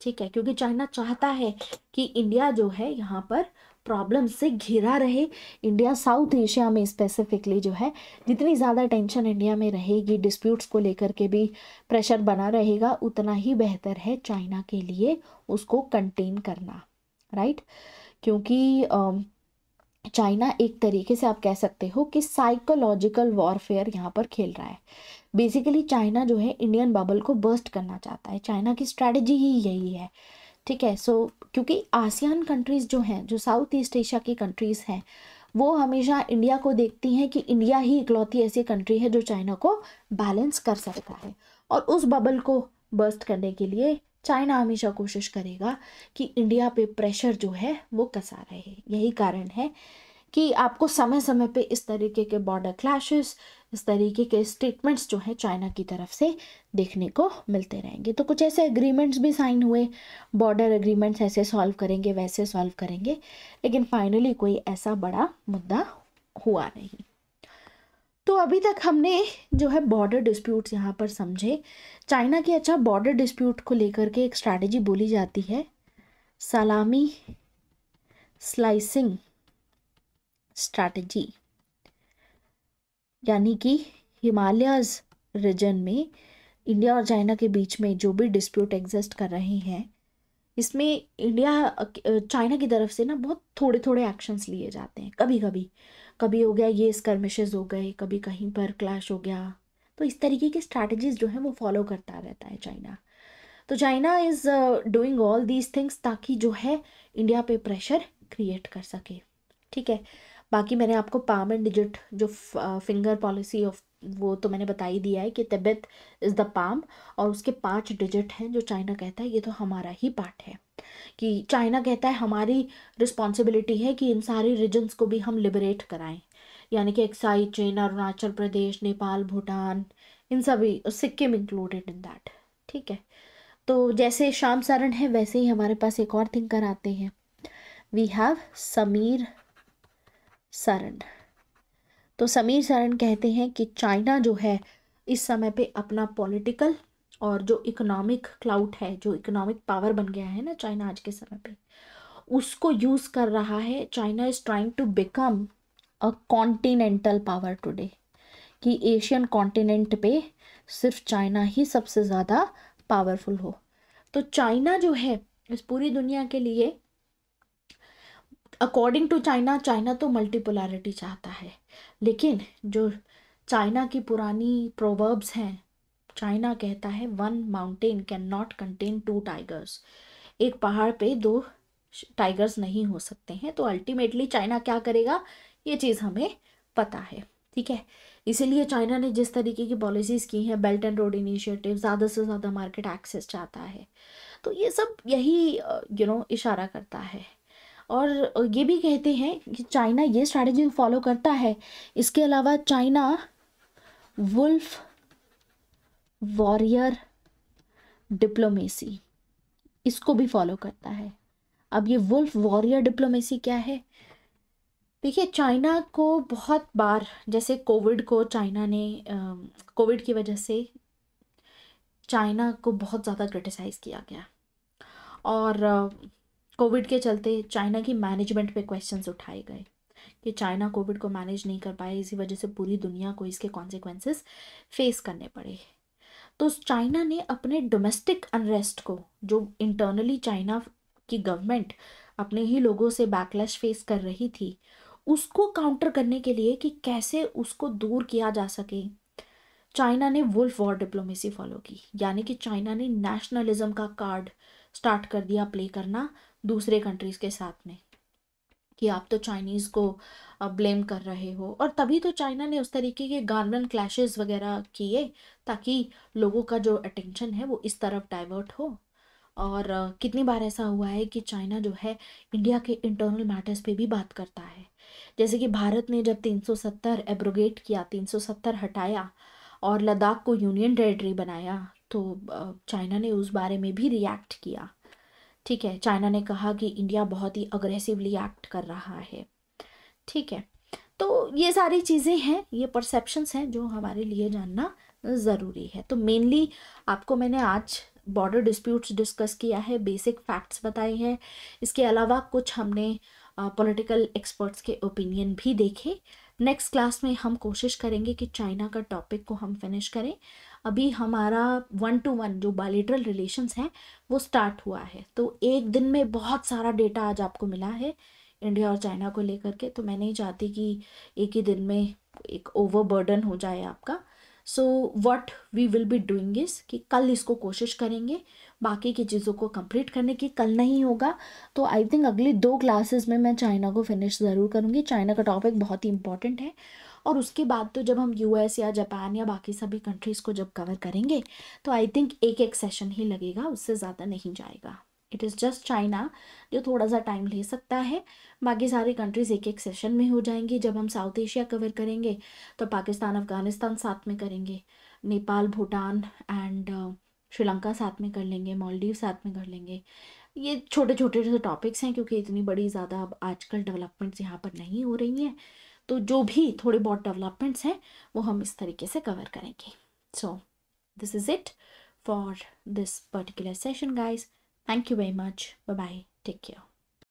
ठीक है, क्योंकि चाइना चाहता है कि इंडिया जो है यहाँ पर प्रॉब्लम से घिरा रहे। इंडिया साउथ एशिया में स्पेसिफिकली जो है, जितनी ज़्यादा टेंशन इंडिया में रहेगी, डिस्प्यूट्स को लेकर के भी प्रेशर बना रहेगा, उतना ही बेहतर है चाइना के लिए उसको कंटेन करना, राइट। क्योंकि चाइना एक तरीके से आप कह सकते हो कि साइकोलॉजिकल वॉरफेयर यहाँ पर खेल रहा है। बेसिकली चाइना जो है इंडियन बबल को बर्स्ट करना चाहता है, चाइना की स्ट्रैटेजी ही यही है, ठीक है। सो क्योंकि आसियान कंट्रीज़ जो हैं, जो साउथ ईस्ट एशिया की कंट्रीज़ हैं, वो हमेशा इंडिया को देखती हैं कि इंडिया ही इकलौती ऐसी कंट्री है जो चाइना को बैलेंस कर सकता है, और उस बबल को बर्स्ट करने के लिए चाइना हमेशा कोशिश करेगा कि इंडिया पे प्रेशर जो है वो कसा रहे। यही कारण है कि आपको समय समय पे इस तरीके के बॉर्डर क्लैशेस, इस तरीके के स्टेटमेंट्स जो है चाइना की तरफ से देखने को मिलते रहेंगे। तो कुछ ऐसे एग्रीमेंट्स भी साइन हुए, बॉर्डर एग्रीमेंट्स, ऐसे सॉल्व करेंगे वैसे सॉल्व करेंगे, लेकिन फाइनली कोई ऐसा बड़ा मुद्दा हुआ नहीं। तो अभी तक हमने जो है बॉर्डर डिस्प्यूट्स यहाँ पर समझे। चाइना की अच्छा बॉर्डर डिस्प्यूट को लेकर के एक स्ट्रैटेजी बोली जाती है, सलामी स्लाइसिंग स्ट्रैटेजी, यानी कि हिमालयस रीजन में इंडिया और चाइना के बीच में जो भी डिस्प्यूट एग्जिस्ट कर रहे हैं, इसमें इंडिया चाइना की तरफ से ना बहुत थोड़े थोड़े एक्शंस लिए जाते हैं। कभी हो गया ये स्कर्मिशेस हो गए, कभी कहीं पर क्लैश हो गया, तो इस तरीके की स्ट्रैटेजीज जो है वो फॉलो करता रहता है चाइना। तो China is doing all these things ताकि जो है इंडिया पे प्रेशर क्रिएट कर सके, ठीक है। बाकी मैंने आपको पाम एंड डिजिट जो फिंगर पॉलिसी ऑफ वो तो मैंने बता ही दिया है कि तिब्बत इज़ द पाम, और उसके 5 डिजिट हैं जो चाइना कहता है ये तो हमारा ही पार्ट है, कि चाइना कहता है हमारी रिस्पॉन्सिबिलिटी है कि इन सारे रीजन्स को भी हम लिबरेट कराएं, यानी कि एक्साई चीन, अरुणाचल प्रदेश, नेपाल, भूटान, इन सभी, सिक्किम इंक्लूडेड इन दैट, ठीक है। तो जैसे श्याम सरन है वैसे ही हमारे पास एक और थिंकर आते हैं, वी हैव समीर सरन। तो समीर सरन कहते हैं कि चाइना जो है इस समय पे अपना पॉलिटिकल और जो इकोनॉमिक क्लाउट है, जो इकोनॉमिक पावर बन गया है ना चाइना आज के समय पे, उसको यूज़ कर रहा है। China is trying to become a continental power today, कि एशियन कॉन्टिनेंट पे सिर्फ चाइना ही सबसे ज़्यादा पावरफुल हो। तो चाइना जो है इस पूरी दुनिया के लिए, अकॉर्डिंग टू चाइना, चाइना तो मल्टीपोलैरिटी चाहता है, लेकिन जो चाइना की पुरानी प्रोवर्ब्स हैं, चाइना कहता है one mountain can not contain two tigers, एक पहाड़ पे दो टाइगर्स नहीं हो सकते हैं। तो अल्टीमेटली चाइना क्या करेगा ये चीज़ हमें पता है, ठीक है। इसीलिए चाइना ने जिस तरीके की पॉलिसीज़ की हैं, बेल्ट एंड रोड इनिशिएटिव, ज़्यादा से ज़्यादा मार्केट एक्सेस चाहता है, तो ये सब यही इशारा करता है। और ये भी कहते हैं कि चाइना ये स्ट्रैटेजी फॉलो करता है। इसके अलावा चाइना वुल्फ वॉरियर डिप्लोमेसी, इसको भी फॉलो करता है। अब ये वुल्फ वॉरियर डिप्लोमेसी क्या है? देखिए, चाइना को बहुत बार, जैसे कोविड को चाइना ने, कोविड की वजह से चाइना को बहुत ज़्यादा क्रिटिसाइज़ किया गया, और कोविड के चलते चाइना की मैनेजमेंट पे क्वेश्चंस उठाए गए कि चाइना कोविड को मैनेज नहीं कर पाए, इसी वजह से पूरी दुनिया को इसके कॉन्सिक्वेंसेस फेस करने पड़े। तो चाइना ने अपने डोमेस्टिक अनरेस्ट को, जो इंटरनली चाइना की गवर्नमेंट अपने ही लोगों से बैकलैश फेस कर रही थी, उसको काउंटर करने के लिए कि कैसे उसको दूर किया जा सके, चाइना ने वुल्फ वॉर डिप्लोमेसी फॉलो की। यानी कि चाइना ने नेशनलिज्म का कार्ड स्टार्ट कर दिया प्ले करना दूसरे कंट्रीज़ के साथ में, कि आप तो चाइनीज़ को ब्लेम कर रहे हो। और तभी तो चाइना ने उस तरीके के गार्मेंट क्लैशेस वगैरह किए, ताकि लोगों का जो अटेंशन है वो इस तरफ डाइवर्ट हो। और कितनी बार ऐसा हुआ है कि चाइना जो है इंडिया के इंटरनल मैटर्स पे भी बात करता है। जैसे कि भारत ने जब 370 एब्रोगेट किया, 370 हटाया और लद्दाख को यूनियन टेरिटरी बनाया, तो चाइना ने उस बारे में भी रिएक्ट किया, ठीक है। चाइना ने कहा कि इंडिया बहुत ही अग्रेसिवली एक्ट कर रहा है, ठीक है। तो ये सारी चीज़ें हैं, ये परसेप्शंस हैं जो हमारे लिए जानना ज़रूरी है। तो मेनली आपको मैंने आज बॉर्डर डिस्प्यूट्स डिस्कस किया है, बेसिक फैक्ट्स बताए हैं। इसके अलावा कुछ हमने पॉलिटिकल एक्सपर्ट्स के ओपिनियन भी देखे। नेक्स्ट क्लास में हम कोशिश करेंगे कि चाइना का टॉपिक को हम फिनिश करें। अभी हमारा 1-to-1 जो बायलैटरल रिलेशंस हैं वो स्टार्ट हुआ है, तो एक दिन में बहुत सारा डेटा आज आपको मिला है इंडिया और चाइना को लेकर के। तो मैं नहीं चाहती कि एक ही दिन में एक ओवरबर्डन हो जाए आपका। So what we will be doing is कि कल इसको कोशिश करेंगे बाकी की चीज़ों को कंप्लीट करने की। कल नहीं होगा तो आई थिंक अगली 2 क्लासेस में मैं चाइना को फिनिश ज़रूर करूँगी। चाइना का टॉपिक बहुत ही इंपॉर्टेंट है। और उसके बाद तो जब हम यूएस या जापान या बाकी सभी कंट्रीज़ को जब कवर करेंगे तो आई थिंक एक सेशन ही लगेगा, उससे ज़्यादा नहीं जाएगा। इट इज़ जस्ट चाइना जो थोड़ा सा टाइम ले सकता है, बाकी सारी कंट्रीज़ एक सेशन में हो जाएंगी। जब हम साउथ एशिया कवर करेंगे तो पाकिस्तान अफ़गानिस्तान साथ में करेंगे, नेपाल भूटान एंड श्रीलंका साथ में कर लेंगे, मालदीव साथ में कर लेंगे। ये छोटे छोटे से टॉपिक्स हैं, क्योंकि इतनी बड़ी ज़्यादा अब आजकल डेवलपमेंट्स यहाँ पर नहीं हो रही हैं। तो जो भी थोड़े बहुत डेवलपमेंट्स हैं वो हम इस तरीके से कवर करेंगे। सो this is it for this particular session guys. Thank you very much. Bye bye. Take care.